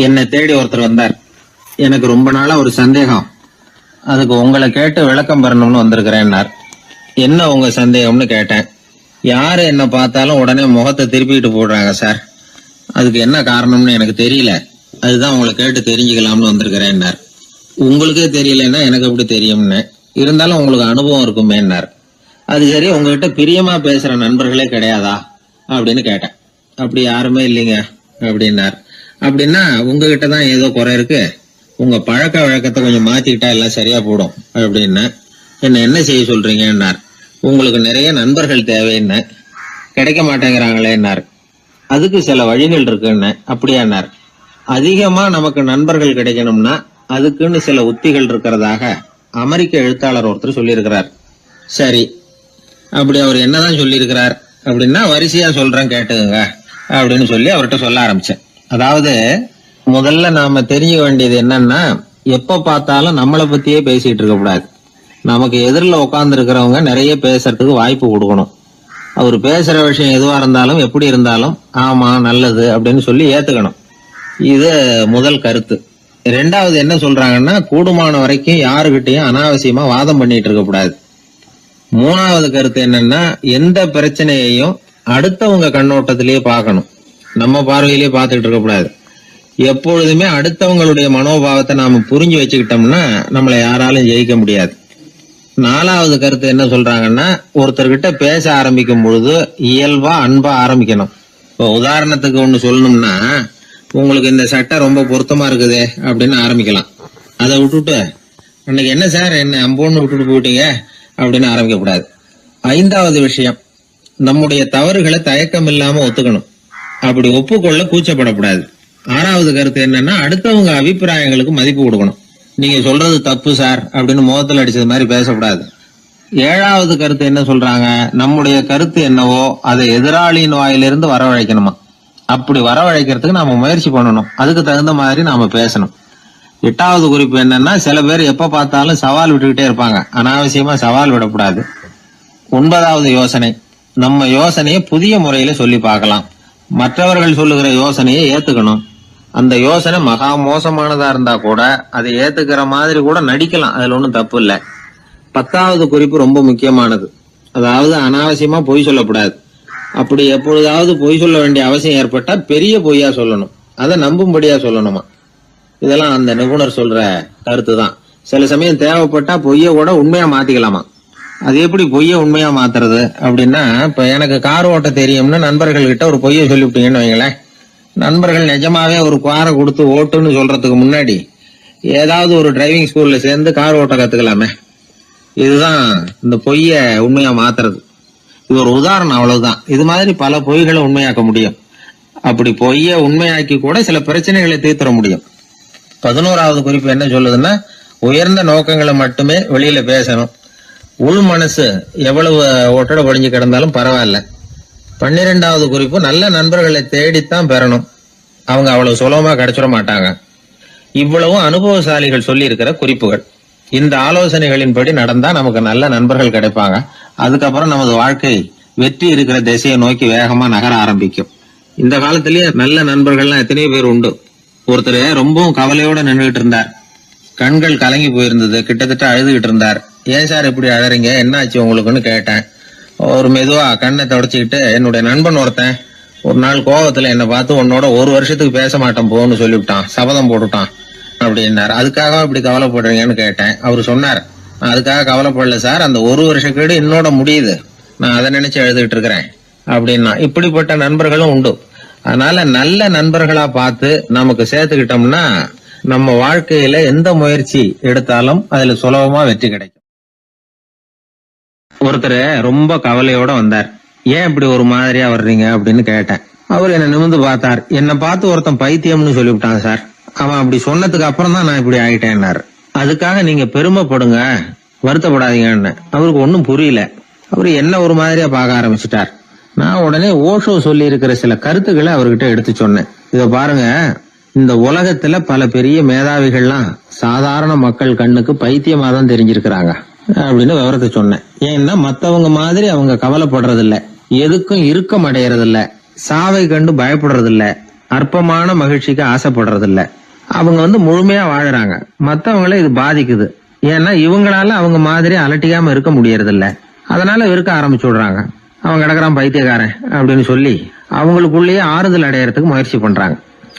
என்னை தேடி ஒருத்தர் வந்தார். எனக்கு ரொம்ப நாளா ஒரு சந்தேகம், அதுக்கு உங்களை கேட்டு விளக்கம் பெறணும்னு வந்திருக்கிறேன்னார். என்ன உங்க சந்தேகம்னு கேட்டேன். யாரு என்ன பார்த்தாலும் உடனே முகத்தை திருப்பிட்டு போடுறாங்க சார், அதுக்கு என்ன காரணம்னு எனக்கு தெரியல, அதுதான் உங்களை கேட்டு தெரிஞ்சுக்கலாம்னு வந்திருக்கிறேன்னார். உங்களுக்கே தெரியலன்னா எனக்கு எப்படி தெரியும்னு, இருந்தாலும் உங்களுக்கு அனுபவம் இருக்குமேன்னார். அது சரி, உங்ககிட்ட பிரியமா பேசுற நண்பர்களே கிடையாதா அப்படின்னு கேட்டேன். அப்படி யாருமே இல்லைங்க அப்படின்னார். அப்படின்னா உங்ககிட்ட தான் ஏதோ குறை இருக்கு, உங்க பழக்க வழக்கத்தை கொஞ்சம் மாத்திக்கிட்டா எல்லாம் சரியா போடும் அப்படின்னு. என்ன செய்ய சொல்றீங்கன்னார். உங்களுக்கு நிறைய நண்பர்கள் தேவைன்னு, கிடைக்க மாட்டேங்கிறாங்களேன்னார். அதுக்கு சில வழிகள் இருக்குன்னு. அப்படியானார். அதிகமா நமக்கு நண்பர்கள் கிடைக்கணும்னா அதுக்குன்னு சில உத்திகள் இருக்கிறதாக அமெரிக்க எழுத்தாளர் ஒருத்தர் சொல்லியிருக்கிறார். சரி, அப்படி அவர் என்னதான் சொல்லியிருக்கிறார் அப்படின்னா வரிசையா சொல்றேன் கேட்டுங்க அப்படின்னு சொல்லி அவர்கிட்ட சொல்ல ஆரம்பிச்சேன். அதாவது முதல்ல நாம தெரிஞ்சுக்க வேண்டியது என்னன்னா, எப்ப பார்த்தாலும் நம்மளை பத்தியே பேசிட்டு இருக்க கூடாது. நமக்கு எதிரில் உட்கார்ந்து இருக்கிறவங்க நிறைய பேசுறதுக்கு வாய்ப்பு கொடுக்கணும். அவர் பேசுற விஷயம் எதுவா இருந்தாலும் எப்படி இருந்தாலும் ஆமா நல்லது அப்படின்னு சொல்லி ஏத்துக்கணும். இது முதல் கருத்து. ரெண்டாவது என்ன சொல்றாங்கன்னா, கூடுமான வரைக்கும் யாருகிட்டையும் அனாவசியமா வாதம் பண்ணிட்டு இருக்க கூடாது. மூணாவது கருத்து என்னன்னா, எந்த பிரச்சனையையும் அடுத்தவங்க கண்ணோட்டத்திலேயே பார்க்கணும், நம்ம பார்வையிலேயே பார்த்துட்டு இருக்க கூடாது. எப்பொழுதுமே அடுத்தவங்களுடைய மனோபாவத்தை நாம புரிஞ்சு வச்சுக்கிட்டோம்னா நம்மளை யாராலும் ஜெயிக்க முடியாது. நாலாவது கருத்து என்ன சொல்றாங்கன்னா, ஒருத்தர்கிட்ட பேச ஆரம்பிக்கும் பொழுது இயல்பா அன்பா ஆரம்பிக்கணும். இப்போ உதாரணத்துக்கு ஒண்ணு சொல்லணும்னா, உங்களுக்கு இந்த சட்டை ரொம்ப பொருத்தமா இருக்குதே அப்படின்னு ஆரம்பிக்கலாம். அதை விட்டுட்டு அன்னைக்கு என்ன சார் என்ன அம்போன்னு விட்டுட்டு போயிட்டீங்க அப்படின்னு ஆரம்பிக்க கூடாது. ஐந்தாவது விஷயம், நம்முடைய தவறுகளை தயக்கம் இல்லாம ஒத்துக்கணும், அப்படி ஒப்புக்கொள்ள கூச்சப்படக்கூடாது. ஆறாவது கருத்து என்னன்னா, அடுத்தவங்க அபிப்பிராயங்களுக்கு மதிப்பு கொடுக்கணும். நீங்க சொல்றது தப்பு சார் அப்படின்னு முகத்தில் அடிச்சது மாதிரி பேசக்கூடாது. ஏழாவது கருத்து என்ன சொல்றாங்க, நம்முடைய கருத்து என்னவோ அதை எதிராளியின் வாயிலிருந்து வரவழைக்கணுமா. அப்படி வரவழைக்கிறதுக்கு நாம முயற்சி பண்ணணும், அதுக்கு தகுந்த மாதிரி நாம பேசணும். எட்டாவது குறிப்பு என்னன்னா, சில பேர் எப்ப பார்த்தாலும் சவால் விட்டுக்கிட்டே இருப்பாங்க, அனாவசியமா சவால் விடக்கூடாது. ஒன்பதாவது யோசனை, நம்ம யோசனையை புதிய முறையில சொல்லி பார்க்கலாம். மற்றவர்கள் சொல்லுகிற யோசனையை ஏத்துக்கணும். அந்த யோசனை மகா மோசமானதா இருந்தா கூட அதை ஏத்துக்கிற மாதிரி கூட நடிக்கலாம், அதுல ஒன்றும் தப்பு இல்லை. பத்தாவது குறிப்பு ரொம்ப முக்கியமானது, அதாவது அனாவசியமா பொய் சொல்லக்கூடாது. அப்படி எப்பொழுதாவது பொய் சொல்ல வேண்டிய அவசியம் ஏற்பட்டா பெரிய பொய்யா சொல்லணும், அதை நம்பும்படியா சொல்லணுமா. இதெல்லாம் அந்த நிபுணர் சொல்ற கருத்து தான். சில சமயம் தேவைப்பட்டா பொய்ய கூட உண்மையா மாத்திக்கலாமா. அது எப்படி பொய்ய உண்மையா மாத்துறது அப்படின்னா, இப்ப எனக்கு கார் ஓட்ட தெரியும்னு நண்பர்கள் கிட்ட ஒரு பொய்ய சொல்லிவிட்டீங்கன்னு வைங்களேன், நண்பர்கள் நிஜமாவே ஒரு காரை கொடுத்து ஓட்டுன்னு சொல்றதுக்கு முன்னாடி ஏதாவது ஒரு டிரைவிங் ஸ்கூல்ல சேர்ந்து கார் ஓட்ட கத்துக்கலாமே. இதுதான் இந்த பொய்ய உண்மையா மாத்துறது. இது ஒரு உதாரணம், அவ்வளவுதான். இது மாதிரி பல பொய்களை உண்மையாக்க முடியும். அப்படி பொய்ய உண்மையாக்கி கூட சில பிரச்சனைகளை தீர்த்தர முடியும். 11வது குறிப்பு என்ன சொல்லுதுன்னா, உயர்ந்த நோக்கங்களை மட்டுமே வெளியில பேசணும். உள் மனசு எவ்வளவு ஒட்டடை படிஞ்சு கிடந்தாலும் பரவாயில்ல. 12வது குறிப்பு, நல்ல நண்பர்களை தேடித்தான் பெறணும், அவங்க அவ்வளவு சுலபமா கிடைச்சிட மாட்டாங்க. இவ்வளவும் அனுபவசாலிகள் சொல்லி இருக்கிற குறிப்புகள். இந்த ஆலோசனைகளின்படி நடந்தா நமக்கு நல்ல நண்பர்கள் கிடைப்பாங்க. அதுக்கப்புறம் நமது வாழ்க்கை வெற்றி இருக்கிற திசையை நோக்கி வேகமா நகர ஆரம்பிக்கும். இந்த காலத்திலேயே நல்ல நண்பர்கள்லாம் எத்தனையோ பேர் உண்டு. ஒருத்தர் ரொம்பவும் கவலையோட நின்றுகிட்டு இருந்தார், கண்கள் கலங்கி போயிருந்தது, கிட்டத்தட்ட அழுதுகிட்டு இருந்தார். ஏன் சார் இப்படி அழறீங்க, என்ன ஆச்சு உங்களுக்குன்னு கேட்டேன். ஒரு மெதுவா கண்ணை தொடச்சிக்கிட்டு, என்னுடைய நண்பன் ஒருத்தன் ஒரு நாள் கோவத்துல என்ன பார்த்து உன்னோட ஒரு வருஷத்துக்கு பேச மாட்டேன் போன்னு சொல்லிவிட்டான், சபதம் போட்டுட்டான் அப்படின்னாரு. அதுக்காக இப்படி கவலைப்படுறீங்கன்னு கேட்டேன். அவரு சொன்னார், அதுக்காக கவலைப்படல சார், அந்த ஒரு வருஷ கேடு என்னோட முடியுது, நான் அதை நினைச்சு எழுதிட்டு இருக்கிறேன் அப்படின்னா. இப்படிப்பட்ட நண்பர்களும் உண்டு. அதனால நல்ல நண்பர்களா பார்த்து நமக்கு சேர்த்துக்கிட்டோம்னா நம்ம வாழ்க்கையில எந்த முயற்சி எடுத்தாலும் அதுல சுலபமா வெற்றி கிடைக்கும். ஒருத்தர் ரொம்ப கவலையோட வந்தார். ஏன் இப்படி ஒரு மாதிரியா வர்றீங்க அப்படின்னு கேட்டேன். அவர் என்ன நிமிர்ந்து பார்த்தார். என்ன பார்த்து ஒருத்தன் பைத்தியம்னு சொல்லிவிட்டான் சார், அவன் அப்படி சொன்னதுக்கு அப்புறம் தான் நான் இப்படி ஆயிட்டேன்னாரு. அதுக்காக நீங்க பெருமைப்படுங்க, வருத்தப்படாதீங்கன்னு. அவருக்கு ஒன்னும் புரியல. அவரு என்ன ஒரு மாதிரியா பார்க்க ஆரம்பிச்சுட்டார். நான் உடனே ஓஷோ சொல்லி இருக்கிற சில கருத்துக்களை அவர்கிட்ட எடுத்து சொன்னேன். இத பாருங்க, இந்த உலகத்துல பல பெரிய மேதாவிகள்லாம் சாதாரண மக்கள் கண்ணுக்கு பைத்தியமா தான் தெரிஞ்சிருக்கிறாங்க அப்படின்னு விவரத்தை சொன்னேன். ஏன்னா மத்தவங்க மாதிரி அவங்க கவலைப்படுறது இல்ல, எதுக்கும் இறுக்கம் அடையறது இல்ல, சாவை கண்டு பயப்படுறது இல்ல, அற்பமான மகிழ்ச்சிக்கு ஆசைப்படுறது இல்ல. அவங்க முழுமையா வாழறாங்க. மத்தவங்கள இது பாதிக்குது. ஏன்னா இவங்களால அவங்க மாதிரி அலட்டிக்காம இருக்க முடியறது இல்ல. அதனால வெறுக்க ஆரம்பிச்சு விடுறாங்க. அவன் கிடக்குறான் பைத்தியக்காரன் அப்படின்னு சொல்லி அவங்களுக்குள்ளேயே ஆறுதல் அடையறதுக்கு முயற்சி பண்றாங்க.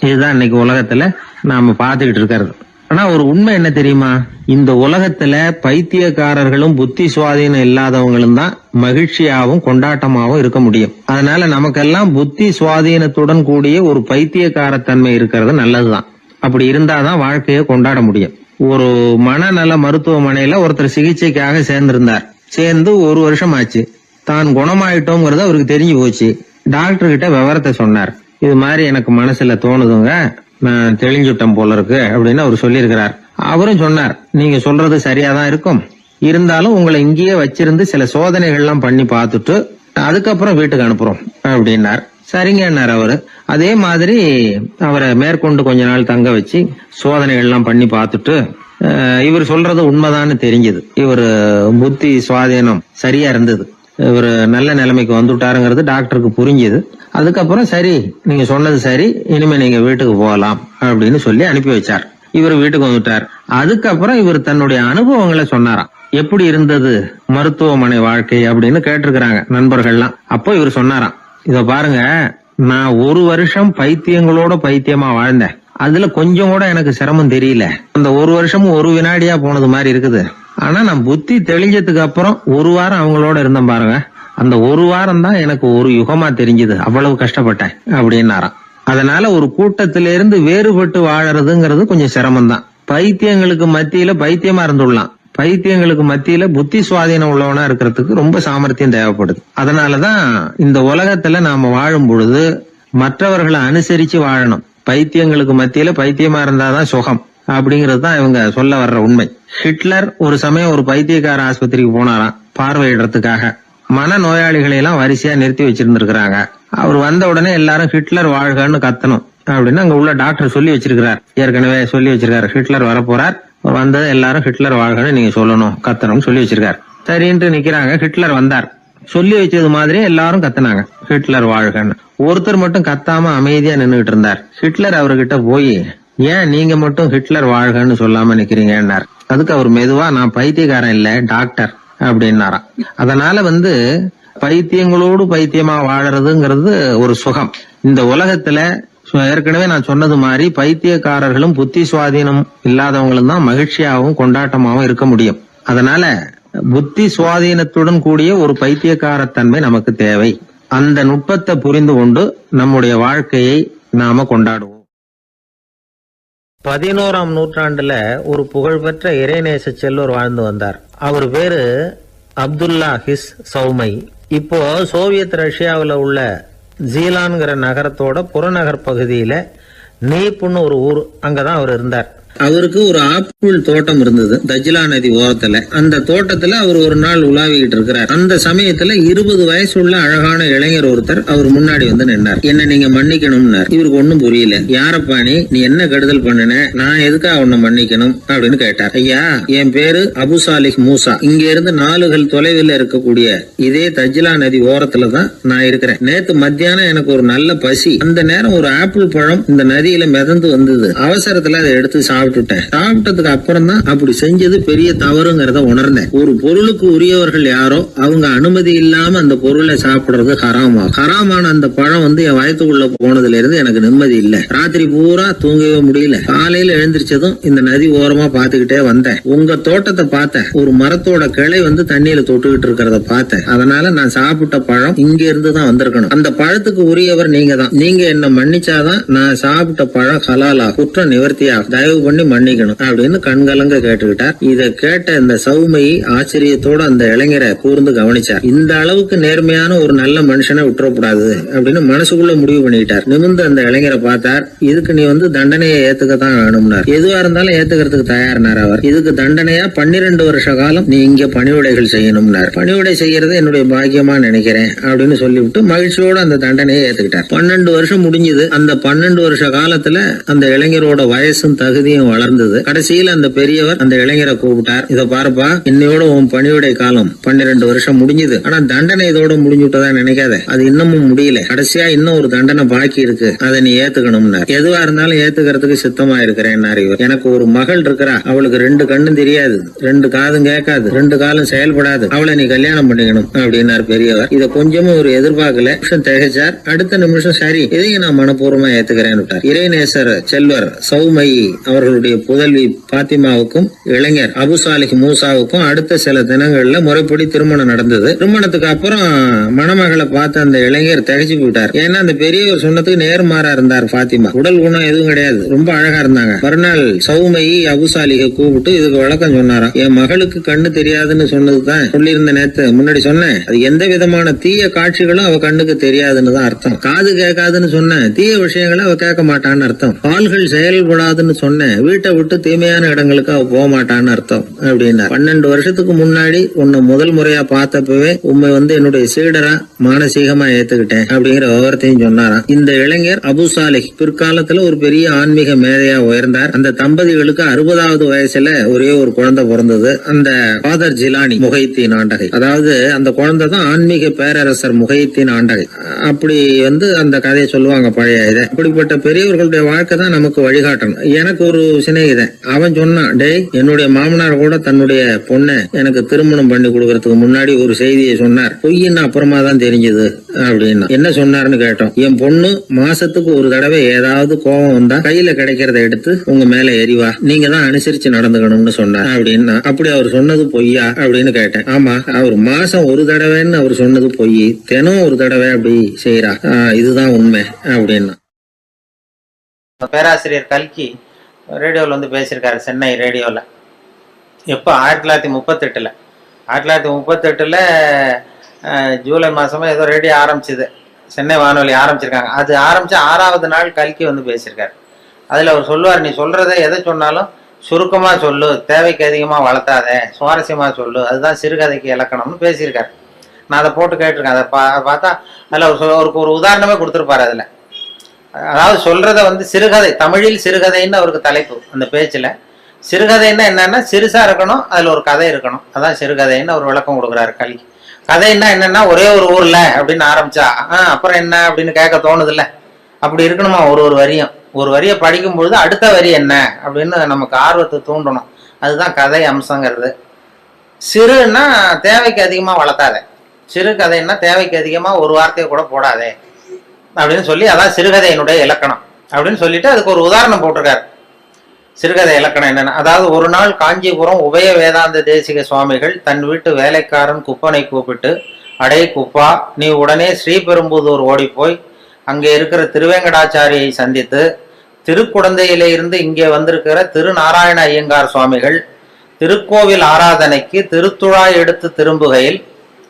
இதுதான் இன்னைக்கு உலகத்துல நாம பாத்துக்கிட்டு இருக்கிறது. ஆனா ஒரு உண்மை என்ன தெரியுமா? இந்த உலகத்துல பைத்தியக்காரர்களும் புத்தி சுவாதீனம் இல்லாதவங்களும் தான் மகிழ்ச்சியாவும் கொண்டாட்டமாவும் இருக்க முடியும். அதனால நமக்கெல்லாம் புத்தி சுவாதீனத்துடன் கூடிய ஒரு பைத்தியக்காரத்தன்மை இருக்கிறது நல்லதுதான். அப்படி இருந்தாதான் வாழ்க்கையை கொண்டாட முடியும். ஒரு மனநல மருத்துவமனையில ஒருத்தர் சிகிச்சைக்காக சேர்ந்திருந்தார். சேர்ந்து 1 வருஷம் ஆச்சு. தான் குணமாயிட்டோங்கிறது அவருக்கு தெரிஞ்சு போச்சு. டாக்டர் கிட்ட விவரத்தை சொன்னார். இது மாதிரி எனக்கு மனசுல தோணுதுங்க, நான் தெளிஞ்சுட்டேன் போல இருக்கு அப்படின்னு அவர் சொல்லியிருக்கிறார். அவரும் சொன்னார், நீங்க சொல்றது சரியாதான் இருக்கும், இருந்தாலும் உங்களை இங்கேயே வச்சிருந்து சில சோதனைகள்லாம் பண்ணி பார்த்துட்டு அதுக்கப்புறம் வீட்டுக்கு அனுப்புறோம் அப்படின்னார். சரிங்கன்னார் அவரு. அதே மாதிரி அவரை மேற்கொண்டு கொஞ்ச நாள் தங்க வச்சு சோதனைகள்லாம் பண்ணி பார்த்துட்டு இவர் சொல்றது உண்மைதான்னு தெரிஞ்சது. இவர் புத்தி சுவாதீனம் சரியா இருந்தது. இவர் நல்ல நிலைமைக்கு வந்துட்டாருங்கிறது டாக்டருக்கு புரிஞ்சது. அதுக்கப்புறம் சரி, நீங்க சொன்னது சரி, இனிமே நீங்க வீட்டுக்கு போகலாம் அப்படின்னு சொல்லி அனுப்பி வச்சார். இவர் வீட்டுக்கு வந்துட்டார். அதுக்கப்புறம் இவர் தன்னுடைய அனுபவங்களை சொன்னாராம். எப்படி இருந்தது மருத்துவமனை வாழ்க்கை அப்படின்னு கேட்டிருக்கிறாங்க நண்பர்கள்லாம். அப்போ இவர் சொன்னாராம், இத பாருங்க, நான் 1 வருஷம் பைத்தியங்களோட பைத்தியமா வாழ்ந்தேன். அதுல கொஞ்சம் கூட எனக்கு சிரமம் தெரியல. அந்த 1 வருஷமும் 1 வினாடியா போனது மாதிரி இருக்குது. ஆனா நான் புத்தி தெளிஞ்சதுக்கு அப்புறம் 1 வாரம் அவங்களோட இருந்தேன் பாருங்க, அந்த 1 வாரம் தான் எனக்கு ஒரு யுகமா தெரிஞ்சது. அவ்வளவு கஷ்டப்பட்டேன் அப்படின்னாராம். அதனால ஒரு கூட்டத்திலிருந்து வேறுபட்டு வாழறதுங்கிறது கொஞ்சம் சிரமம் தான். பைத்தியங்களுக்கு மத்தியில பைத்தியமா இருந்துடலாம், பைத்தியங்களுக்கு மத்தியில புத்தி சுவாதீனம் உள்ளவனா இருக்கிறதுக்கு ரொம்ப சாமர்த்தியம் தேவைப்படுது. அதனாலதான் இந்த உலகத்துல நாம வாழும் பொழுது மற்றவர்களை அனுசரிச்சு வாழணும். பைத்தியங்களுக்கு மத்தியில பைத்தியமா இருந்தாதான் சுகம் அப்படிங்கிறது தான் இவங்க சொல்ல வர்ற உண்மை. ஹிட்லர் ஒரு சமயம் ஒரு பைத்தியக்கார ஆஸ்பத்திரிக்கு போனாராம் பார்வையிடறதுக்காக. மன நோயாளிகளை எல்லாம் வரிசையா நிறுத்தி வச்சிருந்திருக்கிறாங்க. அவர் வந்த உடனே எல்லாரும் ஹிட்லர் வாழ்கன்னு கத்தணும் அப்படின்னு அங்க உள்ள டாக்டர் சொல்லி வச்சிருக்கிறார். ஏற்கனவே சொல்லி வச்சிருக்காரு, ஹிட்லர் வரப்போறார், வந்தது எல்லாரும் ஹிட்லர் வாழ்கன்னு நீங்க சொல்லணும், கத்தணும்னு சொல்லி வச்சிருக்காரு. சரின்ட்டு நிக்கிறாங்க. ஹிட்லர் வந்தார். சொல்லி வச்சது மாதிரி எல்லாரும் கத்துனாங்க, ஹிட்லர் வாழ்கன்னு. ஒருத்தர் மட்டும் கத்தாம அமைதியா நின்றுகிட்டு இருந்தார். ஹிட்லர் அவர்கிட்ட போய், ஏன் நீங்க மட்டும் ஹிட்லர் வாழ்கன்னு சொல்லாம நிக்கிறீங்கன்னார். அதுக்கு அவர் மெதுவா, நான் பைத்தியக்காரன் இல்ல, டாக்டர் அப்படின்னாராம். அதனால பைத்தியங்களோடு பைத்தியமா வாழறதுங்கிறது ஒரு சுகம். இந்த உலகத்துல ஏற்கனவே நான் சொன்னது மாதிரி பைத்தியக்காரர்களும் புத்தி சுவாதீனம் இல்லாதவங்களும் தான் மகிழ்ச்சியாகவும் கொண்டாட்டமாகவும் இருக்க முடியும். அதனால புத்தி சுவாதீனத்துடன் கூடிய ஒரு பைத்தியக்காரத்தன்மை நமக்கு தேவை. அந்த நுட்பத்தை புரிந்து கொண்டு நம்முடைய வாழ்க்கையை நாம கொண்டாடுவோம். 11ஆம் நூற்றாண்டுல ஒரு புகழ்பெற்ற இறைநேச செல்வர் வாழ்ந்து வந்தார். அவர் பேரு அப்துல்லா ஹிஸ் சௌமை. இப்போ சோவியத் ரஷ்யாவில் உள்ள ஜீலான்கிற நகரத்தோட புறநகர் பகுதியில நீப்புன்னு ஒரு ஊர், அங்கதான் அவர் இருந்தார். அவருக்கு ஒரு ஆப்பிள் தோட்டம் இருந்தது தஜ்லா நதி ஓரத்துல. அந்த தோட்டத்துல அவர் ஒரு நாள் உலாவிக்கிட்டு இருக்கிறார். அந்த சமயத்துல 20 வயசுள்ள அழகான இளைஞர் ஒருத்தர் அவர் முன்னாடி வந்து நின்னார். என்ன நீங்க மன்னிக்கணும்னார். இவருக்கு ஒன்னும் புரியல. யாரப்பா நீ என்ன கெடுதல் பண்ணுன, நான் எதுக்கா உன்னை மன்னிக்கணும் அப்படின்னு கேட்டார். ஐயா, என் பேரு அபு சாலிஹ் மூசா. இங்க இருந்து 4 கல் தொலைவில் இருக்கக்கூடிய இதே தஜ்லா நதி ஓரத்துல தான் நான் இருக்கிறேன். நேத்து மத்தியானம் எனக்கு ஒரு நல்ல பசி. அந்த நேரம் ஒரு ஆப்பிள் பழம் இந்த நதியில மிதந்து வந்தது. அவசரத்துல அதை எடுத்து சாப்பிட்டுட்டேன். சாப்பிட்டதுக்கு அப்புறம் தான் அப்படி செஞ்சது பெரிய தவறுங்கிறத உணர்ந்தேன். ஒரு பொருளுக்கு உரியவர்கள் யாரோ அவங்க அனுமதி இல்லாம அந்த பொருளை சாப்பிடுறது ஹராமாகும். ஹராமான அந்த பழம் என் வயத்துக்குள்ள போனதுல இருந்து எனக்கு நிம்மதி இல்ல. ராத்திரி பூரா தூங்கவே முடியல. காலையில எழுந்திரிச்சதும் இந்த நதி ஓரமா பாத்துக்கிட்டே வந்தேன். உங்க தோட்டத்தை பார்த்தேன். ஒரு மரத்தோட கிளை தண்ணியில தொட்டுக்கிட்டு இருக்கிறத பார்த்தேன். அதனால நான் சாப்பிட்ட பழம் இங்க இருந்து தான் வந்திருக்கணும். அந்த பழத்துக்கு உரியவர் நீங்க தான். நீங்க என்ன மன்னிச்சாதான் நான் சாப்பிட்ட பழம் ஹலாலா, குற்றம் நிவர்த்தியாகும். தயவு பண்ணி மன்னிக்கணும் அப்படின்னு கண்கலங்க கேட்டுக்கிட்டார். இத கேட்ட இந்த சௌமையை ஆச்சரியத்தோட அந்த இளைஞரை கூர்ந்து கவனிச்சார். இந்த அளவுக்கு நேர்மையான ஒரு நல்ல மனுஷனை விட்டுறக்கூடாது அப்படின்னு மனசுக்குள்ள முடிவு பண்ணிட்டார். நிமிர்ந்து அந்த இளைஞரை பார்த்தார். இதுக்கு நீ தண்டனையை ஏத்துக்கத்தான் வேணும்னார். எதுவா இருந்தாலும் ஏத்துக்கிறதுக்கு தயார்னார் அவர். இதுக்கு தண்டனையா 12 வருஷ காலம் நீ இங்க பணிவிடைகள் செய்யணும்னார். பணிவிடை செய்யறது என்னுடைய பாக்கியமா நினைக்கிறேன் அப்படின்னு சொல்லிவிட்டு மகிழ்ச்சியோட அந்த தண்டனையை ஏத்துக்கிட்டார். 12 வருஷம் முடிஞ்சது. அந்த 12 வருஷ காலத்துல அந்த இளைஞரோட வயசும் தகுதியும் ஆன்மீகம் வளர்ந்தது. கடைசியில் அந்த பெரியவர் அந்த இளைஞரை கூப்பிட்டார். இத பாருப்பா, இன்னையோட உன் பணியுடைய காலம் 12 வருஷம் முடிஞ்சது. ஆனா தண்டனை இதோட முடிஞ்சுட்டதா நினைக்காத, அது இன்னமும் முடியல. கடைசியா இன்னும் ஒரு தண்டனை பாக்கி இருக்கு, அதை நீ ஏத்துக்கணும்னார். எதுவா இருந்தாலும் ஏத்துக்கிறதுக்கு சித்தமா இருக்கிறேன் இவர். எனக்கு ஒரு மகள் இருக்கிறா, அவளுக்கு 2 கண்ணும் தெரியாது, 2 காதும் கேட்காது, 2 காலும் செயல்படாது. அவளை நீ கல்யாணம் பண்ணிக்கணும் அப்படின்னார் பெரியவர். இத கொஞ்சமும் ஒரு எதிர்பார்க்கல. திகைச்சார். அடுத்த நிமிஷம் சரி, இதையும் நான் மனப்பூர்வமா ஏத்துக்கிறேன். இறைநேசர் செல்வர் சௌமயி அவர்களுடைய புதல்வி பாத்திமாவுக்கும் இளைஞர் அபுசாலிஹ் மூசாவுக்கும் அடுத்த சில தினங்கள்ல முறைப்படி திருமணம் நடந்தது. திருமணத்துக்கு அப்புறம் மணமகளை பார்த்த அந்த இளைஞர் திகைச்சு போயிட்டார். ஏன்னா அந்த பெரியவர் சொன்னதுக்கு நேர்மாறா இருந்தார். பாத்திமா உடல் குணம் எதுவும் கிடையாது, ரொம்ப அழகா இருந்தாங்க. மறுநாள் சௌமயி அபுசாலிக கூப்பிட்டு இதுக்கு விளக்கம் சொன்னாராம். என் மகளுக்கு கண்ணு தெரியாதுன்னு சொன்னதுதான் சொல்லியிருந்த நேத்து முன்னாடி சொன்னேன். அது எந்த விதமான தீய காட்சிகளும் அவ கண்ணுக்கு தெரியாதுன்னு தான் அர்த்தம். காது கேட்காதுன்னு சொன்ன தீய விஷயங்களை அவ கேட்க மாட்டான்னு அர்த்தம். கால்கள் செயல்படாதுன்னு சொன்ன வீட்டை விட்டு தீமையான இடங்களுக்கு அவ போக மாட்டான்னு அர்த்தம் அப்படின்னா. 12 வருஷத்துக்கு முன்னாடி உன்னை முதல் முறையா பார்த்தப்பவே உண்மை என்னுடைய சீடரா மானசீகமா ஏத்துக்கிட்டேன் அப்படிங்கிற விவரத்தையும் சொன்னாராம். இந்த இளைஞர் அபுசாலிஹ் பிற்காலத்துல ஒரு பெரிய ஆன்மீக மேதையா உயர்ந்தார். அந்த தம்பதிகளுக்கு 60வது வயசுல ஒரே ஒரு குழந்தை பிறந்தது. அந்த ஃபாதர் ஜிலானி முஹைத்தீன் ஆண்டகை, அதாவது அந்த குழந்தை தான் ஆன்மீக பேரரசர் முஹைத்தீன் ஆண்டகை. அப்படி அந்த கதையை சொல்லுவாங்க பழைய இதை. அப்படிப்பட்ட பெரியவர்களுடைய வாழ்க்கை தான் நமக்கு வழிகாட்டணும். எனக்கு ஒரு சிநேகிதன், அவன் சொன்னான், டேய் என்னுடைய மாமனார் கூட தன்னுடைய பொண்ணை எனக்கு திருமணம் பண்ணி கொடுக்கறதுக்கு முன்னாடி ஒரு செய்தியை சொன்னார். பொய்ன்னு அப்புறமா தான் தெரிஞ்சது அப்படின்னா. என்ன சொன்னார்னு கேட்டோம். என் பொண்ணு மாசத்துக்கு ஒரு தடவை ஏதாவது கோபம் வந்தா கையில கிடைக்கிறத எடுத்து உங்க மேல எரிவா, நீங்க தான் அனுசரிச்சு நடந்துக்கணும்னு சொன்னார் அப்படின்னா. அப்படி அவர் சொன்னது பொய்யா அப்படின்னு கேட்டேன். ஆமா, அவர் மாசம் ஒரு தடவைன்னு அவர் சொன்னது பொய், தினம் ஒரு தடவை அப்படி செய்யறா, இதுதான் உண்மை அப்படின்னா. பேராசிரியர் கல்கி ரேடியோவில் பேசியிருக்காரு, சென்னை ரேடியோவில். எப்போ 1938 1938 ஜூலை மாதமா ஏதோ ரேடியோ ஆரம்பிச்சுது, சென்னை வானொலி ஆரம்பிச்சிருக்காங்க. அது ஆரம்பிச்சு 6வது நாள் கல்கி பேசியிருக்காரு. அதில் அவர் சொல்லுவார், நீ சொல்றதை எதை சொன்னாலும் சுருக்கமாக சொல்லு, தேவைக்கு அதிகமாக வளர்த்தாத, சுவாரஸ்யமாக சொல்லு, அதுதான் சிறுகதைக்கு இலக்கணம்னு பேசியிருக்காரு. நான் அதை போட்டு கேட்டிருக்கேன். அதை பார்த்தா அதில் அவருக்கு ஒரு உதாரணமே கொடுத்துருப்பாரு. அதில் அதாவது சொல்றத சிறுகதை, தமிழில் சிறுகதைன்னு அவருக்கு தலைப்பு. அந்த பேச்சில் சிறுகதைன்னா என்னன்னா சிறுசா இருக்கணும், அதில் ஒரு கதை இருக்கணும், அதான் சிறுகதைன்னு அவர் விளக்கம் கொடுக்குறாரு கல்கி. கதைன்னா என்னன்னா ஒரே ஒரு ஊர்ல அப்படின்னு ஆரம்பிச்சா அப்புறம் என்ன அப்படின்னு கேட்க தோணுது இல்ல, அப்படி இருக்கணுமா. ஒரு வரியை படிக்கும் பொழுது அடுத்த வரி என்ன அப்படின்னு நமக்கு ஆர்வத்தை தூண்டணும், அதுதான் கதை அம்சங்கிறது. சிறுன்னா தேவைக்கு அதிகமா வளர்த்தாத, சிறு கதைன்னா தேவைக்கு அதிகமா ஒரு வார்த்தையை கூட போடாதே அப்படின்னு சொல்லி, அதான் சிறுகதையினுடைய இலக்கணம் அப்படின்னு சொல்லிட்டு அதுக்கு ஒரு உதாரணம் போட்டிருக்காரு. சிறுகதை இலக்கணம் என்னன்னா, அதாவது ஒரு நாள் காஞ்சிபுரம் உபய வேதாந்த தேசிக சுவாமிகள் தன் வீட்டு வேலைக்காரன் குப்பனை கூப்பிட்டு, அடே குப்பா, நீ உடனே ஸ்ரீபெரும்புதூர் ஓடி போய் அங்கே இருக்கிற திருவேங்கடாச்சாரியை சந்தித்து, திருக்குடந்தையில இருந்து இங்கே வந்திருக்கிற திருநாராயண ஐயங்கார் சுவாமிகள் திருக்கோவில் ஆராதனைக்கு திருத்துழாய் எடுத்து திரும்புகையில்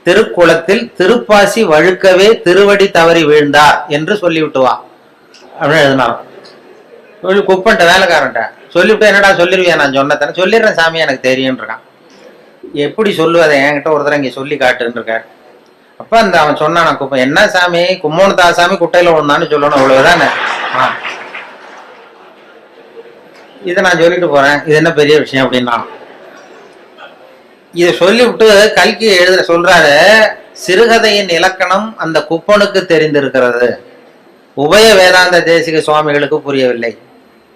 திருக்குளத்தில் திருப்பாசி வழுக்கவே திருவடி தவறி வீழ்ந்தார் என்று சொல்லிவிட்டு வா அப்படின்னு எழுதினாலும். குப்பன்ட்ட வேலைக்காரன்ட்ட சொல்லிவிட்டு, என்னடா சொல்லிருவியா, நான் சொன்னதானே, சொல்லிடுறேன் சாமி எனக்கு தெரியும்ன்றான். எப்படி சொல்லுவதை என்கிட்ட ஒருத்தர் இங்கே சொல்லி காட்டுன்னு இருக்காரு. அப்ப அவன் சொன்னான், குப்பம் என்ன சாமி, கும்மோனு சாமி குட்டையில ஒண்ணான்னு சொல்லணும், அவ்வளவுதானே. இதை நான் சொல்லிட்டு போறேன், இது என்ன பெரிய விஷயம் அப்படின்னா. இதை சொல்லிவிட்டு கல்கி சொல்றாரு, சிறுகதையின் இலக்கணம் அந்த குப்பனுக்கு தெரிந்திருக்கிறது, உபய வேதாந்த தேசிக சுவாமிகளுக்கு புரியவில்லை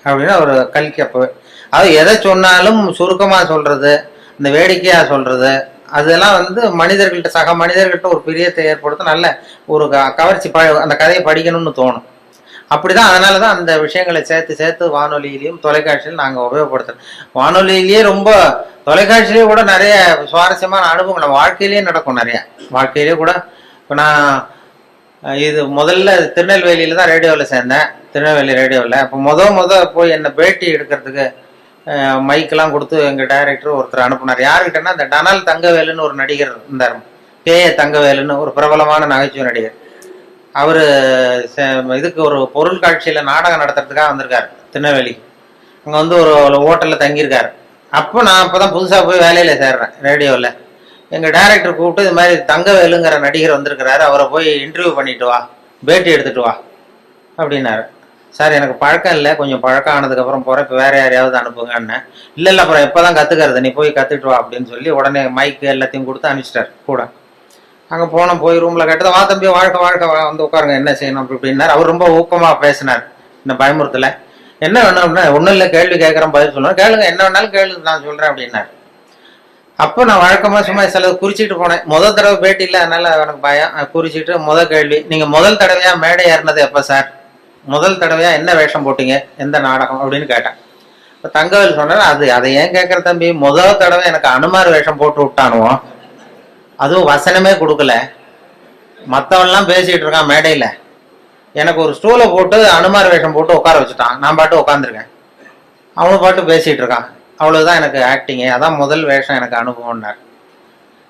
அப்படின்னு ஒரு கல்கி. அப்பவே அது எதை சொன்னாலும் சுருக்கமா சொல்றது, இந்த வேடிக்கையா சொல்றது, அதெல்லாம் மனிதர்கள்ட்ட சக மனிதர்கள்ட்ட ஒரு பிரியத்தை ஏற்படுத்த நல்ல ஒரு கவர்ச்சி, அந்த கதையை படிக்கணும்னு தோணும். அப்படிதான், அதனாலதான் அந்த விஷயங்களை சேர்த்து சேர்த்து வானொலியிலையும் தொலைக்காட்சியிலும் நாங்க உபயோகப்படுத்துறோம். வானொலியிலேயே ரொம்ப, தொலைக்காட்சியிலேயே கூட நிறைய சுவாரஸ்யமான அனுபவங்கள் நம்ம வாழ்க்கையிலேயே நடக்கும். நிறைய வாழ்க்கையிலேயே கூட. இப்போ நான் இது முதல்ல திருநெல்வேலியில தான் ரேடியோவில் சேர்ந்தேன், திருநெல்வேலி ரேடியோவில். அப்போ முத போய் என்னை பேட்டி எடுக்கிறதுக்கு மைக்கெல்லாம் கொடுத்து எங்கள் டைரக்டர் ஒருத்தர் அனுப்புனார். யாருக்கிட்டன்னா, இந்த டனல் தங்கவேலுன்னு ஒரு நடிகர் இருந்தார், கே.ஏ. தங்கவேலுன்னு ஒரு பிரபலமான நகைச்சுவை நடிகர். அவர் இதுக்கு ஒரு பொருள் காட்சியில் நாடகம் நடத்துறதுக்காக வந்திருக்காரு திருநெல்வேலிக்கு. அங்கே ஒரு ஹோட்டலில் தங்கியிருக்காரு. அப்போ நான் அப்போதான் புதுசாக போய் வேலையில் சேர்றேன் ரேடியோவில். எங்கள் டைரக்டர் கூப்பிட்டு, இது மாதிரி தங்கவேலுங்கிற நடிகர் வந்திருக்கிறாரு, அவரை போய் இன்டர்வியூ பண்ணிட்டு வா, பேட்டி எடுத்துட்டு வா அப்படின்னாரு. சார் எனக்கு பழக்கம் இல்லை, கொஞ்சம் பழக்கம் ஆனதுக்கப்புறம் போகிறேன், இப்போ வேறு யாரையாவது அனுப்புங்கன்னு. இல்லை இல்லை, அப்புறம் எப்போ தான் கற்றுக்கிறது, நீ போய் கற்றுட்டு வா அப்படின்னு சொல்லி உடனே மைக்கு எல்லாத்தையும் கொடுத்து அனுப்பிச்சிட்டார் கூட. அங்கே போனோம், போய் ரூமில் கேட்டது, வா தம்பி வாழ்க்கை வாழ்க்கை வந்து உட்காருங்க, என்ன செய்யணும் அப்படி இப்படின்னார். அவர் ரொம்ப ஊக்கமாக பேசினார், இந்த பயமுறுத்தலை. என்ன வேணும் அப்படின்னா, ஒன்றும் இல்லை, கேள்வி கேட்குறேன் பதில் சொல்லுவேன், கேளுங்க என்ன வேணாலும் கேளுங்க நான் சொல்கிறேன் அப்படின்னார். அப்போ நான் வழக்கமாக சும்மா சில குறிச்சிட்டு போனேன். முதல் தடவை பேட்டி இல்லை, அதனால எனக்கு பயம். குறிச்சிட்டு முதல் கேள்வி, நீங்கள் முதல் தடவையாக மேடை ஏறினது எப்போ சார்? முதல் தடவையாக என்ன வேஷம் போட்டீங்க, எந்த நாடகம் அப்படின்னு கேட்டேன். இப்போ தங்கவேல் சொன்னார், அதை ஏன் கேட்குற தம்பி, முதல் தடவை எனக்கு அனுமார் வேஷம் போட்டு விட்டானுவோம், அதுவும் வசனமே கொடுக்கல, மற்றவன்லாம் பேசிகிட்டு இருக்கான் மேடையில், எனக்கு ஒரு ஸ்டூலை போட்டு அனுமார் வேஷம் போட்டு உட்கார வச்சுட்டான், நான் பாட்டு உட்காந்துருக்கேன், அவனு பாட்டு பேசிகிட்டு இருக்கான், அவ்வளோதான் எனக்கு ஆக்டிங்கு, அதான் முதல் வேஷம் எனக்கு அனுபவம்னார்.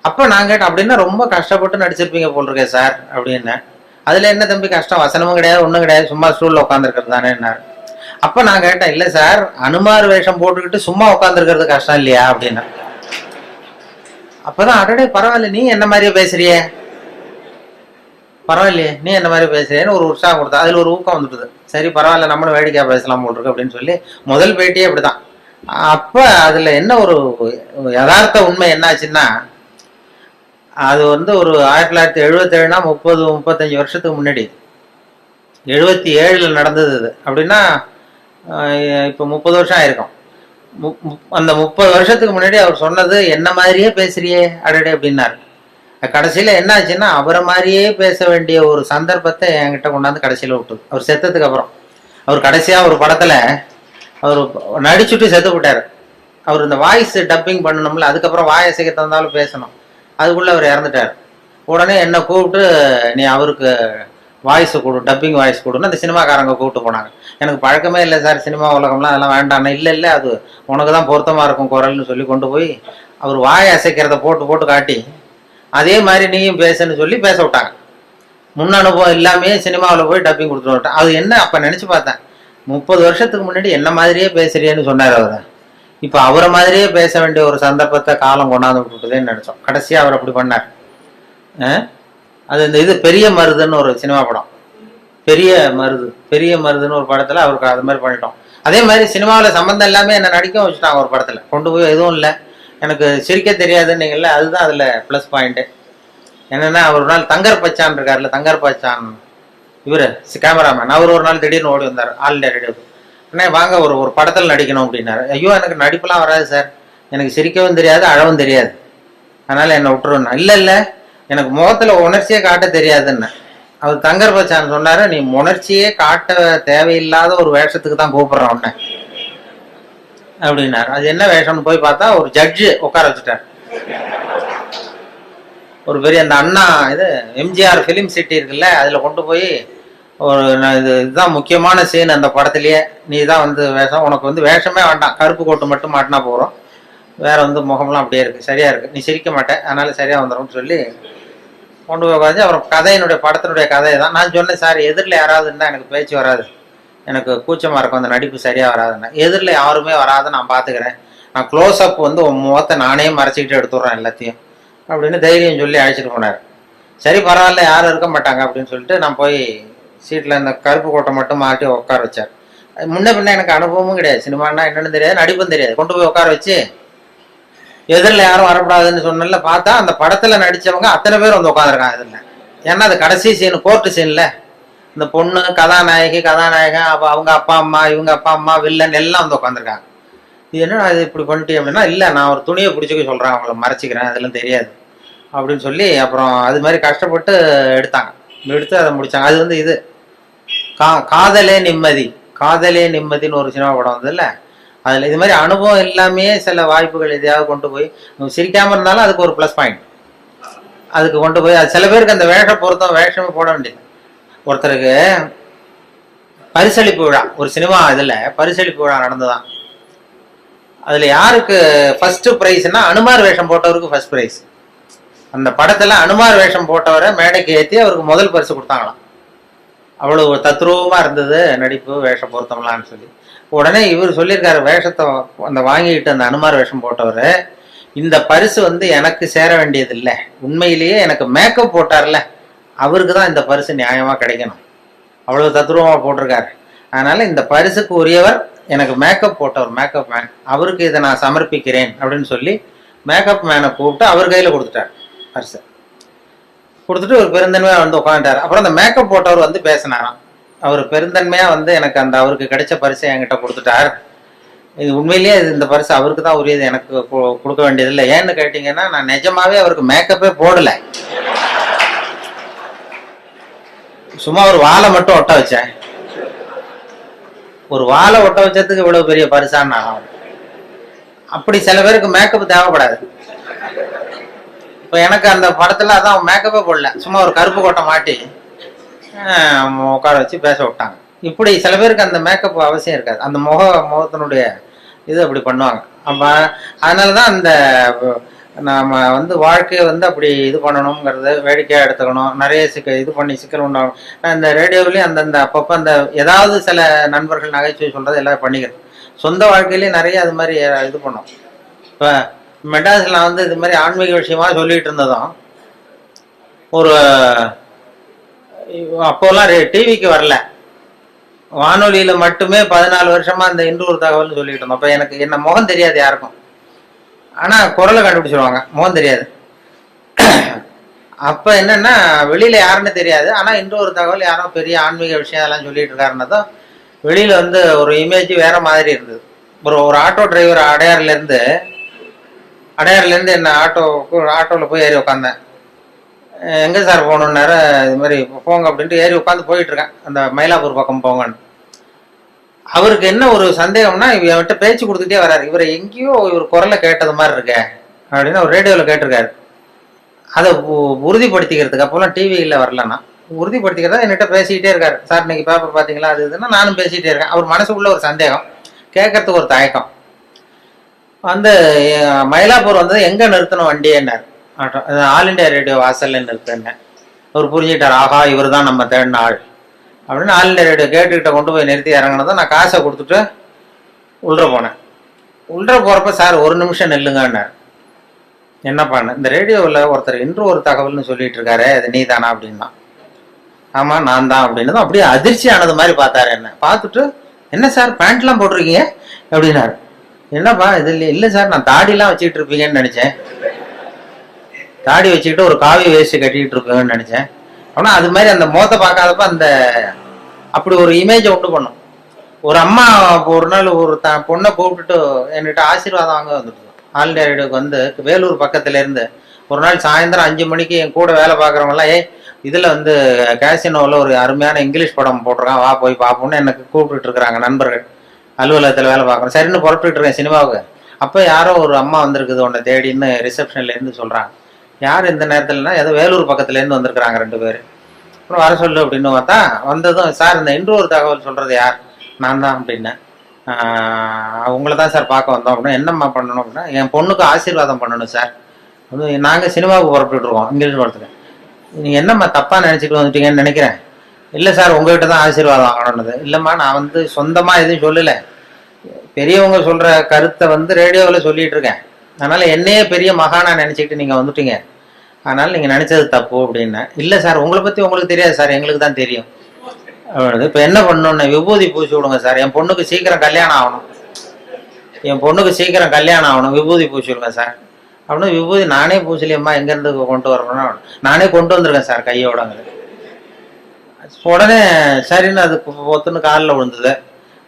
அப்போ நான் கேட்டேன், அப்படின்னா ரொம்ப கஷ்டப்பட்டு நடிச்சிருப்பீங்க போல் இருக்கேன் சார் அப்படின்னேன். அதில் என்ன தம்பி கஷ்டம், வசனமும் கிடையாது ஒன்றும் கிடையாது, சும்மா ஸ்டூலில் உட்காந்துருக்கிறது தானேன்னார். அப்போ நான் கேட்டேன், இல்லை சார் அனுமார் வேஷம் போட்டுக்கிட்டு சும்மா உட்காந்துருக்கிறது கஷ்டம் இல்லையா அப்படின்னா. அப்போதான் அடடே பரவாயில்ல, நீ என்ன மாதிரியே பேசுறியே, பரவாயில்லையே நீ என்ன மாதிரி பேசுறேன்னு ஒரு உற்சாகம் கொடுத்தா, அதில் ஒரு ஊக்கம் வந்துடுது. சரி பரவாயில்ல, நம்மளும் வேடிக்கையாக பேசலாம் போல் இருக்கு அப்படின்னு சொல்லி முதல் பேட்டியே அப்படிதான். அப்போ அதில் என்ன ஒரு யதார்த்த உண்மை என்னாச்சுன்னா, அது வந்து ஒரு 1977னா 35 வருஷத்துக்கு முன்னாடி, 77 நடந்தது இது அப்படின்னா, இப்போ 30 வருஷம் ஆயிருக்கும். அந்த 30 வருஷத்துக்கு முன்னாடி அவர் சொன்னது என்ன மாதிரியே பேசுறியே அடடே அப்படின்னாரு. கடைசியில் என்ன ஆச்சுன்னா, அவரை மாதிரியே பேச வேண்டிய ஒரு சந்தர்ப்பத்தை என்கிட்ட கொண்டாந்து கடைசியில் விட்டுது. அவர் செத்ததுக்கு அப்புறம், அவர் கடைசியாக ஒரு படத்தில் அவர் நடிச்சுட்டு செத்து விட்டார். அவர் இந்த வாய்ஸ் டப்பிங் பண்ணணும்ல, அதுக்கப்புறம் வாய் அசைக்க தந்தாலும் பேசணும், அதுக்குள்ளே அவர் இறந்துட்டார். உடனே என்னை கூப்பிட்டு, நீ அவருக்கு வாய்ஸ் கொடு, டப்பிங் வாய்ஸ் கொடுன்னு அந்த சினிமாக்காரங்க கூப்பிட்டு போனாங்க. எனக்கு பழக்கமே இல்லை சார் சினிமா உலகம்லாம், அதெல்லாம் வேண்டாம். இல்லை இல்லை, அது உனக்கு தான் பொருத்தமாக இருக்கும் குரல்னு சொல்லி கொண்டு போய் அவர் வாய் அசைக்கிறத போட்டு போட்டு காட்டி, அதே மாதிரி நீயும் பேசுன்னு சொல்லி பேச விட்டாங்க. முன் அனுபவம் இல்லாமே சினிமாவில் போய் டப்பிங் கொடுத்துட்டு விட்டேன். அது என்ன அப்போ நினச்சி பார்த்தேன், 30 வருஷத்துக்கு முன்னாடி என்ன மாதிரியே பேசுறியேன்னு சொன்னார் அவர். இப்போ அவரை மாதிரியே பேச வேண்டிய ஒரு சந்தர்ப்பத்தை காலம் கொண்டாந்து விட்டுட்டுதேன்னு நினச்சோம். கடைசியாக அவர் அப்படி பண்ணார். அது இந்த இது பெரிய மருதுன்னு ஒரு சினிமா படம், பெரிய மருதுன்னு ஒரு படத்தில் அவருக்கு அது மாதிரி பண்ணிட்டோம். அதே மாதிரி சினிமாவில் சம்மந்தம் எல்லாமே என்னை நடிக்க வச்சுட்டாங்க ஒரு படத்தில் கொண்டு போய். எதுவும் இல்லை, எனக்கு சிரிக்க தெரியாதுன்னீங்கல்ல, அதுதான் அதில் ப்ளஸ் பாயிண்ட்டு. என்னென்னா, ஒரு நாள் தங்கர் பச்சான் இருக்கார்ல, தங்கர் பச்சான் இவர் கேமராமேன், அவர் ஒரு நாள் திடீர்னு ஓடி வந்தார் ஆல் இண்டியா ரேடியோ. அண்ணே வாங்க ஒரு படத்தில் நடிக்கணும் அப்படின்னாரு. ஐயோ எனக்கு நடிப்புலாம் வராது சார், எனக்கு சிரிக்கவும் தெரியாது அழவும் தெரியாது, அதனால் என்னை விட்டுருன்னா. இல்லை இல்லை, எனக்கு முகத்தில் உணர்ச்சியே காட்ட தெரியாதுன்னு. அவர் தங்கர் பச்சான் சொன்னார், நீ உணர்ச்சியே காட்ட தேவையில்லாத ஒரு வேஷத்துக்கு தான் கூப்பிட்றான் உன்னை அப்படின்னாரு. அது என்ன வேஷம்னு போய் பார்த்தா, ஒரு ஜட்ஜு உட்கார வச்சுட்டார். ஒரு பெரிய அந்த அண்ணா இது எம்ஜிஆர் ஃபிலிம் சிட்டி இருக்குல்ல, அதில் கொண்டு போய் ஒரு இதுதான் முக்கியமான சீன் அந்த படத்துலேயே, நீ தான் வந்து வேஷம், உனக்கு வந்து வேஷமே வேண்டாம், கருப்பு கோட்டு மட்டும் மாட்டினா போகிறோம், வேற வந்து முகம்லாம் அப்படியே இருக்குது, சரியாக இருக்குது, நீ சிரிக்க மாட்டேன் அதனால சரியாக வந்துடும்னு சொல்லி கொண்டு போய் உட்காந்து. அப்புறம் கதையினுடைய படத்தினுடைய கதையை தான் நான் சொன்னேன். சார் எதிரில் யாராவது இருந்தால் எனக்கு பேச்சு வராது, எனக்கு கூச்சமாக இருக்கும், அந்த நடிப்பு சரியாக வராதுன்னா. எதிரில் யாருமே வராது, நான் பார்த்துக்கிறேன், நான் க்ளோஸ் அப் வந்து முகத்தை நானே மறைச்சிக்கிட்டு எடுத்துடுறேன் எல்லாத்தையும் அப்படின்னு தைரியம் சொல்லி அழைச்சிட்டு போனார். சரி பரவாயில்ல, யாரும் இருக்க மாட்டாங்க அப்படின்னு சொல்லிட்டு நான் போய் சீட்டில் இந்த கருப்பு கோட்டை மட்டும் மாட்டி உட்கார வச்சார். முன்ன பின்ன எனக்கு அனுபவமும் கிடையாது, சினிமானா என்னன்னு தெரியாது, நடிப்பும் தெரியாது. கொண்டு போய் உட்கார வச்சு எதிரில் யாரும் வரக்கூடாதுன்னு சொன்னல, பார்த்தா அந்த படத்தில் நடித்தவங்க அத்தனை பேர் வந்து உட்காந்துருக்காங்க இதில். ஏன்னா அது கடைசி சீன், கோர்ட்டு சீனில் இந்த பொண்ணு கதாநாயகன், அப்போ அவங்க அப்பா அம்மா, இவங்க அப்பா அம்மா, வில்லன் எல்லாம் வந்து உட்காந்துருக்காங்க. இது என்ன இது இப்படி பண்ணிட்டு அப்படின்னா, இல்லை நான் ஒரு துணியை பிடிச்சிக்க சொல்கிறேன், அவங்கள மறைச்சிக்கிறேன், அதெல்லாம் தெரியாது அப்படின்னு சொல்லி அப்புறம் அது மாதிரி கஷ்டப்பட்டு எடுத்து அதை முடித்தாங்க. அது வந்து இது காதலே நிம்மதின்னு ஒரு சினிமா படம் வந்ததுல்ல, அதில் இது மாதிரி அனுபவம் எல்லாமே சில வாய்ப்புகள் எதையாவது கொண்டு போய், சிரிக்காமல் இருந்தாலும் அதுக்கு ஒரு ப்ளஸ் பாயிண்ட், அதுக்கு கொண்டு போய் அது சில பேருக்கு அந்த வேஷமே போட வேண்டியது. ஒருத்தருக்கு பரிசளிப்பு விழா, ஒரு சினிமா இதில் பரிசளிப்பு விழா நடந்துதான். அதில் யாருக்கு ஃபர்ஸ்ட் ப்ரைஸ்னா, அனுமார் வேஷம் போட்டவருக்கு ஃபர்ஸ்ட் ப்ரைஸ். அந்த படத்தில் அனுமார் வேஷம் போட்டவரை மேடைக்கு ஏற்றி அவருக்கு முதல் பரிசு கொடுத்தாங்களாம். அவ்வளோ தத்ரூபமாக இருந்தது நடிப்பு, வேஷ பொருத்தம்லான்னு சொல்லி. உடனே இவர் சொல்லியிருக்காரு, வேஷத்தை அந்த வாங்கிட்டு அந்த அனுமார் வேஷம் போட்டவர், இந்த பரிசு வந்து எனக்கு சேர வேண்டியது இல்லை, உண்மையிலேயே எனக்கு மேக்கப் போட்டார்ல அவருக்கு தான் இந்த பரிசு நியாயமாக கிடைக்கணும், அவ்வளோ தத்ரூபமாக போட்டிருக்காரு, அதனால இந்த பரிசுக்கு உரியவர் எனக்கு மேக்கப் போட்டவர், மேக்கப் மேன், அவருக்கு இதை நான் சமர்ப்பிக்கிறேன் அப்படின்னு சொல்லி மேக்கப் மேனை கூப்பிட்டு அவர் கையில் கொடுத்துட்டார் பரிசு. கொடுத்துட்டு ஒரு பெருந்தன்மையாக வந்து உட்காந்துட்டார். அப்புறம் அந்த மேக்கப் போட்டவர் வந்து பேசினாராம். அவர் பெருந்தன்மையாக வந்து எனக்கு அந்த அவருக்கு கிடைச்ச பரிசை என்கிட்ட கொடுத்துட்டார். இது உண்மையிலேயே இந்த பரிசு அவருக்கு தான் உரியது, எனக்கு கொடுக்க வேண்டியதில்லை. ஏன்னு கேட்டீங்கன்னா நான் நிஜமாவே அவருக்கு மேக்கப்பே போடல, சும்மா ஒரு வாழை மட்டும் ஒட்ட வச்சேன். ஒரு வாழை ஒட்ட வச்சதுக்கு இவ்வளவு பெரிய பரிசான்னு அப்படி சில பேருக்கு மேக்கப் தேவைப்படாது. இப்போ எனக்கு அந்த படத்துல அதான் மேக்கப்பே போடல, சும்மா ஒரு கருப்பு கோட்டை மாட்டி உட்கார வச்சு பேச விட்டாங்க. இப்படி சில பேருக்கு அந்த மேக்கப் அவசியம் இருக்காது, அந்த முகத்தினுடைய இது அப்படி பண்ணுவாங்க. அப்போ அதனாலதான் அந்த நாம வந்து வாழ்க்கையை வந்து அப்படி இது பண்ணணுங்கிறத வேடிக்கையாக எடுத்துக்கணும். நிறைய இது பண்ணி சிக்கல் உண்டாகும். நான் இந்த ரேடியோவிலேயும் அந்தந்த அப்பப்போ அந்த ஏதாவது சில நண்பர்கள் நகைச்சுவை சொல்றது எல்லாம் பண்ணிக்கிறேன். சொந்த வாழ்க்கையிலேயும் நிறைய அது மாதிரி இது பண்ணோம். இப்போ மெட்ராஸில் நான் வந்து இது மாதிரி ஆன்மீக விஷயமா சொல்லிட்டு இருந்ததும் ஒரு அப்போல்லாம் டிவிக்கு வரல, வானொலியில மட்டுமே 14 வருஷமா அந்த இன்று தகவல்னு சொல்லிட்டு இருந்தோம். அப்ப எனக்கு என்ன முகம் தெரியாது யாருக்கும், ஆனா குரலை கண்டுபிடிச்சிருவாங்க, முகம் தெரியாது. அப்ப என்னன்னா வெளியில யாருன்னு தெரியாது, ஆனா இன்று ஒரு தகவல் யாரோ பெரிய ஆன்மீக விஷயம் அதெல்லாம் சொல்லிட்டு இருக்காருன்னதும் வெளியில வந்து ஒரு இமேஜ் வேற மாதிரி இருந்தது. ஒரு ஆட்டோ டிரைவர் அடையாறுல இருந்து என்ன ஆட்டோவில் போய் ஏறி உட்காந்தேன். எங்கே சார் போகணுன்னாரு. இது மாதிரி போங்க அப்படின்ட்டு ஏறி உட்காந்து போயிட்டு இருக்கேன், அந்த மயிலாப்பூர் பக்கம் போங்கன்னு. அவருக்கு என்ன ஒரு சந்தேகம்னா இவன்கிட்ட பேச்சு கொடுத்துட்டே வர்றாரு, இவரை எங்கேயோ இவர் குரலை கேட்டது மாதிரி இருக்க அப்படின்னு அவர் ரேடியோவில் கேட்டிருக்காரு. அதை உறுதிப்படுத்திக்கிறதுக்கு அப்போல்லாம் டிவியில் வரலன்னா உறுதிப்படுத்திக்கிறதா என்கிட்ட பேசிக்கிட்டே இருக்காரு. சார் இன்னைக்கு பேப்பர் பார்த்தீங்களா அது இதுன்னா நானும் பேசிகிட்டே இருக்கேன். அவர் மனசுக்குள்ள ஒரு சந்தேகம், கேட்கறதுக்கு ஒரு தயக்கம். வந்து மயிலாப்பூர் வந்தது எங்கே நிறுத்தணும் வண்டியேன்னாரு. ஆல் இண்டியா ரேடியோ வாசல்ல நிறுத்தினேன். அவர் புரிஞ்சுக்கிட்டார், ஆஹா இவர் தான் நம்ம தேடின ஆள் அப்படின்னு. ஆல் இண்டியா ரேடியோ கேட்டுக்கிட்ட கொண்டு போய் நிறுத்தி இறங்கினதும் நான் காசை கொடுத்துட்டு உள்ள போனேன். உள்ள போறப்ப சார் ஒரு நிமிஷம் நில்லுங்கன்னார். என்ன பண்ண, இந்த ரேடியோவில் ஒருத்தர் இன்று ஒரு தகவல்னு சொல்லிட்டு இருக்காரு, அது நீ தானா அப்படின்னா. ஆமா நான் தான் அப்படின்னதும் அப்படியே அதிர்ச்சி ஆனது மாதிரி பார்த்தாரு. என்ன பார்த்துட்டு என்ன சார் பேண்ட்லாம் போட்டிருக்கீங்க அப்படின்னாரு. என்னப்பா இது இல்லை சார், நான் தாடிலாம் வச்சுக்கிட்டு இருப்பீங்கன்னு நினைச்சேன், தாடி வச்சுக்கிட்டு ஒரு காவி வேஸ்ட் கட்டிக்கிட்டு இருப்பீங்கன்னு நினைச்சேன். ஆனா அது மாதிரி அந்த முகத்தை பார்க்காதப்ப அந்த அப்படி ஒரு இமேஜை உண்டு பண்ணும். ஒரு அம்மா ஒரு நாள் ஒரு பொண்ணை கூப்பிட்டுட்டு என்கிட்ட ஆசீர்வாதம் வாங்க வந்துட்டு ஆல் இண்டியா ரேடியோக்கு வந்து வேலூர் பக்கத்துல இருந்து ஒரு நாள் சாயந்தரம் 5 மணிக்கு என் கூட வேலை பார்க்குறவங்கலாம் இதுல வந்து கேசினோவில் ஒரு அருமையான இங்கிலீஷ் படம் போட்டிருக்கான், வா போய் பார்ப்போம்னு எனக்கு கூப்பிட்டுட்டு இருக்கிறாங்க நண்பர்கள். அலுவலகத்தில் வேலை பார்க்குறோம், சரின்னு புறப்பட்டு இருக்கேன் சினிமாவுக்கு. அப்போ யாரோ ஒரு அம்மா வந்திருக்குது உன்னை தேடின்னு ரிசப்ஷன்ல இருந்து சொல்றாங்க. யார் இந்த நேரத்துலனா ஏதோ வேலூர் பக்கத்துல இருந்து வந்திருக்கிறாங்க 2 பேர். அப்புறம் வர சொல்லு அப்படின்னு பார்த்தா வந்ததும் சார் இந்த இன்று ஒரு தகவல் சொல்றது யார், நான் தான் அப்படின்னேன். உங்களை தான் சார் பார்க்க வந்தோம் அப்படின்னா. என்னம்மா பண்ணணும் அப்படின்னா என் பொண்ணுக்கு ஆசீர்வாதம் பண்ணணும் சார், நாங்கள் சினிமாவுக்கு புறப்பட்டு இருக்கோம் இங்கிலீஷ் படத்துக்கு, நீங்கள் என்னம்மா தப்பா நினைச்சிட்டு வந்துட்டீங்கன்னு நினைக்கிறேன். இல்லை சார் உங்ககிட்ட தான் ஆசீர்வாதம் வாங்கணும்னது. இல்லைம்மா நான் வந்து சொந்தமாக எதுவும் சொல்லலை, பெரியவங்க சொல்ற கருத்தை வந்து ரேடியோவில் சொல்லிட்டு இருக்கேன், அதனால என்னையே பெரிய மகானா நினைச்சிட்டு நீங்க வந்துட்டீங்க, அதனால நீங்க நினைச்சது தப்பு அப்படின்னா. இல்லை சார் உங்களை பத்தி உங்களுக்கு தெரியாது சார், எங்களுக்கு தான் தெரியும். இப்போ என்ன பண்ணணும்னு விபூதி பூசி விடுங்க சார், என் பொண்ணுக்கு சீக்கிரம் கல்யாணம் ஆகணும், விபூதி பூசி விடுங்க சார் அப்படின்னு. விபூதி நானே பூசலியம்மா எங்கேருந்து கொண்டு வரணும்னா நானே கொண்டு வந்திருக்கேன் சார் கையோடங்க. உடனே சரின்னு அது ஒத்துன்னு காலில் விழுந்தது.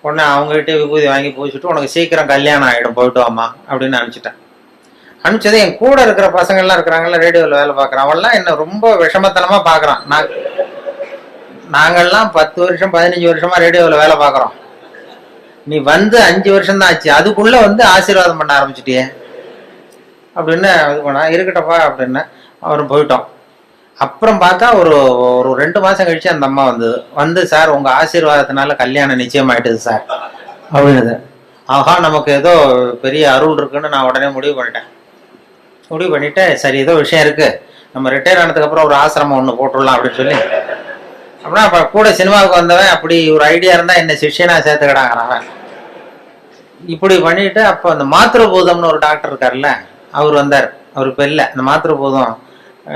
உடனே அவங்ககிட்ட விபூதி வாங்கி பூசிட்டு உனக்கு சீக்கிரம் கல்யாணம் ஆகிடும் போயிட்டு வாமா அப்படின்னு அனுப்பிச்சிட்டேன். அனுப்பிச்சது என் கூட இருக்கிற பசங்கள்லாம் இருக்கிறாங்கல்ல ரேடியோவில் வேலை பார்க்குறான், அவன்லாம் என்ன ரொம்ப விஷமத்தனமாக பார்க்குறான். நாங்கள்லாம் 10 வருஷம் 15 வருஷமா ரேடியோவில் வேலை பார்க்குறோம், நீ வந்து 5 வருஷம் தான் ஆச்சு, அதுக்குள்ள வந்து ஆசீர்வாதம் பண்ண ஆரம்பிச்சிட்டியே அப்படின்னு இது பண்ணா. இருக்கட்டப்பா அப்படின்னு அவரும் போயிட்டோம். அப்புறம் பார்த்தா ஒரு 2 மாசம் கழிச்சு அந்த அம்மா வந்து சார் உங்க ஆசீர்வாதத்தினால கல்யாணம் நிச்சயம் ஆயிட்டுது சார் அப்படின்னது. ஆஹா நமக்கு ஏதோ பெரிய அருள் இருக்குன்னு நான் உடனே முடிவு பண்ணிட்டு சரி ஏதோ விஷயம் இருக்கு, நம்ம ரிட்டையர் ஆனதுக்கு அப்புறம் ஒரு ஆசிரமம் ஒன்று போட்டுடலாம் அப்படின்னு சொல்லி அப்படின்னா அப்ப கூட சினிமாவுக்கு வந்தவன் அப்படி ஒரு ஐடியா இருந்தா என்ன சிஷ்யனா சேர்த்துக்கிடாங்கிறான். இப்படி பண்ணிட்டு அப்போ அந்த மாத்திருபூதம்னு ஒரு டாக்டர் இருக்காருல்ல அவர் வந்தார். அவர் இப்போ இல்லை, அந்த மாத்திருபூதம்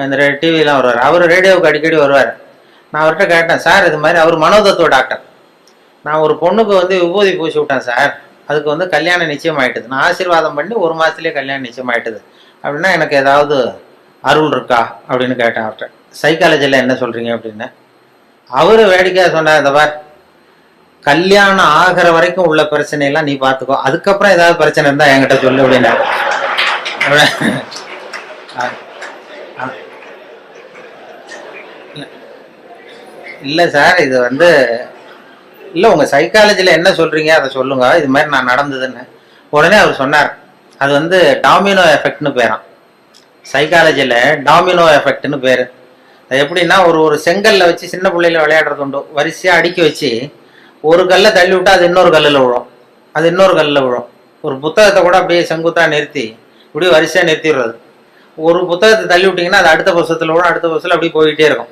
இந்த டிவிலாம் வருவார், அவர் ரேடியோவுக்கு அடிக்கடி வருவார். நான் அவர்கிட்ட கேட்டேன் சார் இது மாதிரி, அவர் மனோதத்துவ டாக்டர், நான் ஒரு பொண்ணுக்கு வந்து விபூதி பூசி விட்டேன் சார், அதுக்கு வந்து கல்யாணம் நிச்சயம் ஆயிட்டுது. நான் ஆசீர்வாதம் பண்ணி 1 மாசத்துலயே கல்யாணம் நிச்சயம் ஆயிட்டுது அப்படின்னா எனக்கு ஏதாவது அருள் இருக்கா அப்படின்னு கேட்டேன் அவர்கிட்ட. சைக்காலஜியில் என்ன சொல்றீங்க அப்படின்னு. அவரு வேடிக்கையாக சொன்னார், இந்த பார், கல்யாணம் ஆகிற வரைக்கும் உள்ள பிரச்சனையெல்லாம் நீ பார்த்துக்கோ, அதுக்கப்புறம் ஏதாவது பிரச்சனை இருந்தா என்கிட்ட சொல்லு அப்படின்னா. இல்லை சார், இது வந்து இல்லை, உங்க சைக்காலஜியில் என்ன சொல்றீங்க அதை சொல்லுங்க, இது மாதிரி நான் நடந்ததுன்னு. உடனே அவர் சொன்னார், அது வந்து டாமினோ எஃபெக்ட்னு பேராம். சைக்காலஜியில் டாமினோ எஃபெக்ட்னு பேர். அது எப்படின்னா, ஒரு செங்கல்ல வச்சு சின்ன பிள்ளையில விளையாடுறது உண்டு, வரிசையாக அடுக்கி வச்சு ஒரு கல்லை தள்ளி விட்டா அது இன்னொரு கல்லில் விழும், அது இன்னொரு கல்லில் விழும். ஒரு புத்தகத்தை கூட அப்படியே செங்குத்தா நிறுத்தி இப்படியே வரிசையாக நிறுத்தி விடுறது. ஒரு புத்தகத்தை தள்ளி விட்டிங்கன்னா அது அடுத்த புத்தகத்தில் விழும், அடுத்த புத்தகத்தில் அப்படியே போயிட்டே இருக்கும்.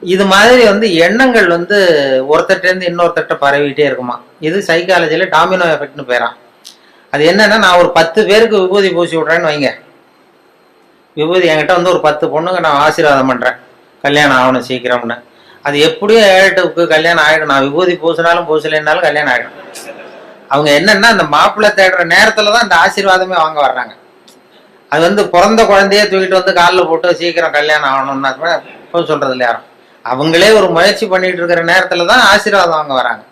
இது மாதிரி வந்து எண்ணங்கள் வந்து ஒருத்தட்டேருந்து இன்னொருத்தட்ட பரவிட்டே இருக்குமா. இது சைக்காலஜியில் டாமினோ எஃபெக்ட்னு பேராம். அது என்னன்னா, நான் ஒரு 10 பேருக்கு விபூதி பூசி விட்றேன்னு வைங்க. விபூதி என்கிட்ட வந்து ஒரு 10 பொண்ணுங்க நான் ஆசீர்வாதம் பண்ணுறேன், கல்யாணம் ஆகணும் சீக்கிரம்னு. அது எப்படியும் 7-8க்கு கல்யாணம் ஆகிடும். நான் விபூதி பூசினாலும் பூசலைன்னாலும் கல்யாணம் ஆகிடும். அவங்க என்னன்னா, அந்த மாப்பிள்ளை தேடுற நேரத்தில் தான் அந்த ஆசீர்வாதமே வாங்க வர்றாங்க. அது வந்து பிறந்த குழந்தையே தூக்கிட்டு வந்து காலில் போட்டு சீக்கிரம் கல்யாணம் ஆகணும்னா போய் சொல்றது இல்லை யாரும். அவங்களே ஒரு முயற்சி பண்ணிட்டு இருக்கிற நேரத்துல தான் ஆசீர்வாதம் வாங்க வராங்க.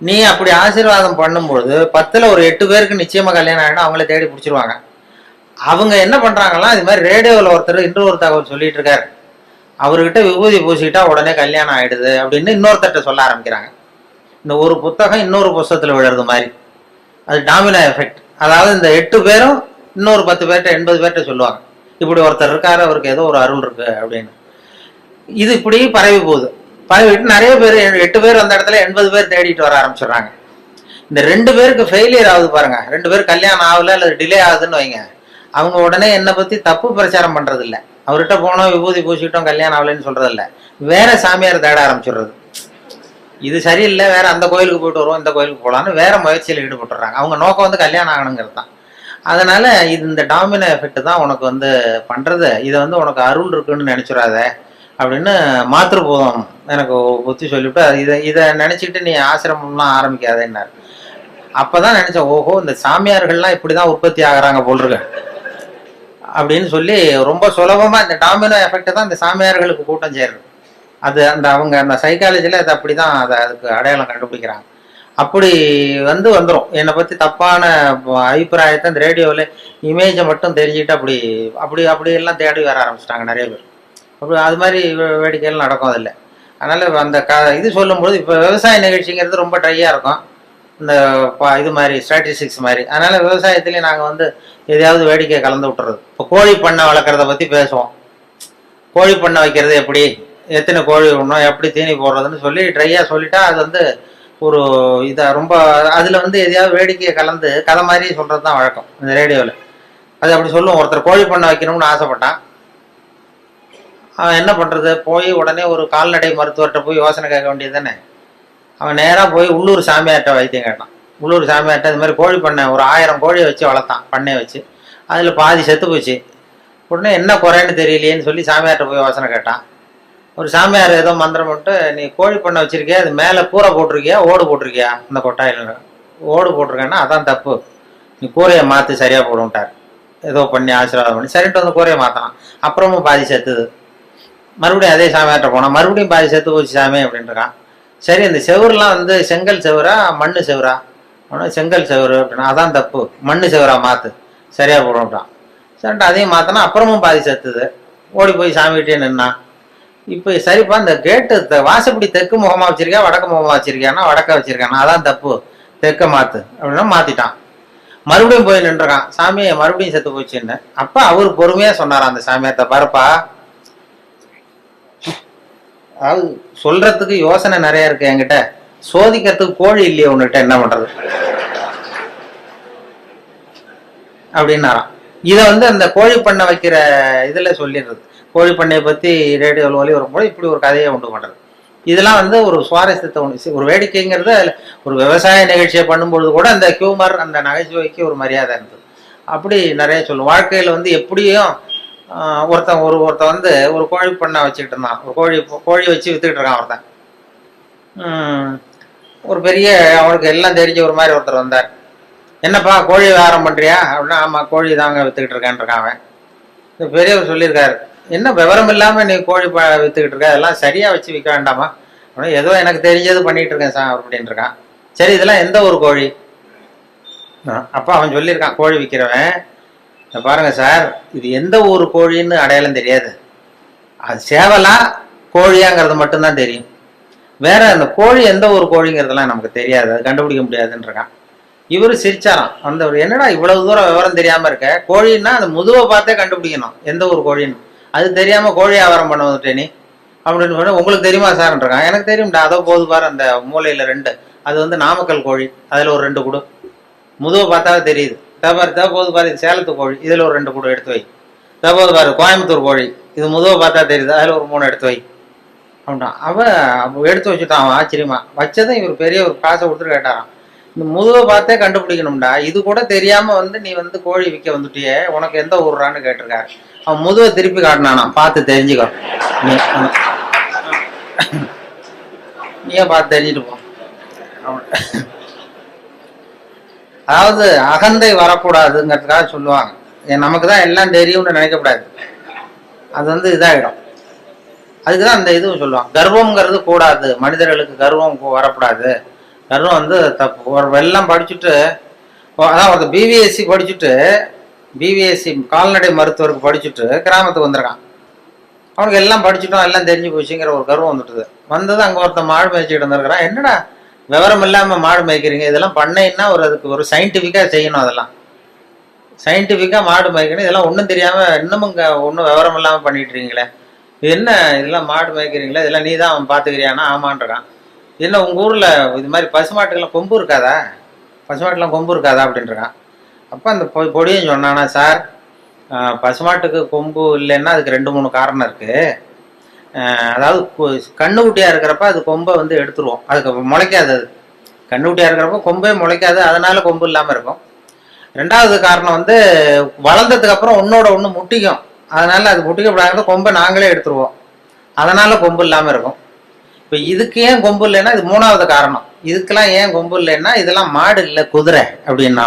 நீ அப்படி ஆசீர்வாதம் பண்ணும்போது 10ல் ஒரு 8 பேருக்கு நிச்சயமா கல்யாணம் ஆகிடும், அவங்கள தேடி பிடிச்சிருவாங்க. அவங்க என்ன பண்றாங்கன்னா, இது மாதிரி ரேடியோவில் ஒருத்தர் இன்னொரு தகவல் சொல்லிட்டு இருக்காரு, அவர்கிட்ட விபூதி பூசிக்கிட்டா உடனே கல்யாணம் ஆயிடுது அப்படின்னு இன்னொருத்தட்ட சொல்ல ஆரம்பிக்கிறாங்க. இந்த ஒரு புத்தகம் இன்னொரு புத்தகத்துல விழுறது மாதிரி, அது டாமினோ எஃபெக்ட். அதாவது இந்த 8 பேரும் இன்னொரு 10 பேர்கிட்ட 80 பேர்கிட்ட சொல்லுவாங்க, இப்படி ஒருத்தர் இருக்காரு, அவருக்கு ஏதோ ஒரு அருள் இருக்கு அப்படின்னு. இது இப்படி பரவி போகுது. பரவிட்டு நிறைய பேர், 8 பேர் அந்த இடத்துல 80 பேர் தேடிட்டு வர ஆரம்பிச்சிடுறாங்க. இந்த 2 பேருக்கு ஃபெயிலியர் ஆகுது பாருங்க, 2 பேர் கல்யாணம் ஆகல அல்லது டிலே ஆகுதுன்னு வைங்க, அவங்க உடனே என்னை பத்தி தப்பு பிரச்சாரம் பண்றது இல்லை, அவர்கிட்ட போனோம் விபூதி பூசிட்டோம் கல்யாணம் ஆகலன்னு சொல்றது இல்லை, வேற சாமியார் தேட ஆரம்பிச்சிடுறது. இது சரியில்லை, வேற அந்த கோயிலுக்கு போயிட்டு வருவோம், இந்த கோயிலுக்கு போகலான்னு வேற முயற்சியில் ஈடுபட்டுறாங்க. அவங்க நோக்கம் வந்து கல்யாணம் ஆகணுங்கிறது தான். அதனால இது இந்த டாமினோ எஃபெக்ட் தான் உனக்கு வந்து பண்றது. இதை வந்து உனக்கு அருள் இருக்குன்னு நினைச்சிடாத அப்படின்னு மாத்திருபோதம் எனக்கு புத்தி சொல்லிவிட்டு, இதை நினைச்சிட்டு நீ ஆசிரமம்லாம் ஆரம்பிக்காதேன்னாரு. அப்பதான் நினைச்சேன், ஓஹோ, இந்த சாமியார்கள்லாம் இப்படிதான் உற்பத்தி ஆகுறாங்க போல் இருக்கு அப்படின்னு சொல்லி, ரொம்ப சுலபமா இந்த டாமினோ எஃபெக்ட் தான் இந்த சாமியார்களுக்கு கூட்டம் சேருது. அது அந்த அவங்க அந்த சைக்காலஜில அது அப்படிதான் அதுக்கு அடையாளம் கண்டுபிடிக்கிறாங்க. அப்படி வந்துடும். என்னை பத்தி தப்பான அபிப்பிராயத்தை இந்த ரேடியோவில் இமேஜை மட்டும் தெரிஞ்சுக்கிட்டு அப்படி அப்படி அப்படி எல்லாம் தேடி வர ஆரம்பிச்சிட்டாங்க நிறைய பேர். அப்படி அது மாதிரி வேடிக்கைகள் நடக்கும் அதில். அதனால அந்த இது சொல்லும்போது, இப்போ விவசாய நிகழ்ச்சிங்கிறது ரொம்ப ட்ரையாக இருக்கும், இந்த இது மாதிரி ஸ்ட்ராட்டஜிக்ஸ் மாதிரி. அதனால விவசாயத்துலேயும் நாங்கள் வந்து எதையாவது வேடிக்கையை கலந்து விட்டுறது. இப்போ கோழி பண்ணை வளர்க்குறத பற்றி பேசுவோம். கோழி பண்ணை வைக்கிறது எப்படி, எத்தனை கோழி விடணும், எப்படி தீனி போடுறதுன்னு சொல்லி ட்ரையாக சொல்லிட்டா அது வந்து ஒரு இதாக ரொம்ப அதில் வந்து எதையாவது வேடிக்கையை கலந்து கதை மாதிரி சொல்கிறது தான் வழக்கம் இந்த ரேடியோவில். அது அப்படி சொல்லுவோம். ஒருத்தர் கோழி பண்ணை வைக்கணும்னு ஆசைப்பட்டான். அவன் என்ன பண்ணுறது, போய் உடனே ஒரு கால்நடை மருத்துவர்கிட்ட போய் யோசனை கேட்க வேண்டியது தானே. அவன் நேராக போய் உள்ளூர் சாமியார்கிட்ட வைத்தியம் கேட்டான். உள்ளூர் சாமியார்கிட்ட இது மாதிரி கோழி பண்ணை ஒரு 1000 கோழியை வச்சு வளர்த்தான், பண்ணையை வச்சு. அதில் பாதி செத்து போச்சு. உடனே என்ன குறைன்னு தெரியலையேன்னு சொல்லி சாமியார்கிட்ட போய் யோசனை கேட்டான். ஒரு சாமியார் ஏதோ மந்திரம் போட்டு, நீ கோழி பண்ணை வச்சிருக்கியா, அது மேலே கூரை போட்டிருக்கியா, ஓடு போட்டிருக்கியா, அந்த கொட்டாயில் ஓடு போட்டிருக்கேன்னா அதான் தப்பு, நீ கூரையை மாற்றி சரியாக போடுவிட்டார். ஏதோ பண்ணி ஆசீர்வாதம் பண்ணி சரின்ட்டு வந்து கூரையை மாற்றினான். அப்புறமும் பாதி செத்துது. மறுபடியும் அதே சாமியார்கிட்ட போனான், மறுபடியும் பாதி செத்து போச்சு சாமி அப்படின்ட்டுருக்கான். சரி, இந்த செவருலாம் வந்து செங்கல் செவரா மண்ணு செவரா, செங்கல் செவரு அப்படின்னா அதான் தப்பு, மண்ணு செவரா மாற்று, சரியாக போடுவிட்டான். சரின்ட்டு அதையும் மாற்றினா அப்புறமும் பாதி செத்துது. ஓடி போய் சாமிகிட்டே நின்னான். இப்போ சரிப்பா, இந்த கேட்டு வாசப்படி தெற்கு முகமாக வச்சிருக்கியா வடக்கு முகமாக வச்சிருக்கியானா வடக்க வச்சிருக்கானா, அதான் தப்பு, தெற்க மாற்று அப்படின்னா மாற்றிட்டான். மறுபடியும் போய் நின்றுருக்கான். சாமியை மறுபடியும் செத்து போச்சுன்னு. அப்போ அவர் பொறுமையாக சொன்னாராம் அந்த சாமியார்த்த, பாருப்பா, அதாவது சொல்றதுக்கு யோசனை நிறைய இருக்கு என்கிட்ட, சோதிக்கிறதுக்கு கோழி இல்லையே உன்கிட்ட, என்ன பண்றது அப்படின்னாராம். இதை வந்து அந்த கோழி பண்ணை வைக்கிற இதுல சொல்லிடுறது. கோழி பண்ணையை பத்தி ரேடியோவில் ஒலி வரும்போது இப்படி ஒரு கதையை உண்டு பண்றது. இதெல்லாம் வந்து ஒரு சுவாரஸ்யத்தை உண்டு. ஒரு வேடிக்கைங்கிறது ஒரு விவசாய நிகழ்ச்சியை பண்ணும்பொழுது கூட அந்த ஹியூமர், அந்த நகைச்சுவைக்கு ஒரு மரியாதை இருந்தது. அப்படி நிறைய சொல்லும். வாழ்க்கையில வந்து எப்படியும் ஒருத்தன் வந்து ஒரு கோழி பண்ணை வச்சுக்கிட்டு இருந்தான். ஒரு கோழி வச்சு வித்துக்கிட்டு இருக்கான் ஒருத்தன். ஒரு பெரிய அவனுக்கு எல்லாம் தெரிஞ்ச ஒரு மாதிரி ஒருத்தர் வந்தார். என்னப்பா கோழி வியாபாரம் பண்ணுறியா அப்படின்னா, ஆமாம் கோழி தாங்க விற்றுக்கிட்டு இருக்கேன்ருக்கான் அவன். இந்த பெரியவர் சொல்லியிருக்காரு, என்ன விவரம் இல்லாமல் நீ கோழி விற்றுக்கிட்டு இருக்க, அதெல்லாம் சரியாக வச்சு விற்க வேண்டாமா அப்படின்னா, ஏதோ எனக்கு தெரிஞ்சது பண்ணிகிட்டு இருக்கேன் சார் அப்படின்னு இருக்கான். சரி இதெல்லாம் எந்த ஒரு கோழி? அப்போ அவன் சொல்லியிருக்கான், கோழி விற்கிறவன், பாருங்க சார் இது எந்த ஊர் கோழின்னு அடையாளம் தெரியாது, அது சேவலா கோழியாங்கிறது மட்டும்தான் தெரியும், வேற அந்த கோழி எந்த ஒரு கோழிங்கிறதுலாம் நமக்கு தெரியாது, அது கண்டுபிடிக்க முடியாதுன்றான். இவரு சிரிச்சாராம். அந்த என்னடா இவ்வளவு தூரம் விவரம் தெரியாம இருக்க, கோழின்னா அந்த முதுவை பார்த்தே கண்டுபிடிக்கணும் எந்த ஒரு கோழின்னு, அது தெரியாம கோழி வியாபாரம் பண்ண வந்துட்டே நீ அப்படின்னு சொன்னா, உங்களுக்கு தெரியுமா சார்ன்றான். எனக்கு தெரியும்டா, அதோ போது பாரு அந்த மூலையில 2, அது வந்து நாமக்கல் கோழி, அதுல ஒரு 2 கூடு, முதுவை பார்த்தாவே தெரியுது. போது பாரு இது சேலத்து கோழி, இதுல ஒரு 2 கூடு எடுத்து வை. போது பாரு கோயம்புத்தூர் கோழி, இது முதுவை பார்த்தா தெரியுது, அதுல ஒரு 3 எடுத்து வை அப்படின்னா. அவன் எடுத்து வச்சுட்டான். அவன் ஆச்சரியமா வச்சதும் இவர் பெரிய ஒரு காசை கொடுத்துட்டு கேட்டாராம், இந்த முதுவை பார்த்தே கண்டுபிடிக்கணும்டா, இது கூட தெரியாம வந்து நீ வந்து கோழி விற்க வந்துட்டியே, உனக்கு எந்த ஊர்றான்னு கேட்டிருக்காரு. அவன் முதுவை திருப்பி காட்டினானா, பார்த்து தெரிஞ்சுக்கோ, நீயே பார்த்து தெரிஞ்சுட்டு போ. அதாவது அகந்தை வரக்கூடாதுங்கிறதுக்காக சொல்லுவாங்க. நமக்கு தான் எல்லாம் தெரியும்னு நினைக்கக்கூடாது, அது வந்து இதாகிடும். அதுக்குதான் அந்த இதுவும் சொல்லுவாங்க, கர்வம்ங்கிறது கூடாது, மனிதர்களுக்கு கர்வம் வரக்கூடாது, கர்வம் வந்து தப்பு. ஒரு வெள்ளம் படிச்சுட்டு, அதான் ஒரு பிவிஎஸ்சி படிச்சுட்டு, பிவிஎஸ்சி கால்நடை மருத்துவருக்கு படிச்சுட்டு கிராமத்துக்கு வந்திருக்கான். அவனுக்கு எல்லாம் படிச்சுட்டோம், எல்லாம் தெரிஞ்சு போச்சுங்கிற ஒரு கர்வம் வந்துட்டுது. வந்தது அங்கே ஒருத்தன் மாடு மேய்ச்சிட்டு வந்திருக்கிறான். என்னடா விவரம் இல்லாமல் மாடு மேய்க்கிறீங்க, இதெல்லாம் பண்ணைன்னா ஒரு அதுக்கு ஒரு சயின்டிஃபிக்காக செய்யணும், அதெல்லாம் சயின்டிஃபிக்காக மாடு மேய்க்கணும், இதெல்லாம் ஒன்றும் தெரியாமல் இன்னமும் ஒன்றும் விவரம் இல்லாமல் பண்ணிட்டு இருக்கீங்களே, இது என்ன இதெல்லாம் மாடு மேய்க்கிறீங்களே, இதெல்லாம் நீ தான் அவன் பார்த்துக்கிறியானா? ஆமான்றான். என்ன உங்கள் ஊரில் இது மாதிரி பசுமாட்டுக்கெல்லாம் கொம்பு இருக்காதா, பசுமாட்டுலாம் கொம்பு இருக்காதா அப்படின்றான். அப்போ அந்த பொடியும் சொன்னானா, சார் பசுமாட்டுக்கு கொம்பு இல்லைன்னா அதுக்கு 2-3 காரணம் இருக்குது. அதாவது கண்ணுக்குட்டியாக இருக்கிறப்ப அது கொம்பை வந்து எடுத்துருவோம், அதுக்கு முளைக்காது, அது கண்ணுக்குட்டியாக இருக்கிறப்ப கொம்பே முளைக்காது, அதனால கொம்பு இல்லாமல் இருக்கும். 2வது காரணம் வந்து வளர்ந்ததுக்கு அப்புறம் ஒன்னோட ஒன்று முட்டிக்கும், அதனால அது முட்டிக்கப்படாத கொம்பை நாங்களே எடுத்துருவோம், அதனால கொம்பு இல்லாமல் இருக்கும். இப்போ இதுக்கு ஏன் கொம்பு இல்லைன்னா இது 3வது காரணம். இதுக்கெல்லாம் ஏன் கொம்பு இல்லைன்னா இதெல்லாம் மாடு இல்லை குதிரை அப்படின்னா.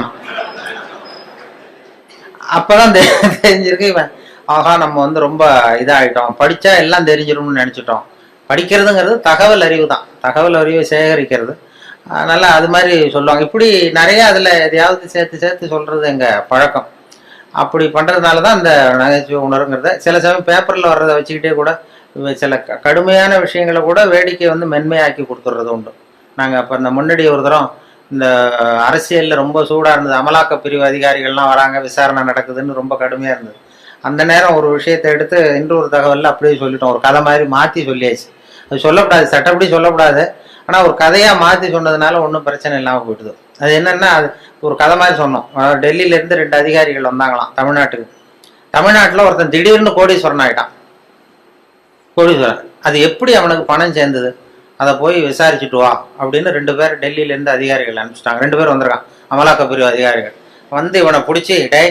அப்பதான் தெரிஞ்சிருக்கு இவன், ஆகா நம்ம வந்து ரொம்ப இதாகிட்டோம், படிச்சா எல்லாம் தெரிஞ்சிடும்னு நினைச்சிட்டோம். படிக்கிறதுங்கிறது தகவல் அறிவு தான், தகவல் அறிவை சேகரிக்கிறது. அதனால அது மாதிரி சொல்லுவாங்க. இப்படி நிறைய அதுல எதையாவது சேர்த்து சொல்றது எங்க பழக்கம். அப்படி பண்றதுனாலதான் இந்த நகைச்சுவை உணர்வுங்கிறத சில சமயம் பேப்பர்ல வர்றதை வச்சுக்கிட்டே கூட சில கடுமையான விஷயங்களை கூட வேடிக்கை வந்து மென்மையாக்கி கொடுத்துட்றது உண்டு. நாங்கள் அப்போ இந்த முன்னாடி ஒரு தரம் இந்த அரசியலில் ரொம்ப சூடாக இருந்தது, அமலாக்க பிரிவு அதிகாரிகள்லாம் வராங்க, விசாரணை நடக்குதுன்னு ரொம்ப கடுமையாக இருந்தது. அந்த நேரம் ஒரு விஷயத்தை எடுத்து இன்னொரு தகவலில் அப்படியே சொல்லிட்டோம், ஒரு கதை மாதிரி மாற்றி சொல்லியாச்சு. அது சொல்லக்கூடாது, சட்டப்படி சொல்லக்கூடாது, ஆனால் ஒரு கதையாக மாற்றி சொன்னதுனால ஒன்றும் பிரச்சனை இல்லாமல் போயிட்டுது. அது என்னென்னா, அது ஒரு கதை மாதிரி சொன்னோம். டெல்லியிலேருந்து 2 அதிகாரிகள் வந்தாங்களாம் தமிழ்நாட்டுக்கு. தமிழ்நாட்டில் ஒருத்தன் திடீர்னு கோடீஸ்வரன் ஆகிட்டான். கோடீஸ்வரன், அது எப்படி அவனுக்கு பணம் சேர்ந்தது, அதை போய் விசாரிச்சுட்டு வா அப்படின்னு 2 பேர் டெல்லியிலேருந்து அதிகாரிகள் அனுப்பிச்சிட்டாங்க. 2 பேர் வந்திருக்கான், அமலாக்க பிரிவு அதிகாரிகள். வந்து இவனை பிடிச்சி, டே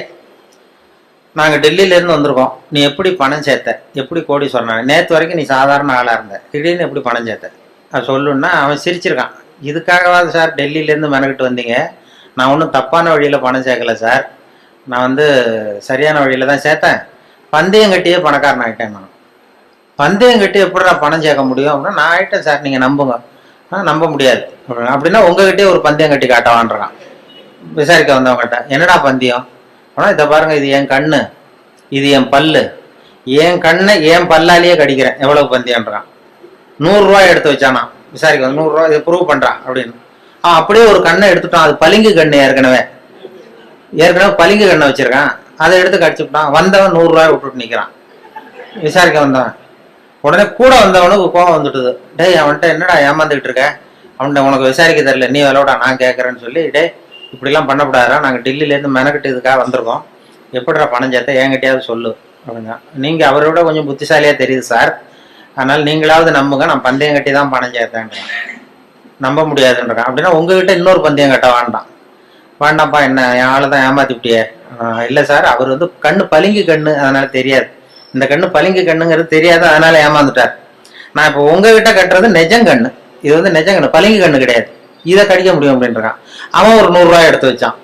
நாங்கள் டெல்லியிலேருந்து வந்திருக்கோம், நீ எப்படி பணம் சேர்த்த, எப்படி கோடீஸ்வரன், நேற்று வரைக்கும் நீ சாதாரண ஆளாக இருந்த, திடீர்னு எப்படி பணம் சேர்த்த, அது சொல்லுன்னா அவன் சிரிச்சிருக்கான். இதுக்காகவாது சார் டெல்லியிலேருந்து மெனக்கிட்டு வந்தீங்க, நான் ஒன்றும் தப்பான வழியில் பணம் சேர்க்கல சார், நான் வந்து சரியான வழியில் தான் சேர்த்தேன், பந்தயம் கட்டியே பணக்காரன் ஆகிட்டேன். நான் பந்தயம் கட்டி எப்படிடா பணம் சேர்க்க முடியும் அப்படின்னா, நான் ஆகிட்டேன் சார், நீங்கள் நம்புங்க. நம்ப முடியாது அப்படின்னா உங்ககிட்டே ஒரு பந்தயம் கட்டி காட்டவான்றான். விசாரிக்க வந்தவங்ககிட்ட என்னடா பந்தயம் ஆனால், இதை பாருங்க, இது என் கண்ணு, இது என் பல்லு, என் கண்ணை என் பல்லாலேயே கடிக்கிறேன், எவ்வளவு பந்தயம்ன்றான். 100 ரூபாய் எடுத்து வச்சானா விசாரிக்க, 100 ரூபாய் இதை ப்ரூவ் பண்ணுறான் அப்படின்னு. அப்படியே ஒரு கண்ணை எடுத்துட்டான், அது பளிங்கு கண்ணு, ஏற்கனவே பளிங்கு கண்ணை வச்சிருக்கான், அதை எடுத்து கடிச்சுட்டான். வந்தவன் 100 ரூபாய் விட்டுட்டு நிற்கிறான். விசாரிக்க வந்தவன் உடனே கூட வந்தவனுக்கு கோவம் வந்துட்டுது. டேய் அவன்கிட்ட என்னடா ஏமாந்துக்கிட்டு இருக்க, அவன்கிட்ட உனக்கு விசாரிக்க தெரியல, நீ விளையாடா நான் கேட்குறேன்னு சொல்லி, டே இப்படிலாம் பண்ணக்கூடாதா, நாங்கள் டெல்லியிலேருந்து மெனக்கிட்டு இதுக்காக வந்திருக்கோம், எப்படிடா பணம் சேர்த்த என்கிட்டயாவது சொல்லு அப்படின்னா. நீங்கள் அவரை விட கொஞ்சம் புத்திசாலியாக தெரியுது சார், அதனால் நீங்களாவது நம்புங்க, நான் பந்தயம் கட்டி தான் பணம் சேர்த்தேன்றான். நம்ப முடியாதுன்றான். அப்படின்னா உங்ககிட்ட இன்னொரு பந்தயம் கட்ட வேண்டாம்ப்பா, என்ன என் ஆளை தான் ஏமாத்தி விட்டியே. இல்லை சார், அவர் வந்து கண்ணு பளிங்கு கண்ணு, அதனால தெரியாது, இந்த கண்ணு பளிங்கு கண்ணுங்கிறது தெரியாது, அதனால ஏமாந்துட்டார். நான் இப்போ உங்ககிட்ட கட்டுறது நெஜங்கண்ணு, இது வந்து நெஜங்கண்ணு, பளிங்கு கண்ணு கிடையாது. இதை கடிக்க முடியும் அப்படின்றான். அவன் ஒரு 100 ரூபாய் எடுத்து வச்சான்.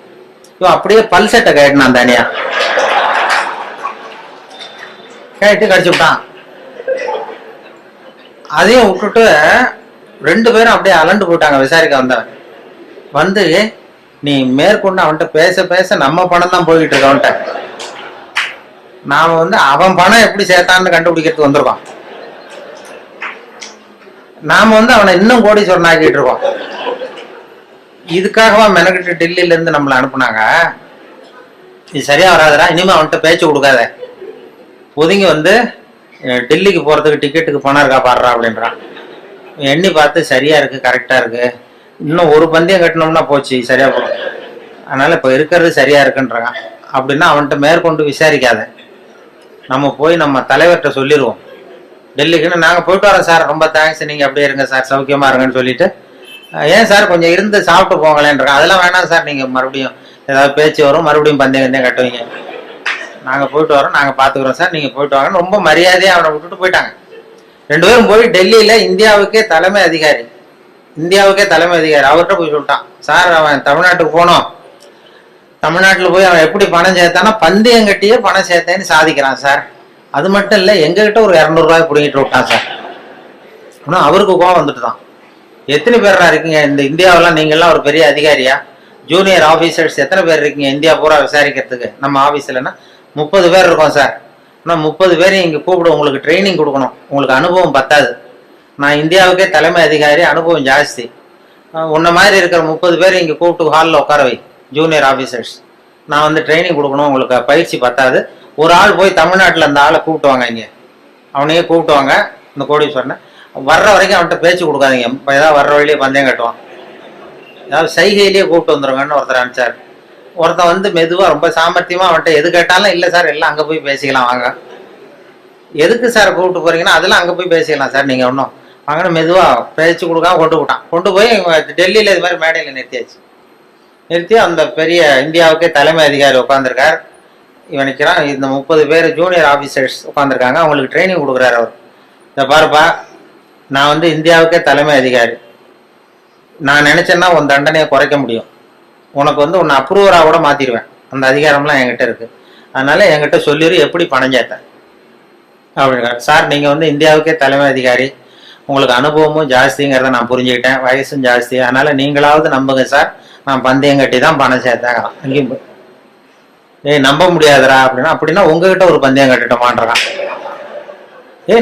இவன் அப்படியே பல்செட்டை கேட்டினான் தனியா, கேட்டு கடிச்சு விட்டான். அதையும் விட்டுட்டு 2 பேரும் அப்படியே அலண்டு போயிட்டாங்க. விசாரிக்க வந்தவன் வந்து, நீ மேற்கொண்டு அவன்கிட்ட பேச பேச நம்ம பணம் தான் போய்கிட்டு இருக்க, அவன்கிட்ட நாம வந்து அவன் பணம் எப்படி சேர்த்தான்னு கண்டுபிடிக்கிறதுக்கு வந்திருக்கோம், நாம வந்து அவனை இன்னும் கோடீஸ்வரன் ஆக்கிட்டு இருக்கோம். இதுக்காகவா மெனக்கிட்டு டெல்லியில இருந்து நம்மளை அனுப்புனாங்க? இது சரியா வராதுடா, இனிமே அவன்கிட்ட பேச்சு கொடுக்காத, ஒதுங்கி வந்து டெல்லிக்கு போறதுக்கு டிக்கெட்டுக்கு பணம் இருக்கா பாடுறா அப்படின்றான். எண்ணி பார்த்து சரியா இருக்கு, கரெக்டா இருக்கு, இன்னும் ஒரு பந்தயம் கட்டணும்னா போச்சு, சரியா போடும், அதனால இப்ப இருக்கிறது சரியா இருக்குன்றாங்க. அப்படின்னா அவன்கிட்ட மேற்கொண்டு விசாரிக்காத, நம்ம போய் நம்ம தலைவர்கிட்ட சொல்லிடுவோம், டெல்லிக்குன்னு நாங்க போயிட்டு வரோம் சார், ரொம்ப தேங்க்ஸ், நீங்க அப்படியே இருங்க சார், சௌக்கியமா இருங்கன்னு சொல்லிட்டு, ஏன் சார் கொஞ்சம் இருந்து சாப்பிட்டு போங்களேன்றாங்க. அதெல்லாம் வேணாம் சார், நீங்க மறுபடியும் ஏதாவது பேச்சு வரும், மறுபடியும் பந்தயம் கட்டுவீங்க, நாங்க போயிட்டு வரோம், நாங்க பாத்துக்கிறோம் சார், நீங்க போயிட்டு வாங்கன்னு ரொம்ப மரியாதையா அவனை விட்டுட்டு போயிட்டாங்க. 2 பேரும் போய் டெல்லியில இந்தியாவுக்கே தலைமை அதிகாரி அவர்கிட்ட போய் சொல்லிட்டான், சார் அவன் தமிழ்நாட்டுக்கு போனோம், தமிழ்நாட்டுல போய் அவன் எப்படி பணம் சேர்த்தானா பந்தயம் கட்டியே பணம் சேர்த்தேன்னு சாதிக்கிறான் சார், அது மட்டும் இல்ல எங்ககிட்ட ஒரு 200 ரூபாய் பிடிங்கிட்டு விட்டான் சார். ஆனா அவருக்கு கோவம் வந்துட்டு தான், எத்தனை பேரா இருக்கீங்க இந்த இந்தியாவெல்லாம், நீங்க எல்லாம் ஒரு பெரிய அதிகாரியா, ஜூனியர் ஆபீசர்ஸ் எத்தனை பேர் இருக்கீங்க இந்தியா பூரா விசாரிக்கிறதுக்கு, நம்ம ஆபீஸ்லன்னா 30 பேர் இருக்கோம் சார், ஆனால் 30 பேரையும் இங்கே கூப்பிட உங்களுக்கு ட்ரைனிங் கொடுக்கணும், உங்களுக்கு அனுபவம் பத்தாது, நான் இந்தியாவுக்கே தலைமை அதிகாரி, அனுபவம் ஜாஸ்தி, உன்ன மாதிரி இருக்கிற 30 பேர் இங்கே கூப்பிட்டு ஹாலில் உட்கார வை, ஜூனியர் ஆஃபீஸர்ஸ், நான் வந்து ட்ரைனிங் கொடுக்கணும், உங்களுக்கு பயிற்சி பத்தாது, ஒரு ஆள் போய் தமிழ்நாட்டில் அந்த ஆளை கூப்பிட்டு வாங்க, இங்கே அவனையே கூப்பிட்டு வாங்க, இந்த கோடீஸ்வரனை வர்ற வரைக்கும் அவன்கிட்ட பேச்சு கொடுக்காதீங்க, இப்போ ஏதாவது வர்ற வழியிலே பந்தயம் கட்டுவான், ஏதாவது சைகையிலேயே கூப்பிட்டு வந்துருங்கன்னு ஒருத்தர் அனுப்பிச்சார். ஒருத்தன் வந்து மெதுவா ரொம்ப சாமர்த்தியமா அவன்கிட்ட எது கேட்டாலும் இல்லை சார் எல்லாம் அங்கே போய் பேசிக்கலாம் வாங்க, எதுக்கு சார் கூப்பிட்டு போறீங்கன்னா அதெல்லாம் அங்கே போய் பேசிக்கலாம் சார், நீங்க ஒன்றும் வாங்கன்னு மெதுவா பேச்சு கொடுக்காம கொண்டு போய் டெல்லியில இது மாதிரி மேடையில் நிறுத்தி அந்த பெரிய இந்தியாவுக்கே தலைமை அதிகாரி உட்காந்துருக்கார், இவன் நிற்கிறான், இந்த 30 பேர் ஜூனியர் ஆஃபீஸர்ஸ் உட்காந்துருக்காங்க, அவங்களுக்கு ட்ரைனிங் கொடுக்குறாரு அவர். இதை பாருப்பா, நான் வந்து இந்தியாவுக்கே தலைமை அதிகாரி, நான் நினைச்சேன்னா உன் தண்டனையை குறைக்க முடியும், உனக்கு வந்து உன்னை அப்ரூவராக கூட மாத்திடுவேன், அந்த அதிகாரம்லாம் என்கிட்ட இருக்கு, அதனால என்கிட்ட சொல்லிடு எப்படி பணம் சேர்த்தேன் அப்படின்னா. சார் நீங்க வந்து இந்தியாவுக்கே தலைமை அதிகாரி, உங்களுக்கு அனுபவமும் ஜாஸ்திங்கிறத நான் புரிஞ்சுக்கிட்டேன், வயசும் ஜாஸ்தி, அதனால நீங்களாவது நம்புங்க சார், நான் பந்தயம் கட்டி தான் பணம் சேர்த்தேன். அங்கேயும் நம்ப முடியாதுரா அப்படின்னா உங்ககிட்ட ஒரு பந்தயம் கட்டிட்டோமான்றான்.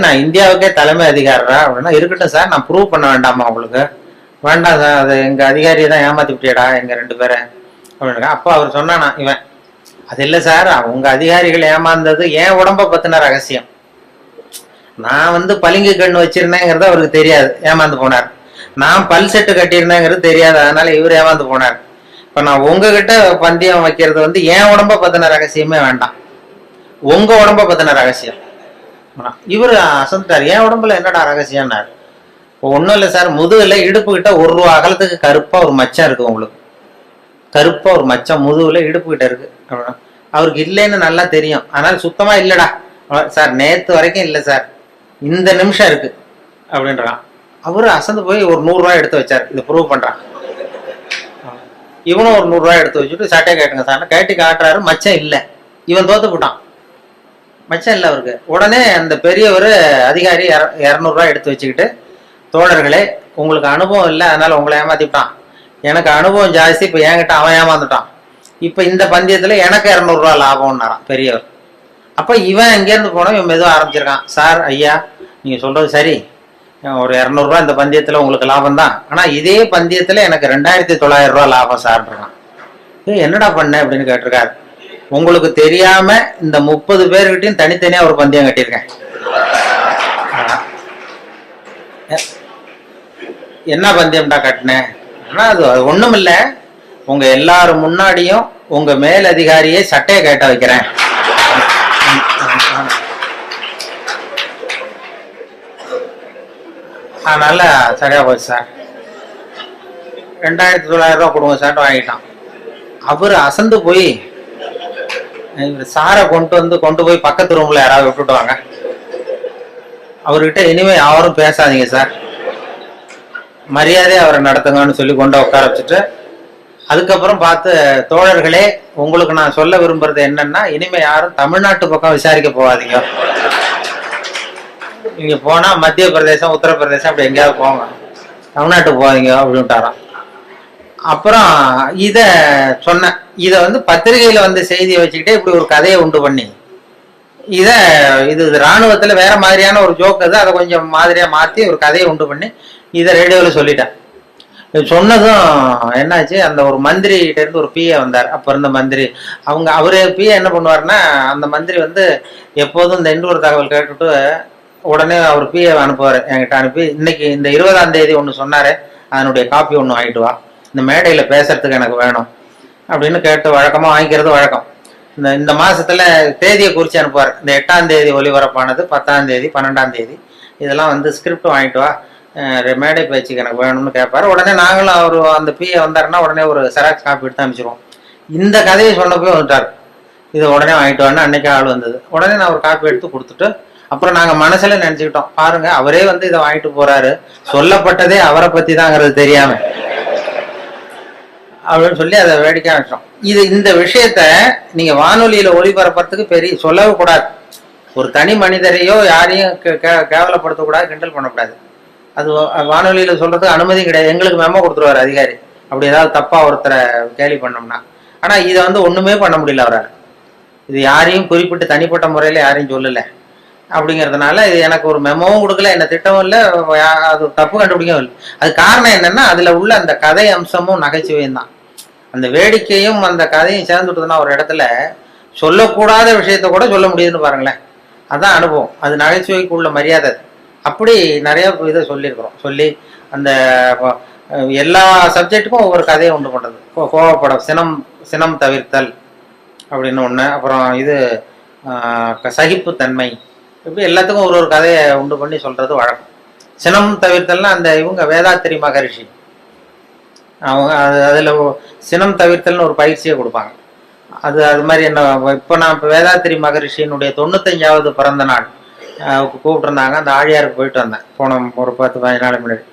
நான் இந்தியாவுக்கே தலைமை அதிகாரா அப்படின்னா, இருக்கட்டும் சார், நான் ப்ரூவ் பண்ண வேண்டாமா உங்களுக்கு? வேண்டாம் சார், அது எங்க அதிகாரியை தான் ஏமாத்தி விட்டியடா எங்க 2 பேரை அப்படின்னா. அப்போ அவர் சொன்னானா இவன், அது இல்லை சார், உங்க அதிகாரிகள் ஏமாந்தது என் உடம்ப பத்தின ரகசியம், நான் வந்து பளிங்கு கண்ணு வச்சிருந்தேங்கிறது அவருக்கு தெரியாது, ஏமாந்து போனார், நான் பல் செட்டு கட்டியிருந்தேங்கிறது தெரியாது, அதனால இவர் ஏமாந்து போனார். இப்ப நான் உங்ககிட்ட பந்தயம் வைக்கிறது வந்து என் உடம்ப பத்தின ரகசியமே வேண்டாம், உங்க உடம்ப பத்தின ரகசியம். இவரு அசந்தார், என் உடம்புல என்னடா ரகசியம்னாரு. ஒன்றும் இல்லை சார், முதுகுல இடுப்பு கிட்ட 1 ரூபா அகலத்துக்கு கருப்பா ஒரு மச்சம் இருக்கு, உங்களுக்கு கருப்பா ஒரு மச்சம் முதுகுல இடுப்பு கிட்ட இருக்கு அப்படின்னா. அவருக்கு இல்லைன்னு நல்லா தெரியும், அதனால சுத்தமா இல்லடா சார், நேத்து வரைக்கும் இல்லை சார், இந்த நிமிஷம் இருக்கு அப்படின்றான். அவரு அசந்து போய் ஒரு 100 ரூபாய் எடுத்து வச்சார், இதை ப்ரூவ் பண்றான். இவனும் ஒரு 100 ரூபாய் எடுத்து வச்சுட்டு சட்டையை கேட்டுங்க சார், கேட்டி காட்டுறாரு, மச்சம் இல்லை, இவன் தோத்து போட்டான், மச்சம் இல்லை அவருக்கு. உடனே அந்த பெரியவர் அதிகாரி 200 ரூபாய் எடுத்து வச்சுக்கிட்டு, தோழர்களே உங்களுக்கு அனுபவம் இல்லை அதனால உங்களை ஏமாத்திட்டான், எனக்கு அனுபவம் ஜாஸ்தி, இப்ப என்கிட்ட அவன் ஏமாந்துட்டான், இப்ப இந்த பந்தயத்துல எனக்கு 200 ரூபாய் லாபம்னாரான் பெரியவர். அப்ப இவன் எங்கேருந்து போனோம், இவன் மெதுவாக ஆரம்பிச்சிருக்கான், சார் ஐயா நீங்க சொல்றது சரி, ஒரு 200 ரூபாய் இந்த பந்தயத்துல உங்களுக்கு லாபம் தான், ஆனா இதே பந்தயத்துல எனக்கு 2900 ரூபாய் லாபம் சார்ன்றான். என்னடா பண்ண அப்படின்னு கேட்டிருக்காரு. உங்களுக்கு தெரியாம இந்த 30 பேர்கிட்டையும் தனித்தனியா ஒரு பந்தயம் கட்டியிருக்கேன். என்ன பந்தயம்டா கட்டினேன்? ஆனா அது ஒண்ணும் இல்ல, உங்க எல்லாரும் முன்னாடியும் உங்க மேல் அதிகாரியை சட்டையை கேட்ட வைக்கிறேன். அதனால சரியா போச்சு சார், 2900 ரூபாய் கொடுங்க சார் வாங்கிட்டான். அவரு அசந்து போய் சாரை கொண்டு போய் பக்கத்து ரூம்ல யாராவது விட்டுட்டு வாங்க, அவர்கிட்ட இனிமே யாரும் பேசாதீங்க சார், மரியாதையை அவரை நடத்துங்கன்னு சொல்லி கொண்டு உட்கார வச்சுட்டு, அதுக்கப்புறம் பார்த்து, தோழர்களே, உங்களுக்கு நான் சொல்ல விரும்புறது என்னன்னா, இனிமே யாரும் தமிழ்நாட்டு பக்கம் விசாரிக்க போகாதீங்க. நீங்க போனா மத்திய பிரதேசம், உத்தரப்பிரதேசம் அப்படி எங்கேயாவது போங்க, தமிழ்நாட்டுக்கு போகாதீங்க அப்படின்ட்டாராம். அப்புறம் இத சொன்ன, இத வந்து பத்திரிகையில வந்து செய்தியை வச்சுக்கிட்டே இப்படி ஒரு கதையை உண்டு பண்ணி, இது ராணுவத்துல வேற மாதிரியான ஒரு ஜோக் அது, அதை கொஞ்சம் மாதிரியா மாத்தி ஒரு கதையை உண்டு பண்ணி இதை ரேடியோவில் சொல்லிட்டேன். சொன்னதும் என்னாச்சு, அந்த ஒரு மந்திரி கிட்ட இருந்து ஒரு பிஏ வந்தார். அப்ப இருந்த மந்திரி, அவரு பிஏ என்ன பண்ணுவாருன்னா, அந்த மந்திரி வந்து எப்போதும் இந்த இன்னொரு தகவல் கேட்டுட்டு உடனே அவர் பிஏ அனுப்புவார், என்கிட்ட அனுப்பி, இன்னைக்கு இந்த 20ஆம் தேதி ஒன்று சொன்னாரு, அதனுடைய காப்பி ஒன்று வாங்கிட்டு வா, இந்த மேடையில பேசுறதுக்கு எனக்கு வேணும் அப்படின்னு கேட்டு வழக்கமா வாங்கிக்கிறது வழக்கம். இந்த மாசத்துல தேதியை குறிச்சு அனுப்புவார். இந்த 8ஆம் தேதி ஒலிபரப்பானது, 10ஆம் தேதி, 12ஆம் தேதி, இதெல்லாம் வந்து ஸ்கிரிப்ட் வாங்கிட்டு வா, மேடை பேச்சுக்கு எனக்கு வேணும்னு கேட்பாரு. உடனே நாங்களும் அவர் அந்த பிஏ வந்தாருன்னா உடனே ஒரு செராக்ஸ் காப்பி எடுத்து அனுப்பிச்சிருவோம். இந்த கதையை சொன்னப்போ வந்துட்டார், இதை உடனே வாங்கிட்டு வான்னு அன்னைக்கு ஆள் வந்தது. உடனே நான் ஒரு காப்பி எடுத்து கொடுத்துட்டு, அப்புறம் நாங்க மனசுல நினைச்சுக்கிட்டோம், பாருங்க அவரே வந்து இதை வாங்கிட்டு போறாரு, சொல்லப்பட்டதே அவரை பத்தி தாங்கிறது தெரியாம அப்படின்னு சொல்லி அதை வேடிக்கை ஆரம்பிச்சோம். இந்த விஷயத்த நீங்க வானொலியில ஒளிபரப்புறதுக்கு பெரிய சொல்லவே கூடாது. ஒரு தனி மனிதரையோ யாரையும் கேவலப்படுத்தக்கூடாது, கிண்டல் பண்ணக்கூடாது. அது வானொலியில சொல்றதுக்கு அனுமதி கிடையாது. எங்களுக்கு மெமோ கொடுத்துருவாரு அதிகாரி, அப்படி ஏதாவது தப்பா ஒருத்தரை கேலி பண்ணோம்னா. ஆனா இதை வந்து ஒண்ணுமே பண்ண முடியல அவரால். இது யாரையும் குறிப்பிட்டு தனிப்பட்ட முறையில யாரையும் சொல்லல அப்படிங்கிறதுனால இது எனக்கு ஒரு மெமோவும் கொடுக்கல, என்ன திட்டமும் இல்லை, அது தப்பு கண்டுபிடிக்கவும் இல்லை. அது காரணம் என்னன்னா, அதுல உள்ள அந்த கதை அம்சமும் நகைச்சுவையும் தான். அந்த வேடிக்கையும் அந்த கதையும் சேர்ந்துட்டுதுன்னா ஒரு இடத்துல சொல்லக்கூடாத விஷயத்த கூட சொல்ல முடியுதுன்னு பாருங்களேன். அதான் அனுபவம், அது நகைச்சுவைக்கு உள்ள மரியாதை. அப்படி நிறைய இதை சொல்லியிருக்கிறோம். சொல்லி அந்த எல்லா சப்ஜெக்டுக்கும் ஒவ்வொரு கதையை உண்டு பண்றது. கோவப்படம், சினம் தவிர்த்தல் அப்படின்னு ஒண்ணு, அப்புறம் இது சகிப்புத்தன்மை, இப்படி எல்லாத்துக்கும் ஒரு கதையை உண்டு பண்ணி சொல்றது வழக்கம். சினம் தவிர்த்தல்னா அந்த இவங்க வேதாத்திரி மகரிஷி, அவங்க அதுல சினம் தவிர்த்தல்னு ஒரு பயிற்சியை கொடுப்பாங்க. அது மாதிரி என்ன, இப்போ நான் வேதாத்திரி மகரிஷியினுடைய 95வது பிறந்த நாள் கூப்பிட்டுருந்தாங்க. அந்த ஆழியாருக்கு போயிட்டு வந்தேன் போன ஒரு 10-15 நாள் முன்னாடி.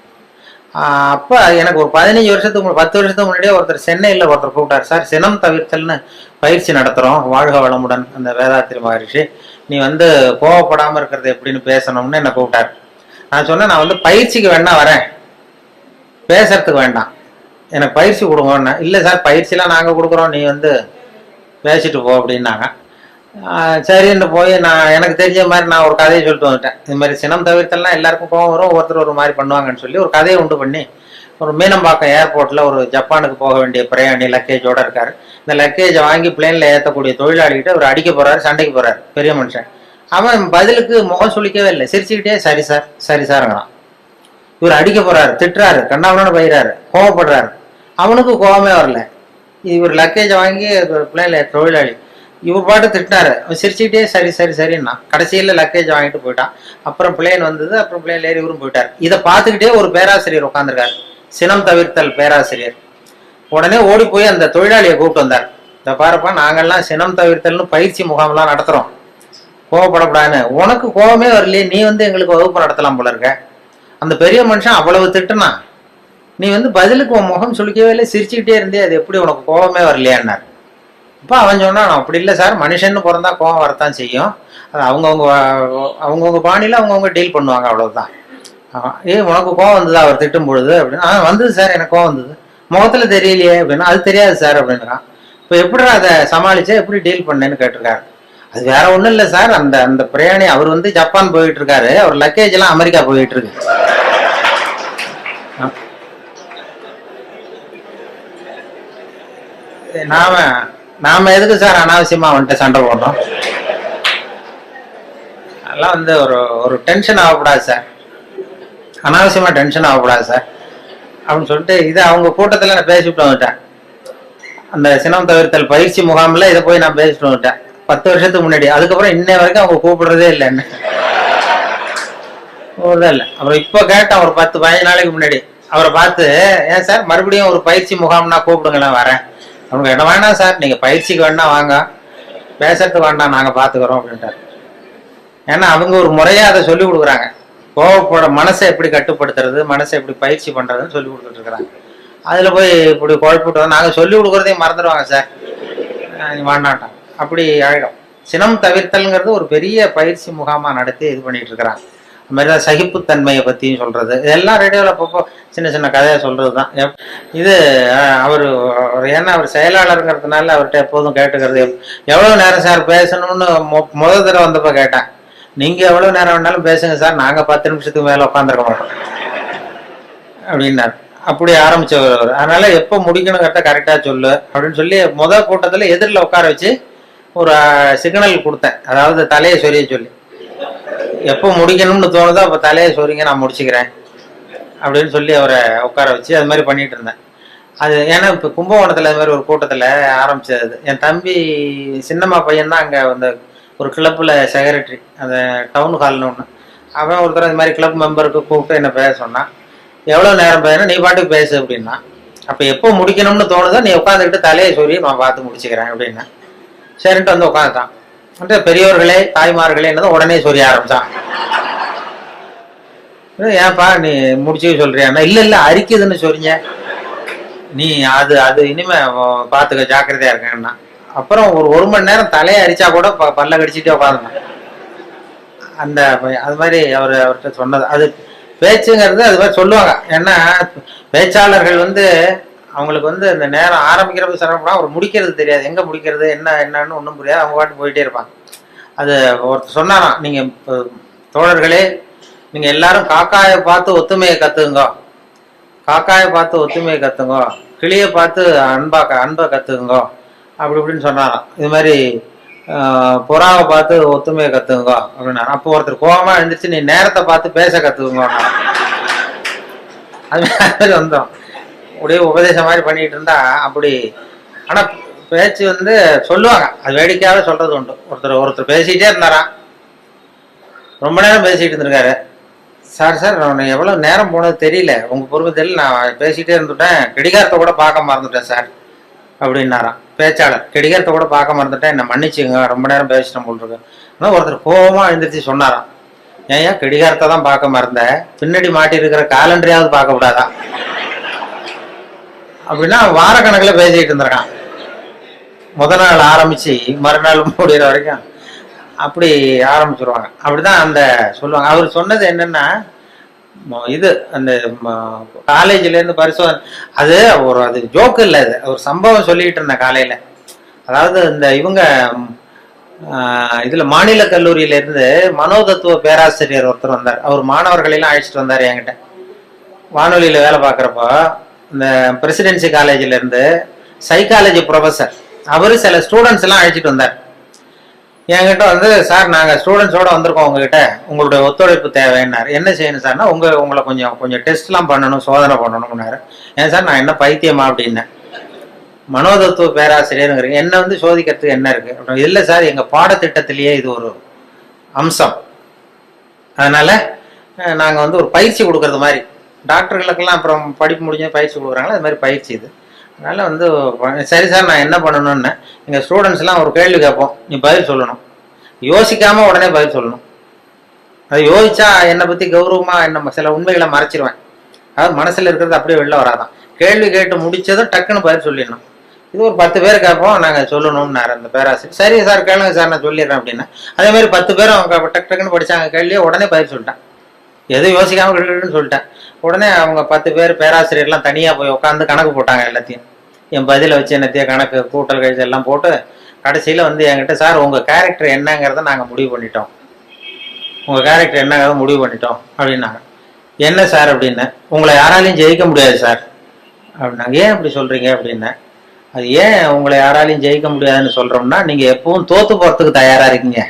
அப்போ எனக்கு ஒரு 15 வருஷத்துக்கு 10 வருஷத்துக்கு முன்னாடியே ஒருத்தர் சென்னையில் ஒருத்தர் கூப்பிட்டார், சார் சினம் தவிர்த்தல்னு பயிற்சி நடத்துகிறோம், வாழ்க வளமுடன் அந்த வேதாத்திரி மகரிஷி, நீ வந்து கோவப்படாமல் இருக்கிறது எப்படின்னு பேசணும்னு என்னை கூப்பிட்டார். நான் சொன்னேன், நான் வந்து பயிற்சிக்கு வேணா வரேன், பேசுறதுக்கு வேண்டாம், எனக்கு பயிற்சி கொடுங்கன்னு. இல்லை சார் பயிற்சிலாம் நாங்கள் கொடுக்குறோம், நீ வந்து பேசிட்டு போ அப்படின்னாங்க. சரின்னு போய் நான் எனக்கு தெரிஞ்ச மாதிரி நான் ஒரு கதையை சொல்லிட்டு வந்துட்டேன். இது மாதிரி சினம் தவிர்த்தல்லாம் எல்லாருக்கும் கோவம் வரும், ஒருத்தர் ஒரு மாதிரி பண்ணுவாங்கன்னு சொல்லி ஒரு கதையை உண்டு பண்ணி, ஒரு மீனம்பாக்கம் ஏர்போர்ட்டில் ஒரு ஜப்பானுக்கு போக வேண்டிய பிரயாணி லக்கேஜோட இருக்காரு. இந்த லக்கேஜை வாங்கி பிளேனில் ஏற்றக்கூடிய தொழிலாளிகிட்ட அவர் அடிக்க போறாரு, சண்டைக்கு போறாரு பெரிய மனுஷன். அவன் பதிலுக்கு முகம் சுளிக்கவே இல்லை, சிரிச்சுக்கிட்டே சரி சார் சரி சாருங்கிறான். இவர் அடிக்க போறாரு, திட்டுறாரு, கண்ணாமண்ணு பயிறாரு, கோவப்படுறாரு. அவனுக்கு கோவமே வரல. இவர் லக்கேஜை வாங்கி பிளேன்ல தொழிலாளி இவர் பாட்டு திட்டினாரு, சிரிச்சுக்கிட்டே சரி சரி சரின்னா கடைசியில் லக்கேஜ் வாங்கிட்டு போயிட்டான். அப்புறம் பிளேன் வந்தது, அப்புறம் பிளேன்ல ஏறி இவரும் போயிட்டார். இதை பார்த்துக்கிட்டே ஒரு பேராசிரியர் உட்காந்துருக்காரு, சினம் தவிர்த்தல் பேராசிரியர். உடனே ஓடி போய் அந்த தொழிலாளியை கூப்பிட்டு வந்தார். இதை பாருப்பா, நாங்கள்லாம் சினம் தவிர்த்தல்னு பயிற்சி முகாம்லாம் நடத்துறோம், கோவப்படக்கூடாதுன்னு. உனக்கு கோவமே வரலையே, நீ வந்து எங்களுக்கு வகுப்பு நடத்தலாம் போல இருக்க. அந்த பெரிய மனுஷன் அவ்வளவு திட்டுனா, நீ வந்து பதிலுக்கு உன் முகம் சுளிக்கவே இல்லை, சிரிச்சுக்கிட்டே இருந்தே, அது எப்படி உனக்கு கோவமே வரலையான்னார். இப்போ அவன் சொன்னான், அப்படி இல்லை சார், மனுஷன்னு பிறந்தா கோவம் வரத்தான் செய்யும், அது அவங்கவுங்க பாணியில் அவங்கவுங்க டீல் பண்ணுவாங்க, அவ்வளவுதான். உனக்கு கோவம் வந்ததா அவர் திட்டும் பொழுது அப்படின்னா, வந்தது சார், எனக்கு கோவம் வந்தது, முகத்துல தெரியலையே அப்படின்னா, அது தெரியாது சார் அப்படின்னுறான். இப்போ எப்படி அதை சமாளிச்சா, எப்படி டீல் பண்ணேன்னு கேட்டிருக்காரு. அது வேற ஒன்றும் இல்லை சார், அந்த பிரயாணி அவர் வந்து ஜப்பான் போயிட்டு இருக்காரு, அவர் லக்கேஜ் எல்லாம் அமெரிக்கா போயிட்டு இருக்கு. நாம எதுக்கு சார் அனாவசியமா வந்துட்டு சண்டை போடுறோம்? அதெல்லாம் வந்து ஒரு டென்ஷன் ஆகக்கூடாது சார், அனாவசியமா டென்ஷன் ஆகக்கூடாது சார் அப்படின்னு சொல்லிட்டு இதை அவங்க கூட்டத்துல நான் பேசிவிட்டு வந்துட்டேன். அந்த சினம் தவிர்த்தல் பயிற்சி முகாம்ல இதை போய் நான் பேசிட்டு வந்துட்டேன் 10 வருஷத்துக்கு முன்னாடி. அதுக்கப்புறம் இன்னை வரைக்கும் அவங்க கூப்பிடுறதே இல்லை என்ன, இல்லை. அப்புறம் இப்போ கேட்டேன் ஒரு 10-15 நாளைக்கு முன்னாடி அவரை பார்த்து, ஏன் சார் மறுபடியும் ஒரு பயிற்சி முகாம்னா கூப்பிடுங்களேன் வரேன் அவங்க. என்ன வேணாம் சார், நீங்க பயிற்சிக்கு வேணா வாங்க, பேசுறதுக்கு வேண்டாம், நாங்க பாத்துக்கிறோம் அப்படின்ட்டாரு. ஏன்னா அவங்க ஒரு முறையா அதை சொல்லி கொடுக்குறாங்க. கோவப்பட மனசை எப்படி கட்டுப்படுத்துறது, மனசை எப்படி பயிற்சி பண்றதுன்னு சொல்லி கொடுத்துட்டு இருக்கிறாங்க. அதுல போய் இப்படி குழப்பிட்டு நாங்க சொல்லி கொடுக்குறதையும் மறந்துடுவாங்க சார், நீ வாண்டாட்டான் அப்படி ஆயிடும். சினம் தவிர்த்தல்ங்கிறது ஒரு பெரிய பயிற்சி முகாமா நடத்தி இது பண்ணிட்டு இருக்கிறாங்க. அது மாதிரி தான் சகிப்புத்தன்மையை பத்தியும் சொல்றது, இதெல்லாம் ரேடியோவில் அப்பப்போ சின்ன சின்ன கதையை சொல்றது தான். இது அவர் ஏன்னா அவர் செயலாளருங்கிறதுனால அவர்கிட்ட எப்போதும் கேட்டுக்கிறது, எவ்வளவு நேரம் சார் பேசணும்னு முதல் தடவை வந்தப்ப கேட்டேன். நீங்க எவ்வளவு நேரம் வேணாலும் பேசுங்க சார், நாங்க 10 நிமிஷத்துக்கு மேல உட்காந்துருக்க மாட்டோம் அப்படின்னாரு. அப்படி ஆரம்பிச்சவர் அவர். அதனால எப்போ முடிக்கணுங்கிறத கரெக்டா சொல்லு அப்படின்னு சொல்லி முதல் கூட்டத்துல எதிரில் உட்கார வச்சு ஒரு சிக்னல் கொடுத்தேன். அதாவது தலையை சொரிய சொல்லி, எப்போ முடிக்கணும்னு தோணுதோ அப்போ தலையை சொரிங்க, நான் முடிச்சுக்கிறேன் அப்படின்னு சொல்லி அவரை உட்கார வச்சு அது மாதிரி பண்ணிட்டு இருந்தேன். அது ஏன்னா இப்போ கும்பகோணத்தில் அது மாதிரி ஒரு கூட்டத்தில் ஆரம்பிச்சது. என் தம்பி சின்னம்மா பையன் தான் அங்கே அந்த ஒரு கிளப்பில் செக்ரட்டரி, அந்த டவுன் ஹால்னு ஒன்று. அவன் ஒருத்தர் இந்த மாதிரி கிளப் மெம்பருக்கு கூப்பிட்டு என்ன பேச சொன்னான். எவ்வளோ நேரம் பேசணும், நீ பாட்டுக்கு பேசு அப்படின்னா. அப்போ எப்போ முடிக்கணும்னு தோணுதோ நீ உட்காந்துக்கிட்டு தலையை சொல்லி நான் பார்த்து முடிச்சுக்கிறேன் அப்படின்னா. சரின்ட்டு வந்து உட்காந்துட்டான். பெரியவர்களே தாய்மார்களே என்னதான் உடனே சொல்லி ஆரம்பிச்சான். ஏன்பா நீ முடிச்சு சொல்றியான்னா, இல்ல அரிக்குதுன்னு சொல்றீங்க, நீ அது அது இனிமே பாத்துக்க ஜாக்கிரதையா இருக்கேன்னா. அப்புறம் ஒரு மணி நேரம் தலையை அரிச்சா கூட பல்ல கடிச்சிட்டே உட்காந்துட்டான் அந்த. அது மாதிரி அவர்கிட்ட சொன்னது அது பேச்சுங்கிறது அது மாதிரி சொல்லுவாங்க. ஏன்னா பேச்சாளர்கள் அவங்களுக்கு இந்த நேரம் ஆரம்பிக்கிறப்ப சிரமப்படா, அவர் முடிக்கிறது தெரியாது, எங்க முடிக்கிறது என்னன்னு ஒன்றும் புரியாது, அவங்க பாட்டு போயிட்டே இருப்பாங்க. அது ஒருத்தர் சொன்னாராம், நீங்க தோழர்களே நீங்க எல்லாரும் காக்காயை பார்த்து ஒத்துமையை கத்துங்க, காக்காயை பார்த்து ஒத்துமையை கத்துங்க, கிளியை பார்த்து அன்பை கத்துக்குங்க அப்படி இப்படின்னு சொன்னாராம். இது மாதிரி புறாவை பார்த்து ஒத்துமையை கத்துங்க அப்படின்னா. அப்போ ஒருத்தர் கோபமா எழுந்திரிச்சு நீ நேரத்தை பார்த்து பேச கத்துக்குங்க, அது மாதிரி வந்தோம். அப்படியே உபதேசம் மாதிரி பண்ணிட்டு இருந்தா அப்படி. ஆனா பேச்சு சொல்லுவாங்க, அது வேடிக்கையாவே சொல்றது உண்டு. ஒருத்தர் பேசிட்டே இருந்தாராம், ரொம்ப நேரம் பேசிட்டு இருந்திருக்காரு. சார் நான் எவ்வளவு நேரம் போனது தெரியல, உங்க பொறுப்பு தெரியல, நான் பேசிட்டே இருந்துட்டேன், கடிகாரத்தை கூட பார்க்க மறந்துட்டேன் சார் அப்படின்னாராம் பேச்சாளர். கடிகாரத்தை கூட பார்க்க மறந்துட்டேன், என்ன மன்னிச்சுங்க, ரொம்ப நேரம் பேசிட்டேன் போல் இருக்கு. ஆனால் ஒருத்தர் கோபமா எழுந்திரிச்சு சொன்னாராம், ஏன் கடிகாரத்தை தான் பார்க்க மறந்த, பின்னாடி மாட்டி இருக்கிற காலண்டரையாவது பார்க்க கூடாதா அப்படின்னா. வாரக்கணக்கில் பேசிட்டு இருந்திருக்கான், முதல் நாள் ஆரம்பிச்சு மறுநாள் முடிகிற வரைக்கும் அப்படி ஆரம்பிச்சிருவாங்க. அப்படிதான் அந்த சொல்லுவாங்க. அவர் சொன்னது என்னன்னா, இது அந்த காலேஜ்ல இருந்து பரிசோதனை, அது ஜோக்கு இல்லை, அது ஒரு சம்பவம் சொல்லிட்டு இருந்தேன் காலையில. அதாவது இவங்க இதுல மாநில கல்லூரியில இருந்து மனோதத்துவ பேராசிரியர் ஒருத்தர் வந்தார். அவர் மாணவர்கள் எல்லாம் அழைச்சிட்டு வந்தார் என்கிட்ட. வானொலியில வேலை பார்க்குறப்போ இந்த பிரசிடென்சி காலேஜ்ல இருந்து சைக்காலஜி ப்ரொஃபஸர் அவரு சில ஸ்டூடெண்ட்ஸ் எல்லாம் அழைச்சிட்டு வந்தார் என்கிட்ட. சார் நாங்கள் ஸ்டூடெண்ட்ஸோட வந்திருக்கோம் உங்ககிட்ட, உங்களுடைய ஒத்துழைப்பு தேவைன்னாரு. என்ன செய்யணும் சார்னா, உங்களை கொஞ்சம் டெஸ்ட்லாம் பண்ணணும், சோதனை பண்ணணும்னாரு. ஏன் சார் நான் என்ன பைத்தியமா அப்படின்னேன். மனோதத்துவ பேராசிரியருங்கிறீங்க, என்ன சோதிக்கிறதுக்கு என்ன இருக்கு அப்படின்னா, இல்லை சார் எங்கள் பாடத்திட்டத்திலேயே இது ஒரு அம்சம், அதனால நாங்கள் ஒரு பயிற்சி கொடுக்கறது மாதிரி, டாக்டர்களுக்கெல்லாம் அப்புறம் படிப்பு முடிஞ்ச பயிற்சி கொடுக்குறாங்களா, அது மாதிரி பயிற்சி இது. அதனால சரி சார் நான் என்ன பண்ணணும்னு, எங்கள் ஸ்டூடெண்ட்ஸ் எல்லாம் ஒரு கேள்வி கேட்போம், நீ பதில் சொல்லணும், யோசிக்காம உடனே பதில் சொல்லணும். அது யோசிச்சா என்னை பத்தி கௌரவமா என்ன சில உண்மைகளை மறைச்சிருவேன், அதாவது மனசுல இருக்கிறது அப்படியே வெளில வராதான். கேள்வி கேட்டு முடிச்சதும் டக்குன்னு பதில் சொல்லிடணும். இது ஒரு 10 பேர் கேட்போம், நாங்கள் சொல்லணும்னாரு அந்த பேராசிரியர். சரி சார் கேளுங்க சார் நான் சொல்லிடுறேன் அப்படின்னா. அதே மாதிரி 10 பேரும் அவங்க டக்குன்னு படிச்சாங்க கேள்வியை, உடனே பதில் சொல்லிட்டேன், எதுவும் யோசிக்காம கேட்டுன்னு சொல்லிட்டேன். உடனே அவங்க 10 பேர் பேராசிரியர்லாம் தனியா போய் உட்காந்து கணக்கு போட்டாங்க. எல்லாத்தையும் என் பதில வச்சு என்னத்தையும் கணக்கு கூட்டல் கழிச்சு எல்லாம் போட்டு கடைசியில என்கிட்ட, சார் உங்க கேரக்டர் என்னங்கிறத நாங்க முடிவு பண்ணிட்டோம், உங்க கேரக்டர் என்னங்கிறத முடிவு பண்ணிட்டோம் அப்படின்னாங்க. என்ன சார் அப்படின்னு, உங்களை யாராலையும் ஜெயிக்க முடியாது சார் அப்படின்னாங்க. ஏன் அப்படி சொல்றீங்க அப்படின்னா, அது ஏன் உங்களை யாராலையும் ஜெயிக்க முடியாதுன்னு சொல்றோம்னா, நீங்க எப்பவும் தோத்து போறதுக்கு தயாரா இருக்கீங்க,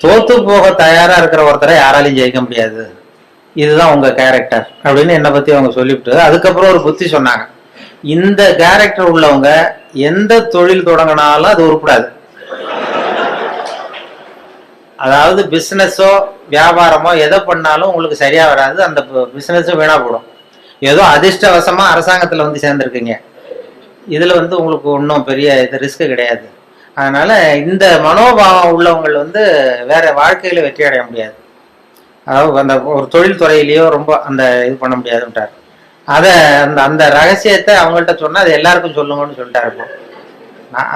தோத்து போக தயாரா இருக்கிற ஒருத்தரை யாராலையும் ஜெயிக்க முடியாது, இதுதான் உங்க கேரக்டர் அப்படின்னு என்னை பத்தி அவங்க சொல்லிவிட்டு அதுக்கப்புறம் ஒரு புத்தி சொன்னாங்க. இந்த கேரக்டர் உள்ளவங்க எந்த தொழில் தொடங்கினாலும் அது உருப்படாது, அதாவது பிசினஸோ வியாபாரமோ எதை பண்ணாலும் உங்களுக்கு சரியா வராது, அந்த பிசினஸும் வீணா போடும். ஏதோ அதிர்ஷ்டவசமா அரசாங்கத்துல சேர்ந்துருக்கீங்க, இதுல உங்களுக்கு ஒன்றும் பெரிய இது ரிஸ்க் கிடையாது. அதனால இந்த மனோபாவம் உள்ளவங்க வேற வாழ்க்கையில வெற்றி அடைய முடியாது. அதாவது அந்த ஒரு தொழில் துறையிலேயோ ரொம்ப அந்த இது பண்ண முடியாதுன்ட்டார். அதை அந்த அந்த ரகசியத்தை அவங்கள்ட்ட சொன்னா அது எல்லாருக்கும் சொல்லுங்கன்னு சொல்லிட்டாரு. இப்போ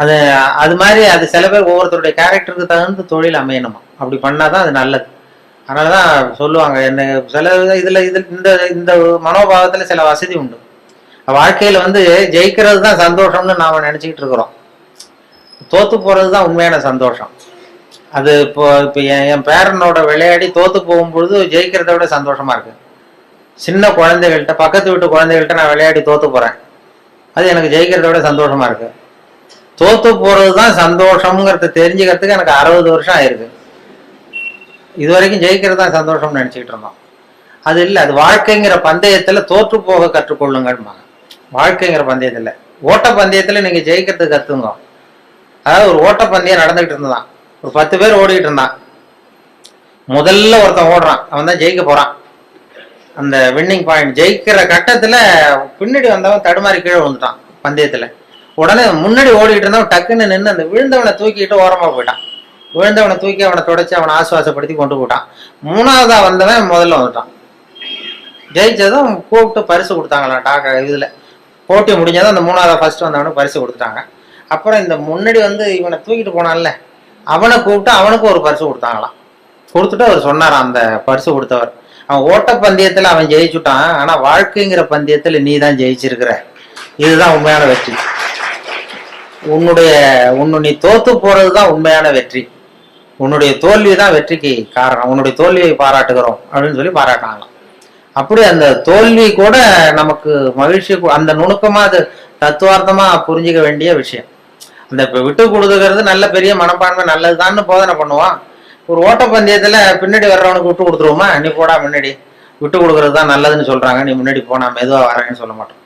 அது அது மாதிரி அது சில பேர் ஒவ்வொருத்தருடைய கேரக்டருக்கு தகுந்த தொழில் அமையணுமா, அப்படி பண்ணாதான் அது நல்லது. அதனாலதான் சொல்லுவாங்க என்ன சில இதுல இந்த இந்த மனோபாவத்துல சில வசதி உண்டு. வாழ்க்கையில வந்து ஜெயிக்கிறது தான் சந்தோஷம்னு நாம நினைச்சுக்கிட்டு இருக்கிறோம். தோத்து போறதுதான் உண்மையான சந்தோஷம். அது இப்போ இப்போ என் பேரனோட விளையாடி தோத்து போகும்பொழுது ஜெயிக்கிறத விட சந்தோஷமா இருக்கு. சின்ன குழந்தைகள்கிட்ட பக்கத்து வீட்டு குழந்தைகள்கிட்ட நான் விளையாடி தோத்து போறேன், அது எனக்கு ஜெயிக்கிறத விட சந்தோஷமா இருக்கு. தோத்து போறதுதான் சந்தோஷம்ங்கிறத தெரிஞ்சுக்கிறதுக்கு எனக்கு 60 வருஷம் ஆயிருக்கு. இது வரைக்கும் ஜெயிக்கிறது தான் சந்தோஷம்னு நினைச்சுக்கிட்டு இருந்தோம். அது இல்லை, அது வாழ்க்கைங்கிற பந்தயத்துல தோற்று போக கற்றுக்கொள்ளுங்கம்மா. வாழ்க்கைங்கிற பந்தயத்துல, ஓட்ட பந்தயத்துல நீங்க ஜெயிக்கிறதுக்கு கத்துங்க. அதாவது ஒரு ஓட்ட பந்தயம் நடந்துகிட்டு இருந்தான், ஒரு 10 பேர் ஓடிக்கிட்டு இருந்தான். முதல்ல ஒருத்தன் ஓடுறான், அவன் தான் ஜெயிக்க போறான். அந்த வின்னிங் பாயிண்ட் ஜெயிக்கிற கட்டத்துல பின்னாடி வந்தவன் தடுமாறி கீழே விழுந்துட்டான் பந்தயத்துல. உடனே முன்னாடி ஓடிக்கிட்டு இருந்தவன் டக்குன்னு நின்று அந்த விழுந்தவனை தூக்கிட்டு ஓரமா போயிட்டான். விழுந்தவனை தூக்கி அவனை தொடச்சி அவனை ஆசுவாசப்படுத்தி கொண்டு போட்டான். 3வதா வந்தவன் முதல்ல வந்துட்டான். ஜெயிச்சதும் கூப்பிட்டு பரிசு கொடுத்தாங்களாம். இதுல போட்டி முடிஞ்சதும் அந்த 3வதா ஃபர்ஸ்ட் வந்தவனுக்கு பரிசு கொடுத்துட்டாங்க. அப்புறம் இந்த முன்னாடி வந்து இவனை தூக்கிட்டு போனான்ல, அவனை கூப்பிட்டு அவனுக்கு ஒரு பரிசு கொடுத்தாங்களாம். கொடுத்துட்டு அவர் சொன்னாராம், அந்த பரிசு கொடுத்தவர், அவன் ஓட்ட பந்தயத்துல அவன் ஜெயிச்சுட்டான், ஆனா வாழ்க்கைங்கிற பந்தயத்துல நீ தான் ஜெயிச்சிருக்கிற, இதுதான் உண்மையான வெற்றி. நீ தோத்து போறதுதான் உண்மையான வெற்றி. உன்னுடைய தோல்வி தான் வெற்றிக்கு காரணம். உன்னுடைய தோல்வியை பாராட்டுகிறோம் அப்படின்னு சொல்லி பாராட்டினாங்களாம். அப்படி அந்த தோல்வி கூட நமக்கு மகிழ்ச்சி, அந்த நுணுக்கமா அது தத்துவார்த்தமா புரிஞ்சிக்க வேண்டிய விஷயம். அந்த விட்டு கொடுத்துக்கிறது நல்ல பெரிய மனப்பான்மை நல்லதுதான்னு போதனை பண்ணுவான். ஒரு ஓட்டப்பந்தயத்துல பின்னாடி வர்றவனுக்கு விட்டு கொடுத்துருவோமா, நீ போடா முன்னாடி, விட்டு கொடுக்கறது தான் நல்லதுன்னு சொல்றாங்க, நீ முன்னாடி போனா மெதுவா வரேன்னு சொல்ல மாட்டோம்.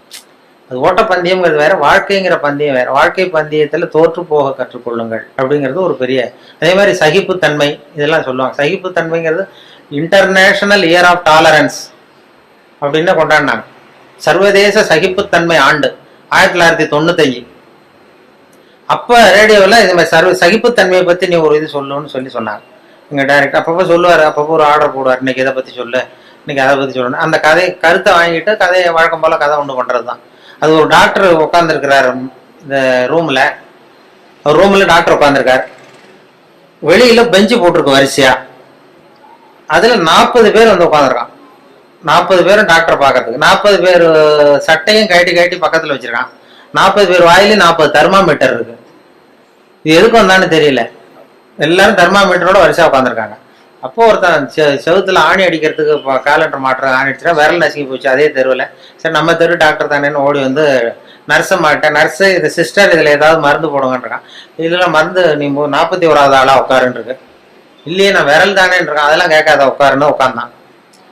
அது ஓட்டப்பந்தயம்ங்கிறது வேற, வாழ்க்கைங்கிற பந்தயம் வேற. வாழ்க்கை பந்தயத்துல தோற்று போக கற்றுக்கொள்ளுங்கள் அப்படிங்கிறது ஒரு பெரிய. அதே மாதிரி சகிப்புத்தன்மை இதெல்லாம் சொல்லுவாங்க. சகிப்புத்தன்மைங்கிறது இன்டர்நேஷனல் இயர் ஆஃப் டாலரன்ஸ் அப்படின்னு கொண்டாடினாங்க. சர்வதேச சகிப்புத்தன்மை ஆண்டு 1995. அப்ப ரேடியோவில் இது மாதிரி சகிப்புத்தன்மையை பத்தி நீ ஒரு இது சொல்லுன்னு சொன்னாங்க. எங்க டைரக்டர் அப்பப்போ சொல்லுவாரு, அப்பப்போ ஒரு ஆர்டர் போடுவார், இன்னைக்கு இதை பத்தி சொல்லு, இன்னைக்கு அதை பத்தி சொல்லணும். அந்த கருத்தை வாங்கிட்டு கதையை வழக்கம் போல கதை ஒன்று பண்றதுதான். அது ஒரு டாக்டர் உட்காந்துருக்கிறாரு இந்த ரூம்ல டாக்டர் உட்காந்துருக்காரு. வெளியில பெஞ்சு போட்டிருக்கு வரிசையா, அதுல 40 பேர் வந்து உட்காந்துருக்கான். 40 பேரும் டாக்டரை பாக்கிறதுக்கு. 40 பேர் சட்டையும் கட்டி பக்கத்துல வச்சிருக்கான். 40 பேர் வாயிலும் 40 தெர்மாமீட்டர் இருக்கு. இது எதுக்கு வந்தான்னு தெரியல. எல்லாரும் தெர்மாமீட்டரோட வரிசையா உட்காந்துருக்காங்க. அப்போ ஒருத்தன் செவுத்துல ஆணி அடிக்கிறதுக்கு காலண்டர் மாற்ற ஆணி அடிச்சா விரல் நசுங்கி போச்சு அதே தெருவில். சரி நம்ம தெரு டாக்டர் தானேன்னு ஓடி வந்து நர்ஸை மாட்டேன், நர்ஸு இது சிஸ்டர் இதுல ஏதாவது மருந்து போடுங்கன்றான். இதுல மருந்து நீ 41வது ஆளா உட்காருன்னு இருக்கு. இல்லையே நான் விரல் தானேன்னு இருக்கான். அதெல்லாம் கேட்காத உட்காருன்னு உட்காந்தான்.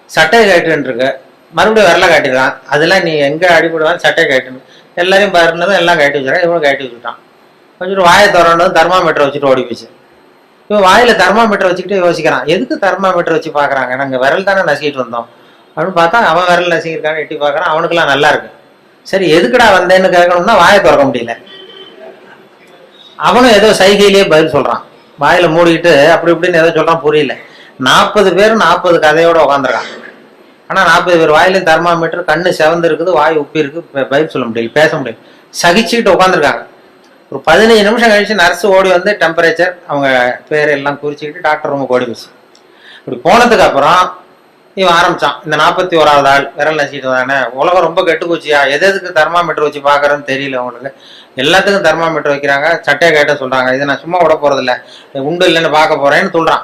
சட்டையை கேட்டுன்னு இருக்கு, மறுபடியும் விரலை காட்டிருக்கான். அதெல்லாம் நீ எங்க அடிபடுவான்னு சட்டையை கேட்டுன்னு எல்லாரையும் பாருனதும் எல்லாம் கட்டி வச்சுருக்கான். இவனும் கட்டி வச்சுட்டான். வச்சுட்டு வாயை திறந்ததும் தெர்மாமீட்டர் வச்சுட்டு ஓடி போச்சு. இவன் வாயில தெர்மாமீட்டர் வச்சுக்கிட்டு யோசிக்கிறான், எதுக்கு தெர்மாமீட்டர் வச்சு பாக்குறாங்க, நாங்க விரல் தானே நசிக்கிட்டு வந்தோம் அப்படின்னு பார்த்தா அவன் விரல் நசிக்கிருக்கான்னு எட்டி பாக்குறான். அவனுக்குலாம் நல்லா இருக்கு. சரி எதுக்குடா வந்தேன்னு கேட்கணும்னா வாயை திறக்க முடியல. அவனும் ஏதோ சைகையிலேயே பதில் சொல்றான், வாயில மூடிக்கிட்டு அப்படி இப்படின்னு ஏதோ சொல்றான், புரியல. 40 பேர் 40 கதையோட உட்காந்துருக்கான். ஆனா 40 பேர் வாயிலும் தெர்மாமீட்டர், கண்ணு செவந்து இருக்குது, வாய் உப்பி இருக்கு, பதில் சொல்ல முடியல, பேச முடியல, சகிச்சுக்கிட்டு உட்காந்துருக்காங்க. ஒரு 15 நிமிஷம் கழிச்சு நர்ஸ் ஓடி வந்து டெம்பரேச்சர் அவங்க பேர் எல்லாம் குறிச்சுக்கிட்டு டாக்டர் ரூமுக்கு ஓடி போச்சு. இப்படி போனதுக்கு அப்புறம் இவன் ஆரம்பிச்சான், இந்த 41வது ஆள் விரல் நசிக்கிட்டு தானே, உலகம் ரொம்ப கெட்டு போச்சியா, எதுக்கு தெர்மாமீட்டர் வச்சு பாக்குறேன்னு தெரியல அவங்களுக்கு, எல்லாத்துக்கும் தெர்மாமீட்டர் வைக்கிறாங்க, சட்டையை கேட்ட சொல்றாங்க, இதை நான் சும்மா விட போறது இல்லை, உண்டு இல்லைன்னு பார்க்க போறேன்னு சொல்றான்.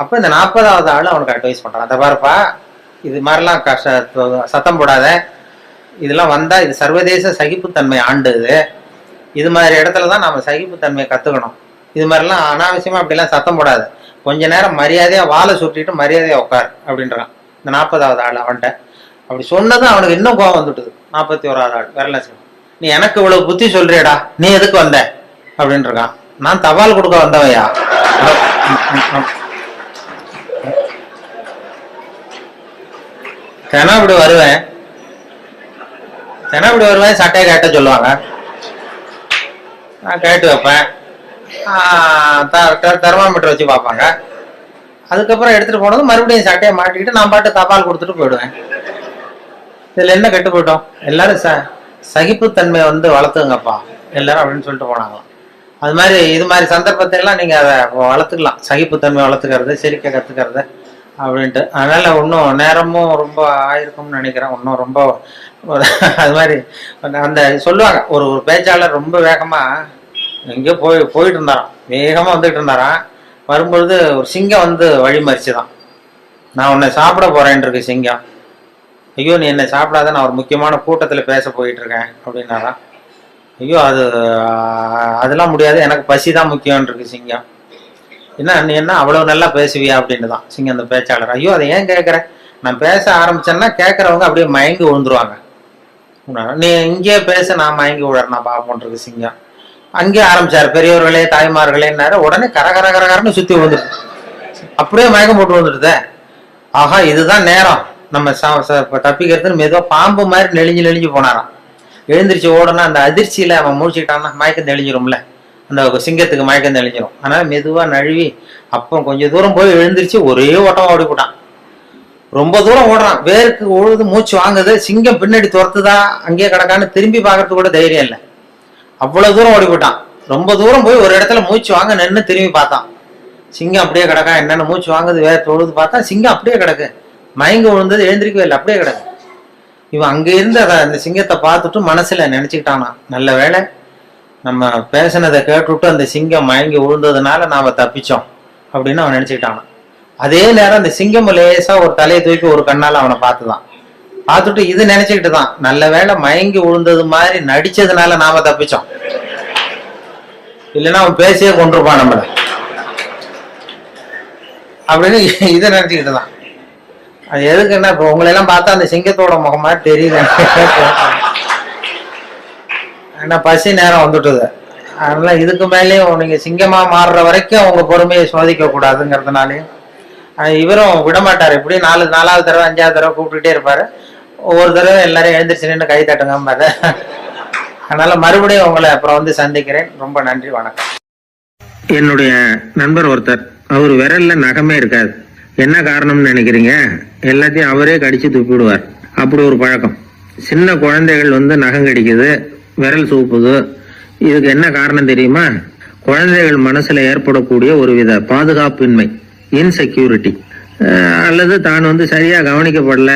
அப்ப இந்த 40வது ஆள் அவனுக்கு அட்வைஸ் பண்றான், அந்த பாருப்பா இது மாதிரிலாம் சத்தம் போடாத, இதெல்லாம் வந்தா இது சர்வதேச சகிப்புத்தன்மை ஆண்டு, இது மாதிரி இடத்துலதான் நாம சகிப்புத்தன்மையை கத்துக்கணும். இது மாதிரிலாம் அனாவசியமா அப்படிலாம் சத்தம் போடாது, கொஞ்ச நேரம் மரியாதையா வாழை சுட்டிட்டு மரியாதையா உட்கார் அப்படின்றான் இந்த 40வது ஆள் அவன்கிட்ட. அப்படி சொன்னதும் அவனுக்கு இன்னும் கோபம் வந்துட்டுது. 41வது ஆள் விரல நீ எனக்கு இவ்வளவு புத்தி சொல்றியடா, நீ எதுக்கு வந்த அப்படின்னு இருக்கான். நான் தபால் கொடுக்க வந்தவையா, தினப்படி வருவேன் சட்டையை கேட்ட சொல்லுவாங்க, நான் கேட்டு வைப்பேன், தெர்மாமீட்டர் வச்சு பார்ப்பாங்க, அதுக்கப்புறம் எடுத்துட்டு போனது மறுபடியும் சட்டையை மாட்டிக்கிட்டு நான் பாட்டு தபால் கொடுத்துட்டு போயிடுவேன். இதுல என்ன கெட்டு போயிட்டோம்? எல்லாரும் சகிப்புத்தன்மையை வந்து வளர்த்துங்கப்பா எல்லாரும் அப்படின்னு சொல்லிட்டு போனாங்களாம். அது மாதிரி இது மாதிரி சந்தர்ப்பத்தை எல்லாம் நீங்க அதை வளர்த்துக்கலாம், சகிப்புத்தன்மை வளர்த்துக்கிறது, சிரிக்க கத்துக்கிறது அப்படின்ட்டு. அதனால இன்னும் நேரமும் ரொம்ப ஆயிருக்கும்னு நினைக்கிறேன். இன்னும் ரொம்ப அது மாதிரி அந்த சொல்லுவாங்க, ஒரு ஒரு பேச்சாளர் ரொம்ப வேகமா எங்கேயோ போயிட்டு இருந்தாராம், வேகமா வந்துட்டு இருந்தாராம். வரும்பொழுது ஒரு சிங்கம் வந்து வழிமறிச்சுதான், நான் உன்னை சாப்பிட போறேன் இருக்கு சிங்கம். ஐயோ நீ என்னை சாப்பிடாத, நான் ஒரு முக்கியமான கூட்டத்துல பேச போயிட்டு இருக்கேன் அப்படின்னாராம். ஐயோ அதெல்லாம் முடியாது, எனக்கு பசி தான் முக்கியம் இருக்கு சிங்கம். என்ன நீ என்ன அவ்வளவு நல்லா பேசுவியா அப்படின்னு தான் சிங்கம் அந்த பேச்சாளர். ஐயோ அதை ஏன் கேட்குற, நான் பேச ஆரம்பிச்சேன்னா கேட்கறவங்க அப்படியே மயங்கி விழுந்துருவாங்க, நீ இங்கேயே பேச, நான் மயங்கி விழறேன் பாப்போன்றது சிங்கம். அங்கேயே ஆரம்பிச்சாரு, பெரியவர்களே தாய்மார்களேன்னாரு, உடனே கரகரன்னு சுத்தி விழுந்துட்டு அப்படியே மயக்கம் போட்டு வந்துடுதே. ஆஹா இதுதான் நேரம் நம்ம தப்பிக்கிறதுன்னு மெதுவா பாம்பு மாதிரி நெளிஞ்சு போனாராம். எழுந்திரிச்சு ஓடனா அந்த அதிர்ச்சியில அவன் முடிச்சுக்கிட்டான்னா மயக்கம் தெளிஞ்சிரும்ல, அந்த சிங்கத்துக்கு மயக்கம் தெளிஞ்சிரும். அதனால மெதுவா நழுவி அப்போ கொஞ்சம் தூரம் போய் எழுந்திரிச்சு ஒரே ஓட்டமா ஓடி போட்டான். ரொம்ப தூரம் ஓடுறான், வேருக்கு உழுது மூச்சு வாங்குது, சிங்கம் பின்னாடி துரத்துதா அங்கேயே கிடக்கான்னு திரும்பி பார்க்கறதுக்கு கூட தைரியம் இல்லை, அவ்வளவு தூரம் ஓடி போயிட்டான். ரொம்ப தூரம் போய் ஒரு இடத்துல மூச்சு வாங்க நின்று திரும்பி பார்த்தான், சிங்கம் அப்படியே கிடக்கா. என்னென்ன மூச்சு வாங்குது வேறு உழுது பார்த்தா சிங்கம் அப்படியே கிடக்கு, மயங்க விழுந்தது எழுந்திரிக்கவே இல்லை, அப்படியே கிடக்கு. இவன் அங்க இருந்து அந்த சிங்கத்தை பார்த்துட்டு மனசுல நினைச்சுக்கிட்டானா, நல்ல வேளை நம்ம பேசினதை கேட்டுவிட்டு அந்த சிங்கம் மயங்கி விழுந்ததுனால நாம தப்பிச்சோம் அப்படின்னு அவன் நினைச்சுக்கிட்டானா. அதே நேரம் அந்த சிங்கம் லேசா ஒரு தலையை தூக்கி ஒரு கண்ணால அவனை பார்த்துதான், பார்த்துட்டு இது நினைச்சுக்கிட்டு தான், நல்ல வேளை மயங்கி விழுந்தது மாதிரி நடிச்சதுனால நாம தப்பிச்சோம், இல்லைன்னா அவன் பேசியே கொண்டிருப்பான் நம்மள அப்படின்னு இதை நினைச்சுக்கிட்டு தான். அது எதுக்குன்னா இப்போ உங்களை எல்லாம் பார்த்தா அந்த சிங்கத்தோட முகம் மாதிரி தெரியுது, ஏன்னா பசி நேரம் வந்துட்டுது. அதனால இதுக்கு மேலேயும் நீங்க சிங்கமா மாறுற வரைக்கும் உங்க பொறுமையை சோதிக்க கூடாதுங்கிறதுனாலையும் இவரும் விடமாட்டாரு. இப்படி நாலாவது தடவை 5வது தடவை கூப்பிட்டுட்டே இருப்பாரு. ஒவ்வொரு தடவை எல்லாரும் எழுந்திரிச்சு நின்று கை தட்டுங்க. அதனால மறுபடியும் உங்களை அப்புறம் வந்து சந்திக்கிறேன். ரொம்ப நன்றி, வணக்கம். என்னுடைய நண்பர் ஒருத்தர், அவர் விரல்ல நகமே இருக்காது. என்ன காரணம்னு நினைக்கிறீங்க? எல்லாத்தையும் அவரே கடிச்சு துப்பிடுவார். அப்படி ஒரு பழக்கம். சின்ன குழந்தைகள் வந்து நகம் கடிக்குது, விரல் சூப்புது. இதுக்கு என்ன காரணம் தெரியுமா? குழந்தைகள் மனசுல ஏற்படக்கூடிய ஒரு வித பாதுகாப்பின்மை, இன்செக்யூரிட்டி, அல்லது தான் வந்து சரியா கவனிக்கப்படல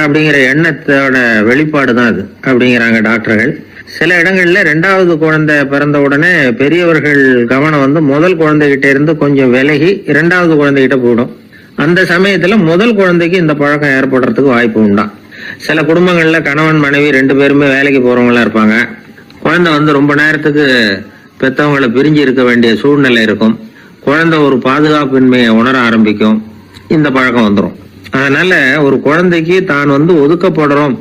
அப்படிங்கிற எண்ணத்தோட வெளிப்பாடு தான் அது அப்படிங்கிறாங்க டாக்டர்கள். சில இடங்கள்ல 2வது குழந்தை பிறந்த உடனே பெரியவர்கள் கவனம் வந்து முதல் குழந்தைகிட்ட இருந்து கொஞ்சம் விலகி 2வது குழந்தைகிட்ட போடும். அந்த சமயத்துல முதல் குழந்தைக்கு இந்த பழக்கம் ஏற்படுறதுக்கு வாய்ப்பு உண்டாம். சில குடும்பங்கள்ல கணவன் மனைவி 2 பேருமே வேலைக்கு போறவங்களா இருப்பாங்க. குழந்தை வந்து ரொம்ப நேரத்துக்கு பெத்தவங்களை பிரிஞ்சு இருக்க வேண்டிய சூழ்நிலை இருக்கும். குழந்தை ஒரு பாதுகாப்பின்மையை உணர ஆரம்பிக்கும், இந்த பழக்கம் வந்துடும். அதனால ஒரு குழந்தைக்கு தான் வந்து ஒதுக்கப்படுறோம்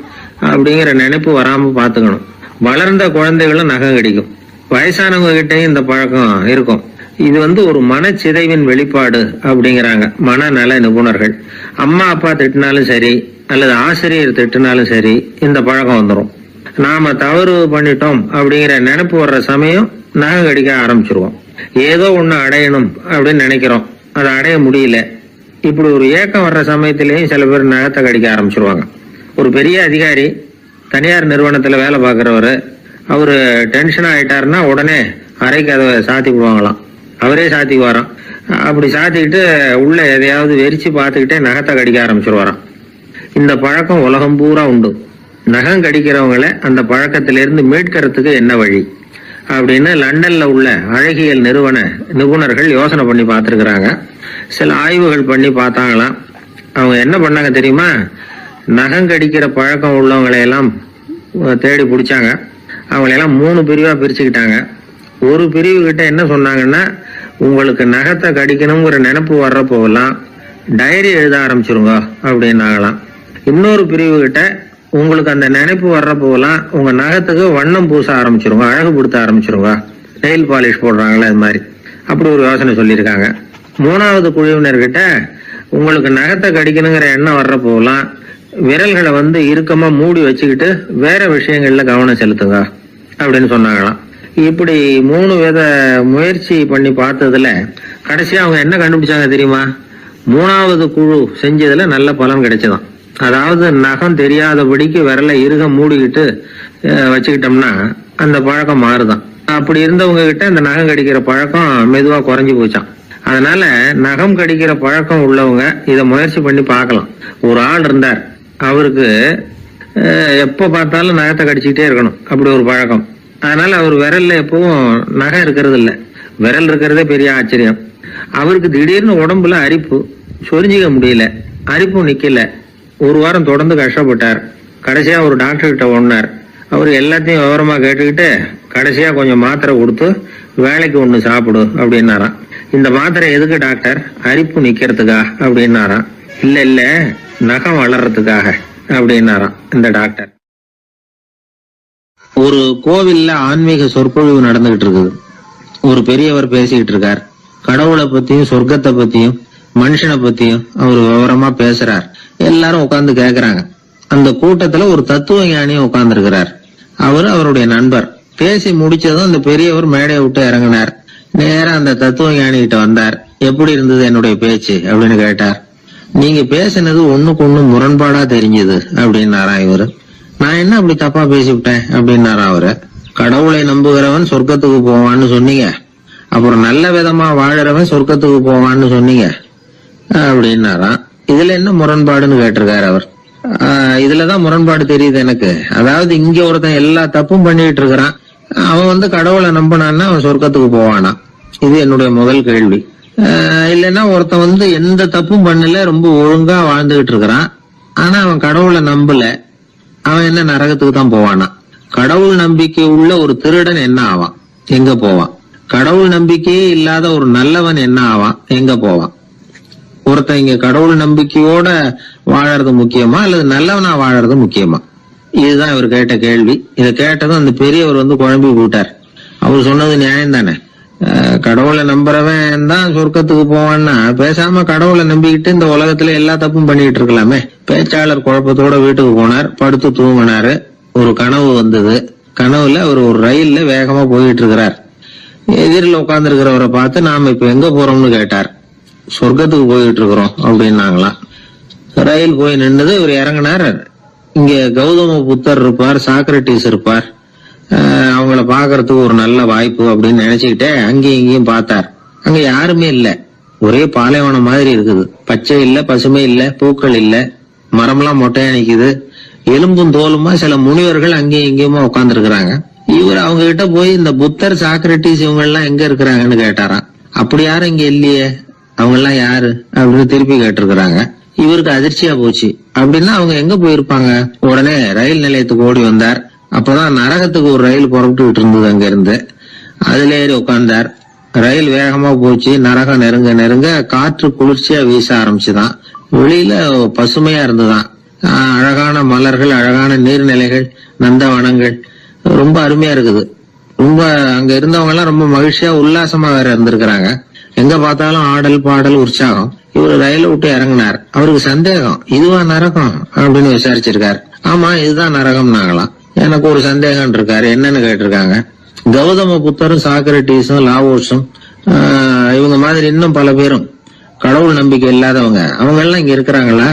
அப்படிங்கிற நினைப்பு வராம பாத்துக்கணும். வளர்ந்த குழந்தைகளும் நகம் கடிக்கும், வயசானவங்க கிட்டையும் இந்த பழக்கம் இருக்கும். இது வந்து ஒரு மனச்சிதைவின் வெளிப்பாடு அப்படிங்கிறாங்க மனநல நிபுணர்கள். அம்மா அப்பா திட்டினாலும் சரி, அல்லது ஆசிரியர் திட்டினாலும் சரி, இந்த பழக்கம் வந்துடும். நாம தவறு பண்ணிட்டோம் அப்படிங்கிற நினைப்பு வர்ற சமயம் நகம் கடிக்க ஆரம்பிச்சிருவோம். ஏதோ ஒண்ணு அடையணும் அப்படின்னு நினைக்கிறோம், அதை அடைய முடியல. இப்படி ஒரு ஏக்கம் வர்ற சமயத்திலேயும் சில பேர் நகத்தை கடிக்க ஆரம்பிச்சிருவாங்க. ஒரு பெரிய அதிகாரி, தனியார் நிறுவனத்துல வேலை பார்க்கிறவரு, அவரு டென்ஷன் ஆயிட்டாருன்னா உடனே அறைக்கு அதை சாத்தி விடுவாங்களாம். அவரே சாத்திக்குவாராம். அப்படி சாத்திக்கிட்டு உள்ள எதையாவது வெறிச்சு பார்த்துக்கிட்டே நகத்தை கடிக்க ஆரம்பிச்சிருவாராம். இந்த பழக்கம் உலகம் பூரா உண்டு. நகம் கடிக்கிறவங்களை அந்த பழக்கத்திலிருந்து மீட்கிறதுக்கு என்ன வழி அப்படின்னு லண்டன்ல உள்ள அழகியல் நிறுவன நிபுணர்கள் யோசனை பண்ணி பார்த்துருக்குறாங்க. சில ஆய்வுகள் பண்ணி பார்த்தாங்களாம். அவங்க என்ன பண்ணாங்க தெரியுமா? நகம் கடிக்கிற பழக்கம் உள்ளவங்களை எல்லாம் தேடி பிடிச்சாங்க. அவங்களையெல்லாம் 3 பிரிவா பிரிச்சுக்கிட்டாங்க. ஒரு பிரிவு கிட்ட என்ன சொன்னாங்கன்னா, உங்களுக்கு நகத்தை கடிக்கணுங்கிற நினைப்பு வர்றப்போலாம் டைரி எழுத ஆரம்பிச்சிருங்க அப்படின்னாங்களாம். இன்னொரு பிரிவு கிட்ட, உங்களுக்கு அந்த நினைப்பு வர்றப்போலாம் உங்க நகத்துக்கு வண்ணம் பூச ஆரம்பிச்சிருங்க, அழகுபடுத்த ஆரம்பிச்சிருங்க, நெயில் பாலிஷ் போடுறாங்களே அது மாதிரி, அப்படி ஒரு யோசனை சொல்லியிருக்காங்க. 3வது குழுவினர்கிட்ட, உங்களுக்கு நகத்தை கடிக்கணுங்கிற எண்ணம் வர்றப்போலாம் விரல்களை வந்து இறுக்கமா மூடி வச்சுக்கிட்டு வேற விஷயங்கள்ல கவனம் செலுத்துங்க அப்படின்னு சொன்னாங்களாம். இப்படி 3 வித முயற்சி பண்ணி பார்த்ததுல கடைசியா அவங்க என்ன கண்டுபிடிச்சாங்க தெரியுமா? 3வது குழு செஞ்சதுல நல்ல பலன் கிடைச்சதாம். அதாவது நகம் தெரியாதபடிக்கு விரலை இறுக மூடிக்கிட்டு வச்சுக்கிட்டோம்னா அந்த பழக்கம் மாறுதான். அப்படி இருந்தவங்க கிட்ட இந்த நகம் கடிக்கிற பழக்கம் மெதுவா குறைஞ்சு போச்சான். அதனால நகம் கடிக்கிற பழக்கம் உள்ளவங்க இதை முயற்சி பண்ணி பார்க்கலாம். ஒரு ஆள் இருந்தார், அவருக்கு எப்ப பார்த்தாலும் நகத்தை கடிச்சுக்கிட்டே இருக்கணும், அப்படி ஒரு பழக்கம். அதனால அவர் விரல்ல எப்பவும் நகம் இருக்கிறது இல்ல, விரல் இருக்கிறதே பெரிய ஆச்சரியம். அவருக்கு திடீர்னு உடம்புல அரிப்பு, சொரிஞ்சிக்க முடியல, அரிப்பும் நிக்கல. ஒரு வாரம் தொடர்ந்து கஷ்டப்பட்டார். கடைசியா ஒரு டாக்டர் கிட்ட ஓடினார். அவர் எல்லாத்தையும் விவரமா கேட்டுக்கிட்டு கடைசியா கொஞ்சம் மாத்திரை கொடுத்து வேலைக்கு ஒண்ணு சாப்பிடு அப்படின்னாராம். இந்த மாத்திரை எதுக்கு டாக்டர்? அரிப்பு நிக்கிறதுக்கா அப்படின்னாராம். இல்ல நகம் வளர்றதுக்காக அப்படின்னாராம் இந்த டாக்டர். ஒரு கோவில்ல ஆன்மீக சொற்பொழிவு நடந்துகிட்டு இருக்குது. ஒரு பெரியவர் பேசிக்கிட்டு இருக்கார். கடவுளை பத்தியும் சொர்க்கத்தை பத்தியும் மனுஷனை பத்தியும் அவர் விவரமா பேசுறார். எல்லாரும் உட்கார்ந்து கேக்குறாங்க. அந்த கூட்டத்துல ஒரு தத்துவ ஞானியும் உட்கார்ந்து இருக்கிறார். அவரு அவருடைய நண்பர். பேசி முடிச்சதும் அந்த பெரியவர் மேடையை விட்டு இறங்கினார். நேரா அந்த தத்துவ ஞானி கிட்ட வந்தார். எப்படி இருந்தது என்னுடைய பேச்சு அப்படின்னு கேட்டார். நீங்க பேசினது ஒண்ணுக்கு ஒண்ணு முரண்பாடா தெரிஞ்சது அப்படின்னாராம் இவரு. நான் என்ன அப்படி தப்பா பேசிவிட்டேன் அப்படின்னாரா அவரு. கடவுளை நம்புகிறவன் சொர்க்கத்துக்கு போவான்னு சொன்னீங்க, அப்புறம் நல்ல விதமா வாழறவன் சொர்க்கத்துக்கு போவான்னு சொன்னீங்க அப்படின்னாராம். இதுல என்ன முரண்பாடுன்னு கேட்டிருக்காரு அவர். இதுலதான் முரண்பாடு தெரியுது எனக்கு. அதாவது இங்க ஒருத்தன் எல்லா தப்பும் பண்ணிட்டு இருக்கிறான், அவன் கடவுளை நம்பினான்னா அவன் சொர்க்கத்துக்கு போவானா? இது என்னுடைய முதல் கேள்வி. இல்லைன்னா ஒருத்தன் எந்த தப்பும் பண்ணல, ரொம்ப ஒழுங்கா வாழ்ந்துகிட்டு இருக்கிறான், ஆனா அவன் கடவுளை நம்பல, அவன் என்ன நரகத்துக்கு தான் போவானா? கடவுள் நம்பிக்கை உள்ள ஒரு திருடன் என்ன ஆவான், எங்க போவான்? கடவுள் நம்பிக்கையே இல்லாத ஒரு நல்லவன் என்ன ஆவான், எங்க போவான்? ஒருத்தன் இங்க கடவுள் நம்பிக்கையோட வாழறது முக்கியமா அல்லது நல்லவனா வாழறது முக்கியமா? இதுதான் இவர் கேட்ட கேள்வி. இதை கேட்டதும் அந்த பெரியவர் குழம்பி போட்டார். அவர் சொன்னது நியாயம் தானே. கடவுளை நம்புறவன் தான் சொர்க்கத்துக்கு போவான்னா பேசாம கடவுளை நம்பிக்கிட்டு இந்த உலகத்துல எல்லா தப்பும் பண்ணிட்டு இருக்கலாமே. பேச்சாளர் குழப்பத்தோட வீட்டுக்கு போனார். படுத்து தூங்கினாரு. ஒரு கனவு வந்தது. கனவுல அவர் ஒரு ரயில்ல வேகமா போயிட்டு இருக்கிறார். எதிரில் உட்கார்ந்து இருக்கிறவரை பார்த்து நாம இப்ப எங்க போறோம்னு கேட்டார். சொர்க்கத்துக்கு போயிட்டு இருக்கிறோம் அப்படின்னாங்களாம். ரயில் போய் நின்றது. இவர் இறங்கினார். இங்க கௌதம புத்தர் இருப்பார், சாக்ரட்டிஸ் இருப்பார், அவங்கள பாக்குறதுக்கு ஒரு நல்ல வாய்ப்பு அப்படின்னு நினைச்சுக்கிட்டே அங்கேயும் இங்கேயும் பார்த்தார். அங்க யாருமே இல்ல. ஒரே பாலைவனம் மாதிரி இருக்குது. பச்சை இல்ல, பசுமை இல்ல, பூக்கள் இல்ல, மரம்லாம் மொட்டையா நிக்குது. எலும்பும் தோலுமா சில முனிவர்கள் அங்கேயும் இங்கேயுமா உட்கார்ந்து இருக்கிறாங்க. இவர் அவங்க கிட்ட போய் இந்த புத்தர், சாக்ரட்டிஸ் இவங்க எல்லாம் எங்க இருக்கிறாங்கன்னு கேட்டாராம். அப்படி யாரும் இங்க இல்லையே, அவங்க எல்லாம் யாரு அப்படின்னு திருப்பி கேட்டிருக்கிறாங்க. இவருக்கு அதிர்ச்சியா போச்சு. அப்படின்னா அவங்க எங்க போயிருப்பாங்க? உடனே ரயில் நிலையத்துக்கு ஓடி வந்தார். அப்பதான் நரகத்துக்கு ஒரு ரயில் புறப்பட்டுக்கிட்டு இருந்தது. அங்க இருந்து அதுல ஏறி உட்கார்ந்தார். ரயில் வேகமா போச்சு. நரகம் நெருங்க நெருங்க காற்று குளிர்ச்சியா வீச ஆரம்பிச்சுதான். வெளியில பசுமையா இருந்துதான். அழகான மலர்கள், அழகான நீர்நிலைகள், நந்தவனங்கள், ரொம்ப அருமையா இருக்குது. ரொம்ப அங்க இருந்தவங்க எல்லாம் ரொம்ப மகிழ்ச்சியா உல்லாசமா வேற இருந்திருக்கிறாங்க. எங்க பார்த்தாலும் ஆடல் பாடல் உற்சாகம். இவரு ரயில விட்டு இறங்கினார். அவருக்கு சந்தேகம், இதுவா நரகம் அப்படின்னு விசாரிச்சிருக்காரு. ஆமா இதுதான் நரகம்னாங்களாம். எனக்கு ஒரு சந்தேகம் இருக்காரு, என்னன்னு கேட்டிருக்காங்க. கௌதம புத்தரும் சாக்ரட்டிஸும் லாவோஸும் இவங்க மாதிரி இன்னும் பல பேரும் கடவுள் நம்பிக்கை இல்லாதவங்க, அவங்க எல்லாம் இங்க இருக்கிறாங்களா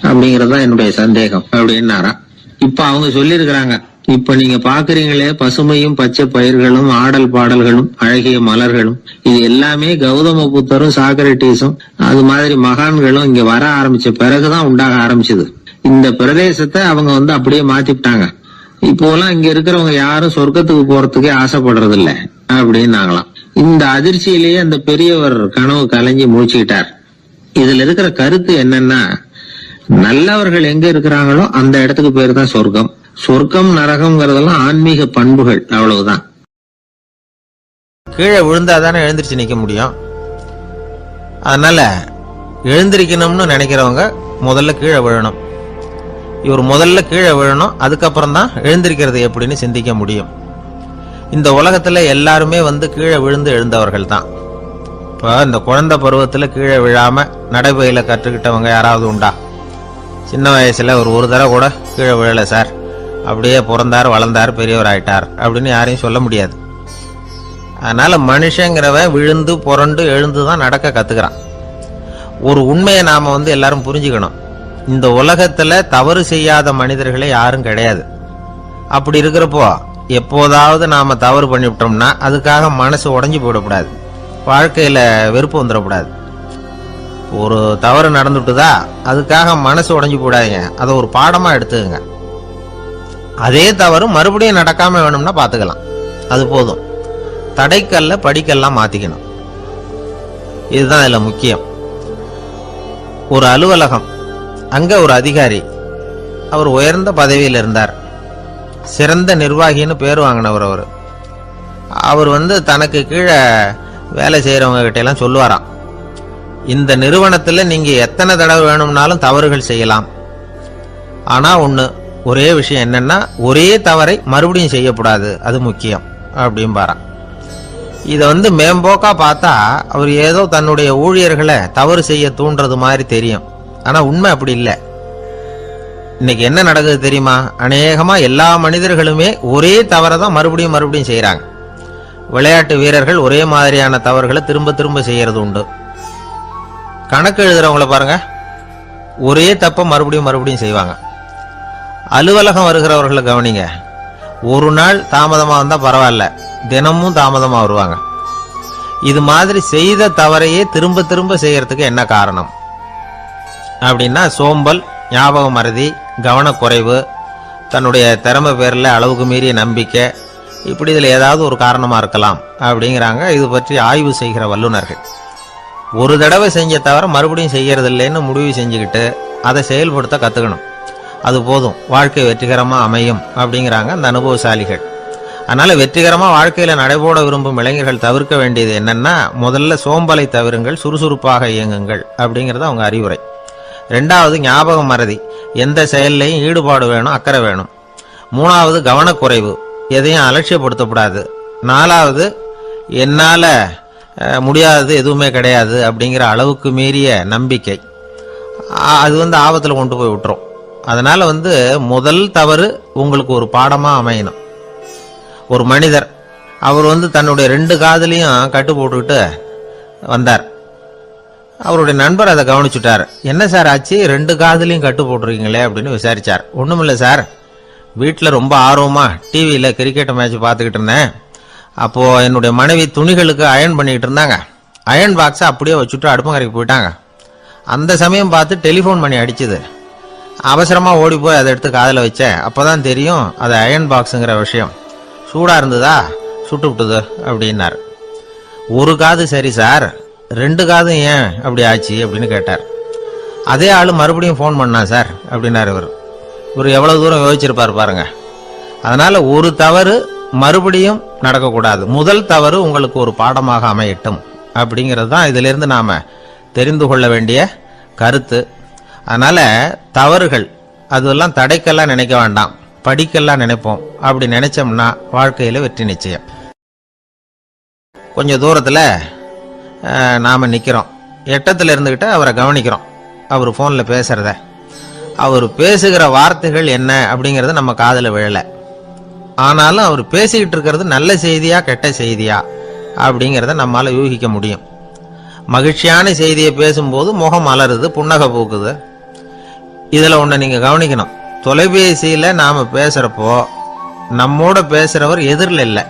அப்படிங்கறதுதான் என்னுடைய சந்தேகம் அப்படின்னாராம். இப்ப அவங்க சொல்லி இருக்கிறாங்க, இப்ப நீங்க பாக்குறீங்களே பசுமையும் பச்சை பயிர்களும் ஆடல் பாடல்களும் அழகிய மலர்களும், இது எல்லாமே கௌதம புத்தரும் சாக்ரட்டிஸும் அது மாதிரி மகான்களும் இங்க வர ஆரம்பிச்ச பிறகுதான் உண்டாக ஆரம்பிச்சது. இந்த பிரதேசத்தை அவங்க அப்படியே மாத்திட்டாங்க. இப்போலாம் இங்க இருக்கிறவங்க யாரும் சொர்க்கத்துக்கு போறதுக்கே ஆசைப்படுறது இல்ல அப்படின்னாங்களாம். இந்த அதிர்ச்சியிலேயே அந்த பெரியவர் கனவு கலைஞ்சி மூச்சுக்கிட்டார். இதுல இருக்கிற கருத்து என்னன்னா, நல்லவர்கள் எங்க இருக்கிறாங்களோ அந்த இடத்துக்கு பேரு தான் சொர்க்கம். சொர்க்கம் நரகம்ங்கிறதெல்லாம் ஆன்மீக பண்புகள், அவ்வளவுதான். கீழே விழுந்தாதானே எழுந்திருச்சு நிக்க முடியும். அதனால எழுந்திருக்கணும்னு நினைக்கிறவங்க முதல்ல கீழே விழணும். இவர் முதல்ல கீழே விழணும், அதுக்கப்புறம் தான் எழுந்திருக்கிறது எப்படின்னு சிந்திக்க முடியும். இந்த உலகத்துல எல்லாருமே கீழே விழுந்து எழுந்தவர்கள் தான். இப்போ இந்த குழந்தை பருவத்துல கீழே விழாம நடைபயில கற்றுக்கிட்டவங்க யாராவது உண்டா? சின்ன வயசுல ஒரு தடவை கூட கீழே விழல சார், அப்படியே பிறந்தார் வளர்ந்தார் பெரியவர் ஆயிட்டார் அப்படின்னு யாரையும் சொல்ல முடியாது. அதனால மனுஷங்கிறவன் விழுந்து புரண்டு எழுந்துதான் நடக்க கத்துக்கிறான். ஒரு உண்மையை நாம எல்லாரும் புரிஞ்சுக்கணும். இந்த உலகத்துல தவறு செய்யாத மனிதர்களே யாரும் கிடையாது. அப்படி இருக்கிறப்போ எப்போதாவது நாம தவறு பண்ணிவிட்டோம்னா அதுக்காக மனசு உடைஞ்சு போயிடக்கூடாது, வாழ்க்கையில வெறுப்பு வந்துடக்கூடாது. ஒரு தவறு நடந்துட்டுதா அதுக்காக மனசு உடைஞ்சு போடாதீங்க, அதை ஒரு பாடமா எடுத்துக்கங்க. அதே தவறு மறுபடியும் நடக்காம வேணும்னா பாத்துக்கலாம், அது போதும். தடைக்கல்ல படிக்கல்லாம் மாத்திக்கணும், இதுதான் இதுல முக்கியம். ஒரு அலுவலகம், அங்க ஒரு அதிகாரி, அவர் உயர்ந்த பதவியில் இருந்தார், சிறந்த நிர்வாகின்னு பேர் வாங்கினவர். அவர் தனக்கு கீழே வேலை செய்யறவங்க கிட்ட எல்லாம் சொல்லுவாராம், இந்த நிறுவனத்துல நீங்க எத்தனை தடவை வேணும்னாலும் தவறுகள் செய்யலாம், ஆனா ஒரே விஷயம் என்னன்னா ஒரே தவறை மறுபடியும் செய்யக்கூடாது, அது முக்கியம் அப்படின்பாராம். இத மேம்போக்கா பார்த்தா அவர் ஏதோ தன்னுடைய ஊழியர்களை தவறு செய்ய தூண்டுறது மாதிரி தெரியும். ஆனா உண்மை அப்படி இல்லை. இன்னைக்கு என்ன நடக்குது தெரியுமா? அநேகமா எல்லா மனிதர்களுமே ஒரே தவறை தான் மறுபடியும் மறுபடியும் செய்யறாங்க. விளையாட்டு வீரர்கள் ஒரே மாதிரியான தவறுகளை திரும்ப திரும்ப செய்யறது உண்டு. கணக்கு எழுதுறவங்கள பாருங்க, ஒரே தப்ப மறுபடியும் மறுபடியும் செய்வாங்க. அலுவலகம் வருகிறவர்களை கவனிங்க, ஒரு நாள் தாமதமா வந்தா பரவாயில்ல, தினமும் தாமதமா வருவாங்க. இது மாதிரி செய்த தவறையே திரும்ப திரும்ப செய்யறதுக்கு என்ன காரணம் அப்படின்னா, சோம்பல், ஞாபக மறதி, கவனக்குறைவு, தன்னுடைய திறமை பேர்ல அளவுக்கு மீறிய நம்பிக்கை, இப்படி இதுல ஏதாவது ஒரு காரணமா இருக்கலாம் அப்படிங்கிறாங்க இது பற்றி ஆய்வு செய்கிற வல்லுநர்கள். ஒரு தடவை செஞ்ச தவிர மறுபடியும் செய்யறது இல்லைன்னு முடிவு செஞ்சுக்கிட்டு அதை செயல்படுத்த கத்துக்கணும், அது போதும், வாழ்க்கை வெற்றிகரமா அமையும் அப்படிங்கிறாங்க அந்த அனுபவசாலிகள். அதனால வெற்றிகரமா வாழ்க்கையில நடைபோட விரும்பும் இளைஞர்கள் தவிர்க்க வேண்டியது என்னன்னா, முதல்ல சோம்பலை தவிருங்கள், சுறுசுறுப்பாக இயங்குங்கள் அப்படிங்கறது அவங்க அறிவுரை. ரெண்டாவது ஞாபக மறதி, எந்த செயல்லையும் ஈடுபாடு வேணும், அக்கறை வேணும். மூணாவது கவனக்குறைவு, எதையும் அலட்சியப்படுத்தக்கூடாது. நாலாவது என்னால முடியாதது எதுவுமே கிடையாது அப்படிங்கிற அளவுக்கு மீறிய நம்பிக்கை, அது ஆபத்துல கொண்டு போய் விட்டுரும். அதனால முதல் தவறு உங்களுக்கு ஒரு பாடமா அமையணும். ஒரு மனிதர், அவர் தன்னுடைய 2 காதுலையும் கட்டு போட்டுக்கிட்டு வந்தார். அவருடைய நண்பர் அதை கவனிச்சுட்டார். என்ன சார் ஆச்சு, 2 காதுலையும் கட்டு போட்டிருக்கீங்களே அப்படின்னு விசாரிச்சார். ஒண்ணுமில்ல சார், வீட்டில் ரொம்ப ஆர்வமா டிவியில கிரிக்கெட் மேட்ச் பார்த்துக்கிட்டு இருந்தேன். அப்போ என்னுடைய மனைவி துணிகளுக்கு அயன் பண்ணிக்கிட்டு இருந்தாங்க. அயன் பாக்ஸை அப்படியே வச்சுட்டு அடுப்பங்கரைக்கு போயிட்டாங்க. அந்த சமயம் பார்த்து டெலிஃபோன் பண்ணி அடிச்சுது. அவசரமா ஓடி போய் அதை எடுத்து காதில் வச்சேன். அப்பதான் தெரியும் அது அயன் பாக்ஸுங்கிற விஷயம். சூடா இருந்ததா, சுட்டு விட்டுது அப்படின்னாரு. ஒரு காது சரி சார், 2 காதும் ஏன் அப்படி ஆச்சு அப்படின்னு கேட்டார். அதே ஆளு மறுபடியும் போன் பண்ணா சார் அப்படின்னாரு இவர். எவ்வளவு தூரம் யோசிச்சிருப்பாரு பாருங்க. அதனால ஒரு தவறு மறுபடியும் நடக்கக்கூடாது, முதல் தவறு உங்களுக்கு ஒரு பாடமாக அமையட்டும் அப்படிங்கிறது தான் இதுல இருந்து நாம தெரிந்து கொள்ள வேண்டிய கருத்து. அதனால தவறுகள் அதெல்லாம் தடைக்கெல்லாம் நினைக்க வேண்டாம், படிக்கெல்லாம் நினைப்போம். அப்படி நினைச்சோம்னா வாழ்க்கையில வெற்றி நிச்சயம். கொஞ்சம் தூரத்துல நாம நிக்கிறோம், எட்டத்துல இருந்துகிட்டு அவரை கவனிக்கிறோம். அவர் போன்ல பேசுறத, அவர் பேசுகிற வார்த்தைகள் என்ன அப்படிங்கறது நம்ம காதுல விழல. ஆனாலும் அவர் பேசிக்கிட்டு இருக்கிறது நல்ல செய்தியா கெட்ட செய்தியா அப்படிங்கறத நம்மால யூகிக்க முடியும். மகிழ்ச்சியான செய்தியை பேசும்போது முகம் மலருது, புன்னகை பூக்குது. இதுல ஒண்ணு நீங்க கவனிக்கணும், தொலைபேசியில நாம பேசுறப்போ நம்மோட பேசுறவர் எதிரில் இல்லை.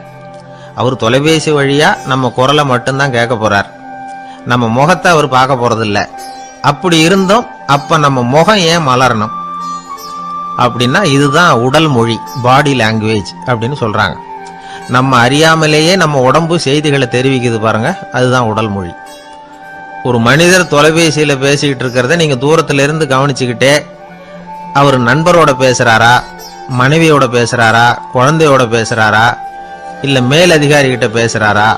அவர் தொலைபேசி வழியா நம்ம குரலை மட்டும்தான் கேட்க போறார், நம்ம முகத்தை அவர் பார்க்க போறது இல்லை. அப்படி இருந்தோம், அப்ப நம்ம முகம் ஏன் மலரணும் அப்படின்னா, இதுதான் உடல் மொழி, பாடி லாங்குவேஜ் அப்படின்னு சொல்றாங்க. நம்ம அறியாமலேயே நம்ம உடம்பு செய்திகளை தெரிவிக்குது பாருங்க, அதுதான் உடல் மொழி. ஒரு மனிதர் தொலைபேசியில பேசிக்கிட்டு இருக்கிறத நீங்க தூரத்துல இருந்து கவனிச்சுக்கிட்டே, அவர் நண்பரோட பேசுறாரா, மனைவியோட பேசுறாரா, குழந்தையோட பேசுறாரா, இல்ல மேல் அதிகாரி கிட்ட பேசுறாரா,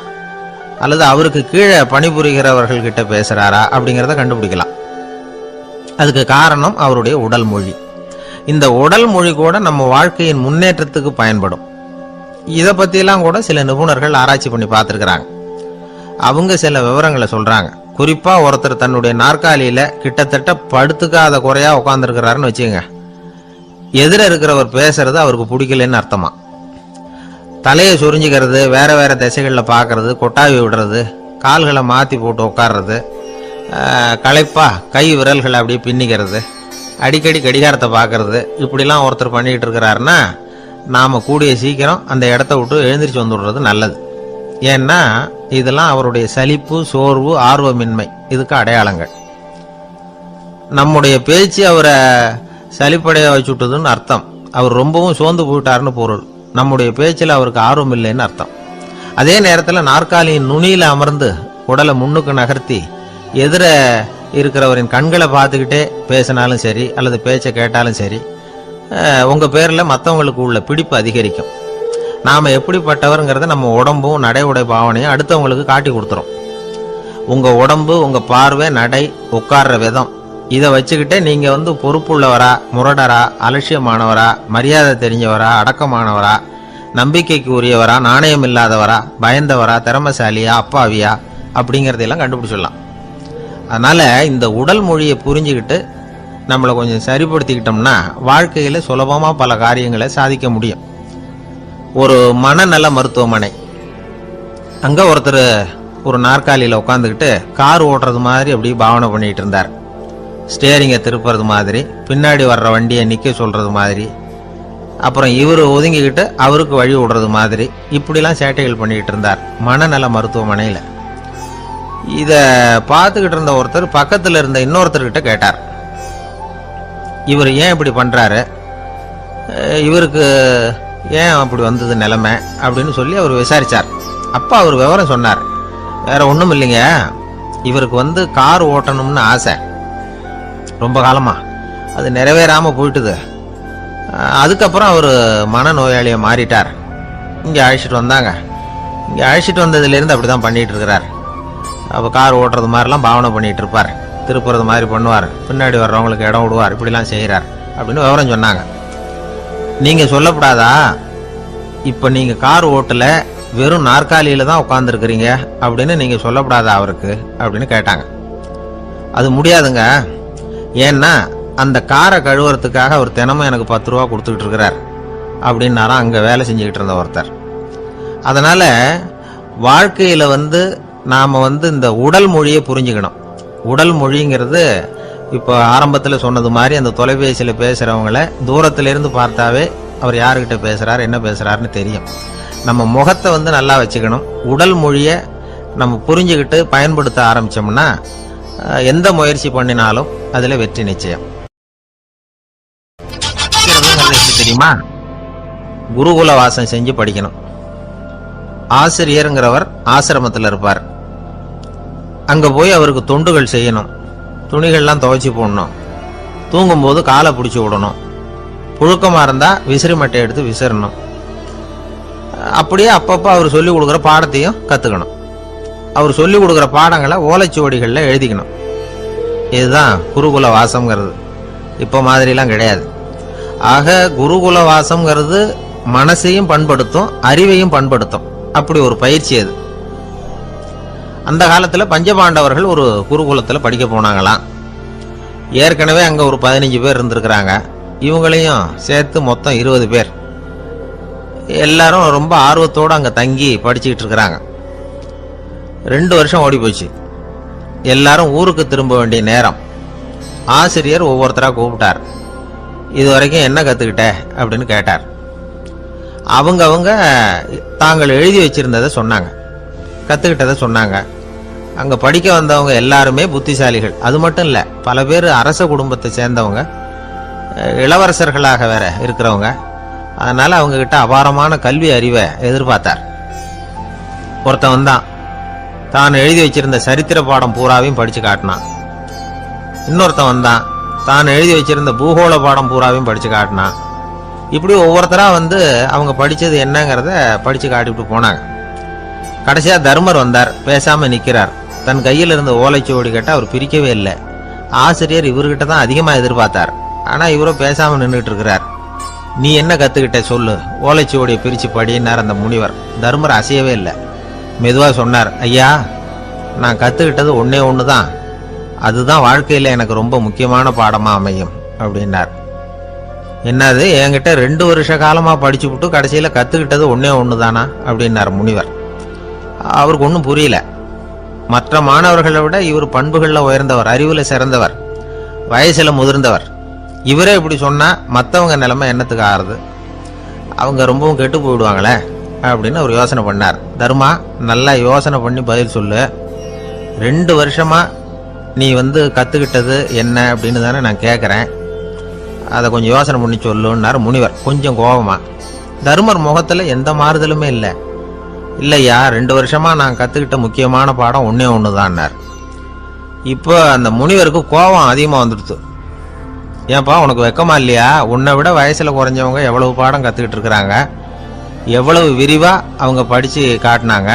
அல்லது அவருக்கு கீழே பணிபுரிகிறவர்கள் கிட்ட பேசுறாரா அப்படிங்கறத கண்டுபிடிக்கலாம். அதுக்கு காரணம் அவருடைய உடல் மொழி. இந்த உடல் மொழி கூட நம்ம வாழ்க்கையின் முன்னேற்றத்துக்கு பயன்படும். இத பத்தி எல்லாம் கூட சில நிபுணர்கள் ஆராய்ச்சி பண்ணி பார்த்திருக்கிறாங்க. அவங்க சில விவரங்களை சொல்றாங்க. குறிப்பா ஒருத்தர் தன்னுடைய நாற்காலியில கிட்டத்தட்ட படுத்துக்காத குறையா உட்கார்ந்துருக்கிறாருன்னு வச்சுங்க, எதிர இருக்கிறவர் பேசுறது அவருக்கு பிடிக்கலன்னு அர்த்தமா. தலையை சொரிஞ்சுக்கிறது, வேற வேற திசைகள்ல பாக்குறது, கொட்டாவி விடுறது, கால்களை மாத்தி போட்டு உட்கார்றது, களைப்பா கை விரல்களை அப்படியே பின்னிக்கிறது, அடிக்கடி கடிகாரத்தை பார்க்கறது, இப்படிலாம் ஒருத்தர் பண்ணிக்கிட்டு இருக்கிறாருன்னா நாம் கூடிய சீக்கிரம் அந்த இடத்த விட்டு எழுந்திரிச்சு வந்துடுறது நல்லது. ஏன்னா இதெல்லாம் அவருடைய சலிப்பு, சோர்வு, ஆர்வமின்மை இதுக்கு அடையாளங்கள். நம்முடைய பேச்சு அவரை சலிப்படைய வச்சுட்டதுன்னு அர்த்தம். அவர் ரொம்பவும் சோர்ந்து போயிட்டாருன்னு பொருள். நம்முடைய பேச்சில் அவருக்கு ஆர்வம் இல்லைன்னு அர்த்தம். அதே நேரத்தில் நாற்காலியின் நுனியில் அமர்ந்து உடலை முன்னுக்கு நகர்த்தி எதிர இருக்கிறவரின் கண்களை பார்த்துக்கிட்டே பேசினாலும் சரி அல்லது பேச்சை கேட்டாலும் சரி, உங்கள் பேரில் மற்றவங்களுக்கு உள்ள பிடிப்பு அதிகரிக்கும். நாம் எப்படிப்பட்டவருங்கிறத நம்ம உடம்பும் நடை உடை பாவனையும் அடுத்தவங்களுக்கு காட்டி கொடுத்துரும். உங்கள் உடம்பு, உங்கள் பார்வை, நடை, உட்கார்ற விதம் இதை வச்சுக்கிட்டே நீங்கள் பொறுப்புள்ளவரா, முரடரா, அலட்சியமானவரா, மரியாதை தெரிஞ்சவரா, அடக்கமானவரா, நம்பிக்கைக்கு உரியவரா, நாணயம் இல்லாதவரா, பயந்தவரா, திறமசாலியா, அப்பாவியா அப்படிங்கிறதையெல்லாம் கண்டுபிடிச்சிடலாம். அதனால் இந்த உடல் மொழியை புரிஞ்சுக்கிட்டு நம்மளை கொஞ்சம் சரிப்படுத்திக்கிட்டோம்னா வாழ்க்கையில் சுலபமாக பல காரியங்களை சாதிக்க முடியும். ஒரு மனநல மருத்துவமனை, அங்கே ஒருத்தர் ஒரு நாற்காலியில் உட்காந்துக்கிட்டு கார் ஓட்டுறது மாதிரி அப்படி பாவனை பண்ணிகிட்டு இருந்தார். ஸ்டேரிங்கை திருப்புறது மாதிரி, பின்னாடி வர்ற வண்டியை நிற்க சொல்கிறது மாதிரி, அப்புறம் இவர் ஒதுங்கிக்கிட்டு அவருக்கு வழி விடுறது மாதிரி, இப்படிலாம் சேட்டைகள் பண்ணிக்கிட்டு இருந்தார் மனநல மருத்துவமனையில். இதை பார்த்துக்கிட்டு இருந்த ஒருத்தர் பக்கத்தில் இருந்த இன்னொருத்தர்கிட்ட கேட்டார், இவர் ஏன் இப்படி பண்ணுறாரு, இவருக்கு ஏன் அப்படி வந்தது நிலைமை அப்படின்னு சொல்லி அவர் விசாரித்தார். அப்போ அவர் விவரம் சொன்னார். வேற ஒன்றும் இல்லைங்க, இவருக்கு கார் ஓட்டணும்னு ஆசை ரொம்ப காலமாக, அது நிறைவேறாமல் போயிட்டுது. அதுக்கப்புறம் அவர் மனநோயாளியை மாறிட்டார். இங்கே அழைச்சிட்டு வந்தாங்க. இங்கே அழைச்சிட்டு வந்ததுலேருந்து அப்படி தான் பண்ணிகிட்டு இருக்கிறார். அப்போ கார் ஓட்டுறது மாதிரிலாம் பாவனை பண்ணிகிட்டு இருப்பார், திருப்புறது மாதிரி பண்ணுவார், பின்னாடி வர்றவங்களுக்கு இடம் விடுவார், இப்படிலாம் செய்கிறார் அப்படின்னு விவரம் சொன்னாங்க. நீங்கள் சொல்லப்படாதா, இப்போ நீங்கள் கார் ஓட்டல, வெறும் நாற்காலியில் தான் உட்காந்துருக்கிறீங்க அப்படின்னு நீங்கள் சொல்லப்படாதா அவருக்கு அப்படின்னு கேட்டாங்க. அது முடியாதுங்க, ஏன்னா அந்த காரை கழுவுறதுக்காக அவர் தினமும் எனக்கு 10 ரூபா கொடுத்துக்கிட்டு இருக்கிறார் அப்படின்னாராம் அங்கே வேலை செஞ்சுக்கிட்டு இருந்த ஒருத்தர். அதனால் வாழ்க்கையில் நாம் இந்த உடல் மொழியை புரிஞ்சுக்கணும். உடல் மொழிங்கிறது இப்போ ஆரம்பத்தில் சொன்னது மாதிரி அந்த தொலைபேசியில் பேசுகிறவங்கள தூரத்திலிருந்து பார்த்தாவே அவர் யாருக்கிட்ட பேசுகிறார், என்ன பேசுகிறாருன்னு தெரியும். நம்ம முகத்தை நல்லா வச்சுக்கணும். உடல் மொழியை நம்ம புரிஞ்சுக்கிட்டு பயன்படுத்த ஆரம்பித்தோம்னா எந்த முயற்சி பண்ணினாலும் அதில் வெற்றி நிச்சயம். தெரியுமா, குருகுல வாசம் செஞ்சு படிக்கணும். ஆசிரியருங்கிறவர் ஆசிரமத்தில் இருப்பார். அங்கே போய் அவருக்கு தொண்டுகள் செய்யணும். துணிகள்லாம் துவைச்சி போடணும். தூங்கும்போது காலை பிடிச்சி விடணும். புழுக்கமாக இருந்தால் விசிறி மட்டை எடுத்து விசிறணும். அப்படியே அப்பப்போ அவர் சொல்லிக் கொடுக்குற பாடத்தையும் கற்றுக்கணும். அவர் சொல்லிக் கொடுக்குற பாடங்களை ஓலைச்சுவடிகளில் எழுதிக்கணும். இதுதான் குருகுல வாசம்ங்கிறது. இப்போ மாதிரிலாம் கிடையாது. ஆக குருகுல வாசம்ங்கிறது மனசையும் பண்படுத்தும், அறிவையும் பண்படுத்தும். அப்படி ஒரு பயிற்சி அது. அந்த காலத்தில் பஞ்சபாண்டவர்கள் ஒரு குருகுலத்தில் படிக்க போனாங்களாம். ஏற்கனவே அங்கே ஒரு 15 பேர் இருந்திருக்கிறாங்க. இவங்களையும் சேர்த்து மொத்தம் 20 பேர். எல்லாரும் ரொம்ப ஆர்வத்தோடு அங்கே தங்கி படிச்சுக்கிட்டு இருக்கிறாங்க. 2 வருஷம் ஓடி போச்சு. எல்லாரும் ஊருக்கு திரும்ப வேண்டிய நேரம். ஆசிரியர் ஒவ்வொருத்தராக கூப்பிட்டார். இது வரைக்கும் என்ன கற்றுக்கிட்ட அப்படின்னு கேட்டார். அவங்க தாங்கள் எழுதி வச்சிருந்ததை சொன்னாங்க, கற்றுக்கிட்டதை சொன்னாங்க. அங்கே படிக்க வந்தவங்க எல்லாருமே புத்திசாலிகள். அது மட்டும் இல்லை, பல பேர் அரச குடும்பத்தை சேர்ந்தவங்க, இளவரசர்களாக வேற இருக்கிறவங்க. அதனால் அவங்கக்கிட்ட அபாரமான கல்வி அறிவை எதிர்பார்த்தார். ஒருத்தன் தான் எழுதி வச்சிருந்த சரித்திர பாடம் பூராவையும் படித்து காட்டினான். இன்னொருத்தன் தான் எழுதி வச்சிருந்த பூகோள பாடம் பூராவையும் படித்து காட்டினான். இப்படி ஒவ்வொருத்தராக அவங்க படித்தது என்னங்கிறத படித்து காட்டிவிட்டு போனாங்க. கடைசியாக தர்மர் வந்தார். பேசாமல் நிற்கிறார். தன் கையில் இருந்த ஓலைச்சுவடி கேட்ட அவர் பிரிக்கவே இல்லை. ஆசிரியர் இவர்கிட்ட தான் அதிகமாக எதிர்பார்த்தார். ஆனால் இவரோ பேசாமல் நின்றுட்டு இருக்கிறார். நீ என்ன கற்றுக்கிட்ட சொல்லு, ஓலைச்சுவடியை பிரித்து படினார் அந்த முனிவர். தர்மர் அசையவே இல்லை. மெதுவாக சொன்னார், ஐயா, நான் கற்றுக்கிட்டது ஒன்றே ஒன்று தான். அதுதான் வாழ்க்கையில் எனக்கு ரொம்ப முக்கியமான பாடமாக அமையும் அப்படின்னார். என்னது, என்கிட்ட 2 வருஷ காலமாக படிச்சு விட்டு கடைசியில் கற்றுக்கிட்டது ஒன்றே ஒன்று தானா அப்படின்னார் முனிவர். அவருக்கு ஒன்றும் புரியல. மற்ற மாணவர்களை விட இவர் பண்புகள்ல உயர்ந்தவர், அறிவுல சிறந்தவர், வயசுல முதிர்ந்தவர். இவரே இப்படி சொன்னா மற்றவங்க நிலைமை என்னத்துக்கு ஆறுது? அவங்க ரொம்பவும் கெட்டு போயிடுவாங்களே அப்படின்னு அவர் யோசனை பண்ணார். தர்மா, நல்லா யோசனை பண்ணி பதில் சொல்லு. 2 வருஷமா நீ கத்துக்கிட்டது என்ன அப்படின்னு தானே நான் கேட்குறேன். அதை கொஞ்சம் யோசனை பண்ணி சொல்லுன்னார் முனிவர் கொஞ்சம் கோபமா. தர்மர் முகத்துல எந்த மாறுதலுமே இல்லை. இல்லையா, 2 வருஷமா நான் கத்துக்கிட்ட முக்கியமான பாடம் ஒன்னே ஒண்ணுதான்னார். இப்போ அந்த முனிவருக்கு கோபம் அதிகமா வந்துடுது. ஏன்பா, உனக்கு வெக்கமா இல்லையா? உன்னை விட வயசுல குறைஞ்சவங்க எவ்வளவு பாடம் கத்துக்கிட்டு இருக்கிறாங்க, எவ்வளவு விரிவா அவங்க படிச்சு காட்டினாங்க.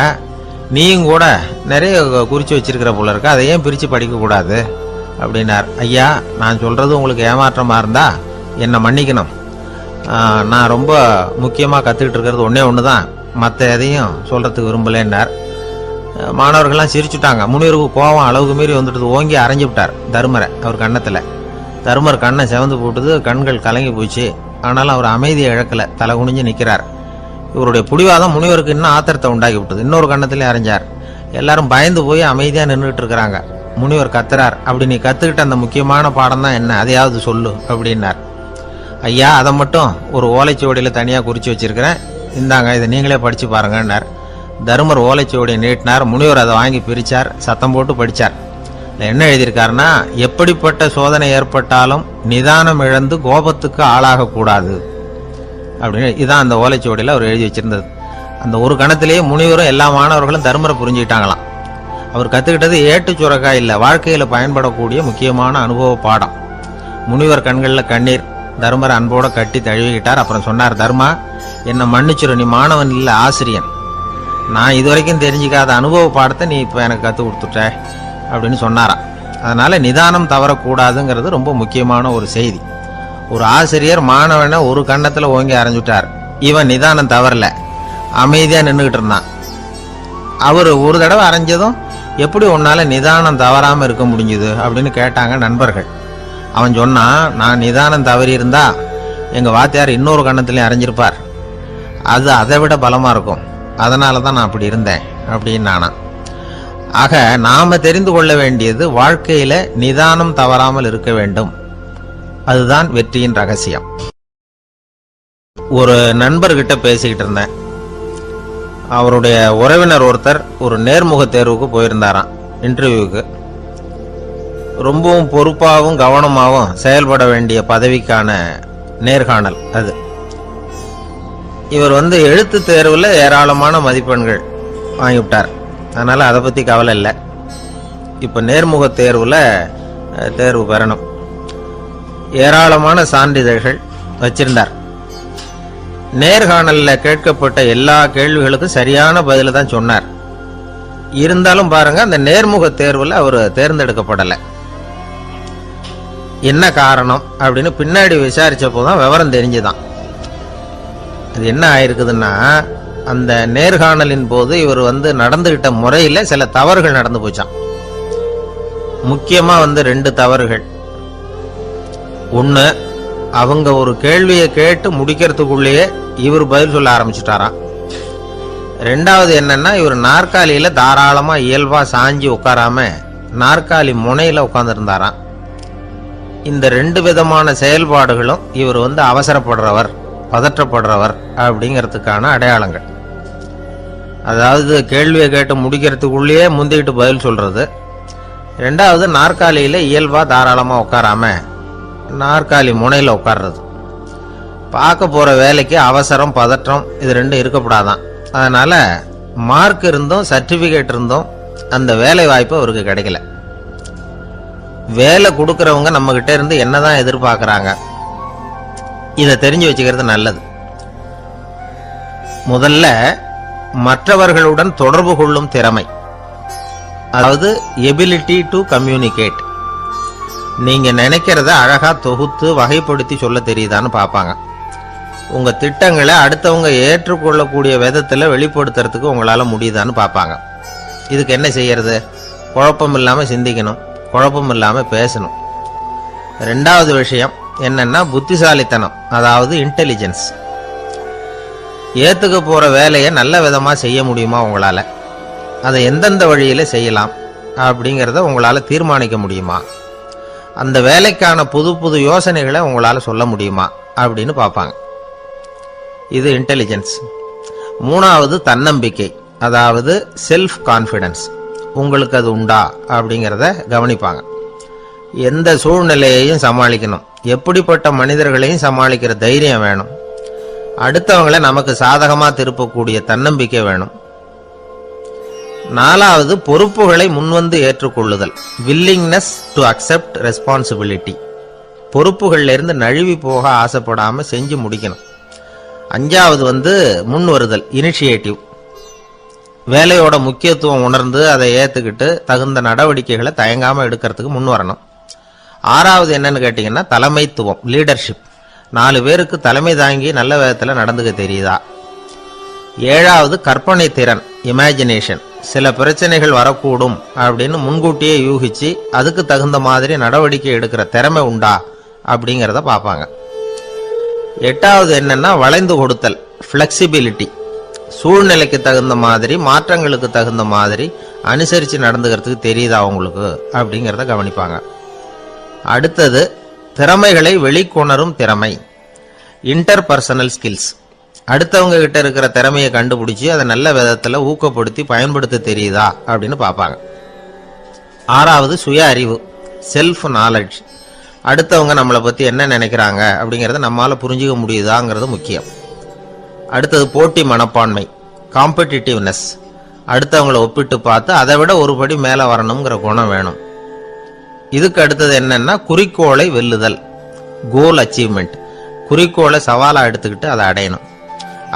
நீயும் கூட நிறைய குறிச்சு வச்சிருக்கிற போல இருக்க, அதை ஏன் பிரிச்சு படிக்க கூடாது அப்படின்னார். ஐயா, நான் சொல்றது உங்களுக்கு ஏமாற்றமா இருந்தா என்னை மன்னிக்கணும். நான் ரொம்ப முக்கியமா கத்துக்கிட்டு இருக்கிறது ஒன்னே ஒண்ணுதான், மற்ற எதையும் சொல்றதுக்கு விரும்பலன்னார். மாணவர்கள்லாம் சிரிச்சுட்டாங்க. முனிவருக்கு கோபம் அளவுக்கு மீறி வந்துட்டு ஓங்கி அரைஞ்சு விட்டார் தர்மரை அவர் கண்ணத்துல. தர்மர் கண்ணை செவந்து போட்டுது, கண்கள் கலங்கி போச்சு. ஆனாலும் அவர் அமைதியை இழக்கல, தலை குனிஞ்சு நிற்கிறார். இவருடைய புடிவாதம் முனிவருக்கு இன்னும் ஆத்திரத்தை உண்டாக்கி விட்டது. இன்னொரு கண்ணத்திலே அரைஞ்சார். எல்லாரும் பயந்து போய் அமைதியா நின்றுட்டு இருக்கிறாங்க. முனிவர் கத்துறார், அப்படி நீ கத்துக்கிட்ட அந்த முக்கியமான பாடம் தான் என்ன, அதையாவது சொல்லு அப்படின்னார். ஐயா, அதை மட்டும் ஒரு ஓலைச்சுவடியில தனியா குறிச்சு வச்சிருக்கிறேன், இந்தாங்க, இதை நீங்களே படிச்சு பாருங்கன்னார். தர்மர் ஓலைச்சுவடியை நீட்டினார். முனிவர் அதை வாங்கி பிரிச்சார், சத்தம் போட்டு படிச்சார். என்ன எழுதியிருக்காருன்னா, எப்படிப்பட்ட சோதனை ஏற்பட்டாலும் நிதானம் இழந்து கோபத்துக்கு ஆளாகக்கூடாது அப்படின்னு. இதான் அந்த ஓலைச்சுவடியில் அவர் எழுதி வச்சிருந்தது. அந்த ஒரு கணத்திலேயே முனிவரும் எல்லா மாணவர்களும் தர்மரை புரிஞ்சுக்கிட்டாங்களாம். அவர் கத்துக்கிட்டது ஏட்டு சுரக்கா இல்லை, வாழ்க்கையில பயன்படக்கூடிய முக்கியமான அனுபவ பாடம். முனிவர் கண்களில் கண்ணீர். தர்மரை அன்போட கட்டி தழுவிக்கிட்டார். அப்புறம் சொன்னார், தர்மா, என்னை மன்னிச்சிரு, நீ மாணவன் இல்லை, ஆசிரியன். நான் இதுவரைக்கும் தெரிஞ்சுக்காத அனுபவ பாடத்தை நீ இப்போ எனக்கு கற்றுக் கொடுத்துட்ட அப்படின்னு சொன்னாராம். அதனால நிதானம் தவறக்கூடாதுங்கிறது ரொம்ப முக்கியமான ஒரு செய்தி. ஒரு ஆசிரியர் மாணவனை ஒரு கண்ணத்துல ஓங்கி அரைஞ்சுட்டார். இவன் நிதானம் தவறல, அமைதியா நின்றுகிட்டு இருந்தான். அவர் ஒரு தடவை அரைஞ்சதும் எப்படி உன்னால நிதானம் தவறாம இருக்க முடிஞ்சுது அப்படின்னு கேட்டாங்க நண்பர்கள். அவன் சொன்னான், நான் நிதானம் தவறி இருந்தா எங்க வாத்தியார் இன்னொரு கண்ணத்திலையும் அரைஞ்சிருப்பார், அது அதை விட பலமா இருக்கும், அதனாலதான் நான் அப்படி இருந்தேன் அப்படின்னு நானா. ஆக நாம தெரிந்து கொள்ள வேண்டியது, வாழ்க்கையில நிதானம் தவறாமல் இருக்க வேண்டும். அதுதான் வெற்றியின் ரகசியம். ஒரு நண்பர்கிட்ட பேசிக்கிட்டு இருந்தேன். அவருடைய உறவினர் ஒருத்தர் ஒரு நேர்முக தேர்வுக்கு போயிருந்தாராம், இன்டர்வியூக்கு. ரொம்பவும் பொறுப்பாகவும் கவனமாகவும் செயல்பட வேண்டிய பதவிக்கான நேர்காணல் அது. இவர் எழுத்து தேர்வுல ஏராளமான மதிப்பெண்கள் வாங்கிவிட்டார். அதனால அதை பத்தி கவலை இல்லை. இப்ப நேர்முக தேர்வுல தேர்வு பெறணும். ஏராளமான சான்றிதழ்கள் வச்சிருந்தார். நேர்காணல்ல கேட்கப்பட்ட எல்லா கேள்விகளுக்கும் சரியான பதில தான் சொன்னார். இருந்தாலும் பாருங்க, அந்த நேர்முக தேர்வுல அவர் தேர்ந்தெடுக்கப்படலை. என்ன காரணம் அப்படின்னு பின்னாடி விசாரிச்சப்போதான் விவரம் தெரிஞ்சுதான். அது என்ன ஆயிருக்குதுன்னா, அந்த நேர்காணலின் போது இவர் நடந்துகிட்ட முறையில சில தவறுகள் நடந்து போச்சான். முக்கியமா 2 தவறுகள். ஒண்ணு, அவங்க ஒரு கேள்வியை கேட்டு முடிக்கிறதுக்குள்ளேயே இவர் பதில் சொல்ல ஆரம்பிச்சுட்டாராம். 2வது என்னன்னா, இவர் நாற்காலியில தாராளமா இயல்பா சாஞ்சி உட்காராம நாற்காலி முனையில உட்கார்ந்து இருந்தாராம். இந்த 2 விதமான செயல்பாடுகளும் இவர் அவசரப்படுறவர், பதற்றப்படுறவர் அப்படிங்கிறதுக்கான அடையாளங்கள். அதாவது கேள்வியை கேட்டு முடிக்கிறதுக்குள்ளேயே முந்திக்கிட்டு பதில் சொல்றது. 2வது, நாற்காலியில இயல்பா தாராளமா உட்காராம நாற்காலி முனையில உட்கார்றது. பார்க்க போற வேலைக்கு அவசரம், பதற்றம் இது 2 இருக்கப்படாதான். அதனால மார்க் இருந்தும் சர்டிபிகேட் இருந்தும் அந்த வேலை வாய்ப்பு அவருக்கு கிடைக்கல. வேலை கொடுக்கறவங்க நம்ம கிட்ட இருந்து என்னதான் எதிர்பார்க்கறாங்க, இதை தெரிஞ்சு வச்சுக்கிறது நல்லது. முதல்ல, மற்றவர்களுடன் தொடர்பு கொள்ளும் திறமை, அதாவது எபிலிட்டி டு கம்யூனிகேட். நீங்க நினைக்கிறத அழகா தொகுத்து வகைப்படுத்தி சொல்ல தெரியுதான்னு பார்ப்பாங்க. உங்க திட்டங்களை அடுத்தவங்க ஏற்றுக்கொள்ளக்கூடிய விதத்துல வெளிப்படுத்துறதுக்கு உங்களால முடியுதான்னு பார்ப்பாங்க. இதுக்கு என்ன செய்யறது? குழப்பம் இல்லாம சிந்திக்கணும், குழப்பம் இல்லாம பேசணும். 2வது விஷயம் என்னன்னா புத்திசாலித்தனம், அதாவது இன்டெலிஜென்ஸ். ஏத்துக்க போற வேலையை நல்ல விதமா செய்ய முடியுமா உங்களால? அதை எந்தெந்த வழியில செய்யலாம், அப்படிங்கிறத உங்களால் தீர்மானிக்க முடியுமா? அந்த வேலைக்கான புது புது யோசனைகளை உங்களால் சொல்ல முடியுமா அப்படின்னு பார்ப்பாங்க. இது இன்டெலிஜென்ஸ். மூணாவது தன்னம்பிக்கை, அதாவது செல்ஃப் கான்ஃபிடன்ஸ். உங்களுக்கு அது உண்டா அப்படிங்கிறத கவனிப்பாங்க. எந்த சூழ்நிலையையும் சமாளிக்கணும், எப்படிப்பட்ட மனிதர்களையும் சமாளிக்கிற தைரியம் வேணும், அடுத்தவங்களை நமக்கு சாதகமாக திருப்பக்கூடிய தன்னம்பிக்கை வேணும். நாலாவது பொறுப்புகளை முன்வந்து ஏற்றுக்கொள்ளுதல், வில்லிங்னஸ் டு அக்செப்ட் ரெஸ்பான்சிபிலிட்டி. பொறுப்புகள்ல இருந்து நழுவி போக ஆசைப்படாம செஞ்சு முடிக்கணும். அஞ்சாவது முன் வருதல், இனிஷியேட்டிவ். வேலையோட முக்கியத்துவம் உணர்ந்து அதை ஏத்துக்கிட்டு தகுந்த நடவடிக்கைகளை தயங்காம எடுக்கிறதுக்கு முன் வரணும். ஆறாவது என்னன்னு கேட்டீங்கன்னா தலைமைத்துவம், லீடர்ஷிப். 4 பேருக்கு தலைமை தாங்கி நல்ல விதத்துல நடந்துக்க தெரியுதா? ஏழாவது கற்பனை திறன், இமேஜினேஷன். சில பிரச்சனைகள் வரக்கூடும் அப்படின்னு முன்கூட்டியே யூகிச்சு அதுக்கு தகுந்த மாதிரி நடவடிக்கை எடுக்கிற திறமை உண்டா அப்படிங்கிறத பார்ப்பாங்க. எட்டாவது என்னன்னா வளைந்து கொடுத்தல், ஃபிளெக்சிபிலிட்டி. சூழ்நிலைக்கு தகுந்த மாதிரி, மாற்றங்களுக்கு தகுந்த மாதிரி அனுசரித்து நடந்துக்கிறதுக்கு தெரியுதா உங்களுக்கு அப்படிங்கிறத கவனிப்பாங்க. அடுத்தது திறமைகளை வெளிக்கொணரும் திறமை, இன்டர்பர்சனல் ஸ்கில்ஸ். அடுத்தவங்க கிட்ட இருக்கிற திறமையை கண்டுபிடிச்சி அதை நல்ல விதத்தில் ஊக்கப்படுத்தி பயன்படுத்த தெரியுதா அப்படின்னு பார்ப்பாங்க. ஆறாவது சுய அறிவு, செல்ஃப் நாலேஜ். அடுத்தவங்க நம்மளை பற்றி என்ன நினைக்கிறாங்க அப்படிங்கிறத நம்மளால் புரிஞ்சுக்க முடியுதாங்கிறது முக்கியம். அடுத்தது போட்டி மனப்பான்மை, காம்படிட்டிவ்னஸ். அடுத்தவங்களை ஒப்பிட்டு பார்த்து அதை விட ஒரு படி மேலே வரணுங்கிற குணம் வேணும். இதுக்கு அடுத்தது என்னன்னா குறிக்கோளை வெல்லுதல், கோல் அச்சீவ்மெண்ட். குறிக்கோளை சவாலாக எடுத்துக்கிட்டு அதை அடையணும்.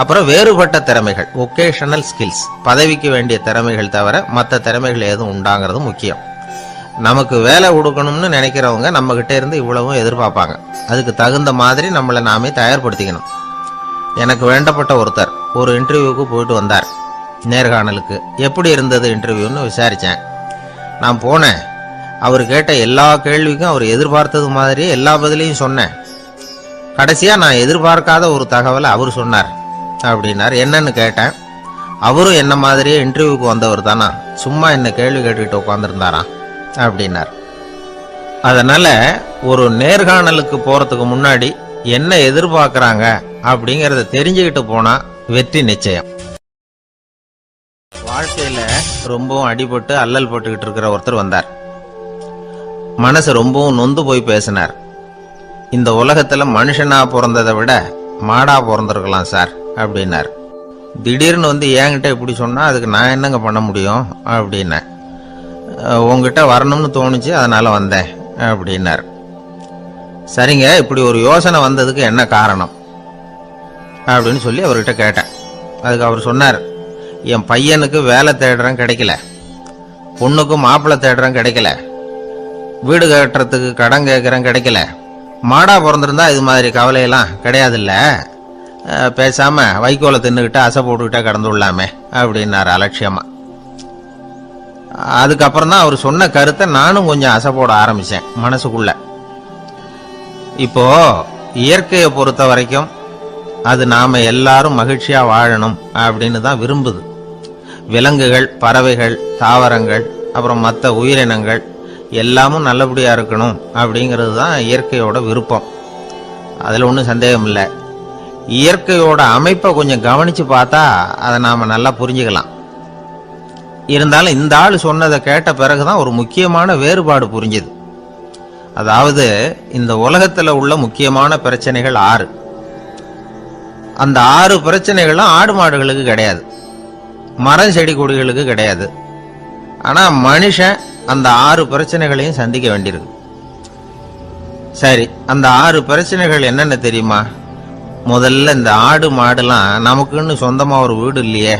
அப்புறம் வேறுபட்ட திறமைகள், ஒகேஷனல் ஸ்கில்ஸ். பதவிக்கு வேண்டிய திறமைகள் தவிர மற்ற திறமைகள் எதுவும் உண்டாங்கிறது முக்கியம். நமக்கு வேலை கொடுக்கணும்னு நினைக்கிறவங்க நம்ம கிட்ட இருந்து இவ்வளவும் எதிர்பார்ப்பாங்க. அதுக்கு தகுந்த மாதிரி நம்மளை நாமே தயார்படுத்திக்கணும். எனக்கு வேண்டப்பட்ட ஒருத்தர் ஒரு இன்டர்வியூக்கு போயிட்டு வந்தார், நேர்காணலுக்கு. எப்படி இருந்தது இன்டர்வியூன்னு விசாரித்தேன். நான் போனேன். அவர் கேட்ட எல்லா கேள்விக்கும் அவர் எதிர்பார்த்தது மாதிரி எல்லா பதிலையும் சொன்னேன். கடைசியாக நான் எதிர்பார்க்காத ஒரு தகவலை அவர் சொன்னார் அப்படின்னார். என்னன்னு கேட்டேன். அவரும் என்ன மாதிரியே இன்டர்வியூக்கு வந்தவர் தானா, சும்மா என்ன கேள்வி கேட்டுக்கிட்டு உட்காந்துருந்தாராம் அப்படின்னார். அதனால ஒரு நேர்காணலுக்கு போறதுக்கு முன்னாடி என்ன எதிர்பார்க்கறாங்க அப்படிங்கறத தெரிஞ்சுக்கிட்டு போனா வெற்றி நிச்சயம். வாழ்க்கையில ரொம்பவும் அடிபட்டு அல்லல் போட்டுக்கிட்டு இருக்கிற ஒருத்தர் வந்தார். மனசு ரொம்பவும் நொந்து போய் பேசினார். இந்த உலகத்துல மனுஷனா பிறந்ததை விட மாடா பிறந்திருக்கலாம் சார் அப்படின்னார். திடீர்னு என்கிட்ட இப்படி சொன்னா அதுக்கு நான் என்னங்க பண்ண முடியும் அப்படின்னேன். உங்ககிட்ட வரணும்னு தோணுச்சு, அதனால வந்தேன் அப்படின்னார். சரிங்க, இப்படி ஒரு யோசனை வந்ததுக்கு என்ன காரணம் அப்படின்னு சொல்லி அவர்கிட்ட கேட்டேன். அதுக்கு அவர் சொன்னார், என் பையனுக்கு வேலை தேடுறேன் கிடைக்கல, பொண்ணுக்கு மாப்பிள்ளை தேடுறேன் கிடைக்கல, வீடு கட்டுறதுக்கு கடன் கேட்குறேன் கிடைக்கல. மாடா பிறந்திருந்தா இது மாதிரி கவலையெல்லாம் கிடையாதுல்ல, பேசாம வைக்கோலை தின்னுக்கிட்டு அசை போட்டுக்கிட்டே கடந்து விடலாமே அப்படின்னாரு அலட்சியமா. அதுக்கப்புறம் தான் அவர் சொன்ன கருத்தை நானும் கொஞ்சம் அசை போட ஆரம்பிச்சேன் மனசுக்குள்ள. இப்போ இயற்கையை பொறுத்த வரைக்கும் அது நாம எல்லாரும் மகிழ்ச்சியா வாழணும் அப்படின்னு தான் விரும்புது. விலங்குகள், பறவைகள், தாவரங்கள், அப்புறம் மற்ற உயிரினங்கள் எல்லாமும் நல்லபடியா இருக்கணும் அப்படிங்கிறது தான் இயற்கையோட விருப்பம். அதுல ஒன்றும் சந்தேகம் இல்லை. இயற்கையோட அமைப்பை கொஞ்சம் கவனிச்சு பார்த்தா அதை நாம நல்லா புரிஞ்சுக்கலாம். இருந்தாலும் இந்த ஆள் சொன்னதை கேட்ட பிறகுதான் ஒரு முக்கியமான வேறுபாடு புரிஞ்சுது. அதாவது இந்த உலகத்துல உள்ள முக்கியமான பிரச்சனைகள் 6. அந்த 6 பிரச்சனைகளும் ஆடு மாடுகளுக்கு கிடையாது, மரம் செடி கொடிகளுக்கு கிடையாது. ஆனா மனுஷன் அந்த 6 பிரச்சனைகளையும் சந்திக்க வேண்டியிருக்கு. சரி, அந்த 6 பிரச்சனைகள் என்னென்ன தெரியுமா? முதல்ல இந்த ஆடு மாடுலாம் நமக்குன்னு சொந்தமா ஒரு வீடு இல்லையே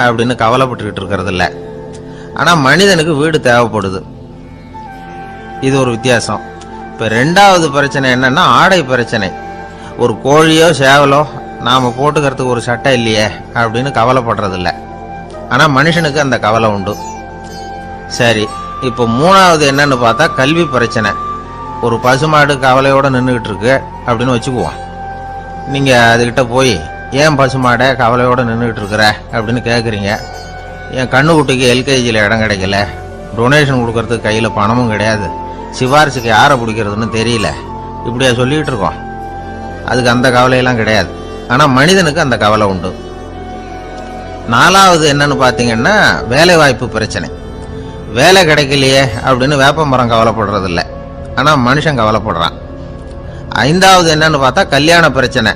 அப்படின்னு கவலைப்பட்டுக்கிட்டு இருக்கிறது இல்லை. ஆனா மனிதனுக்கு வீடு தேவைப்படுது. இது ஒரு வித்தியாசம். இப்ப 2வது பிரச்சனை என்னன்னா ஆடை பிரச்சனை. ஒரு கோழியோ சேவலோ நாம போட்டுக்கிறதுக்கு ஒரு சட்டை இல்லையே அப்படின்னு கவலைப்படுறது இல்லை. ஆனா மனுஷனுக்கு அந்த கவலை உண்டு. சரி, இப்போ 3வது என்னன்னு பார்த்தா கல்வி பிரச்சனை. ஒரு பசுமாடு கவலையோட நின்றுகிட்டு இருக்கு அப்படின்னு வச்சுக்குவோம். நீங்க அதுகிட்ட போய் ஏன் பசுமாடை கவலையோட நின்றுகிட்டு இருக்கிற அப்படின்னு கேட்குறீங்க. என் கண்ணுக்குட்டிக்கு எல்கேஜியில் இடம் கிடைக்கல, டொனேஷன் கொடுக்கறதுக்கு கையில் பணமும் கிடையாது, சிபாரிசுக்கு யாரை பிடிக்கிறதுன்னு தெரியல, இப்படியா சொல்லிகிட்டு இருக்கோம். அதுக்கு அந்த கவலையெல்லாம் கிடையாது. ஆனால் மனிதனுக்கு அந்த கவலை உண்டு. 4வது என்னன்னு பார்த்தீங்கன்னா வேலை வாய்ப்பு பிரச்சனை. வேலை கிடைக்கலையே அப்படின்னு வேப்ப மரம் கவலைப்படுறதில்ல, ஆனால் மனுஷன் கவலைப்படுறான். 5வது என்னன்னு பார்த்தா கல்யாண பிரச்சனை.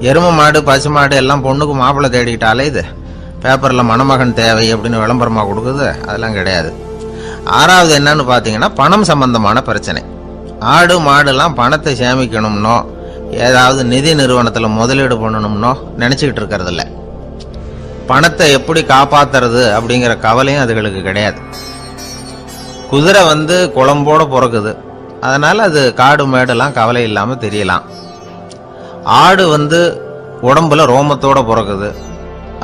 எருமை மாடு பசு மாடு எல்லாம் பொண்ணுக்கு மாப்பிள்ளை தேடிக்கிட்டாலே இது பேப்பரில் மணமகன் தேவை அப்படின்னு விளம்பரமாக கொடுக்குது, அதெல்லாம் கிடையாது. 6வது என்னன்னு பார்த்தீங்கன்னா பணம் சம்பந்தமான பிரச்சனை. ஆடு மாடுலாம் பணத்தை சேமிக்கணும்னோ ஏதாவது நிதி நிறுவனத்தில் முதலீடு பண்ணணும்னோ நினச்சிக்கிட்டு இருக்கிறதில்ல. பணத்தை எப்படி காப்பாத்துறது அப்படிங்கிற கவலையும் அதுகளுக்கு கிடையாது. குதிரை குளம்போட பிறக்குது, அதனால அது காடு மேடெல்லாம் கவலை இல்லாமல் தெரியலாம். ஆடு உடம்புல ரோமத்தோட பிறக்குது,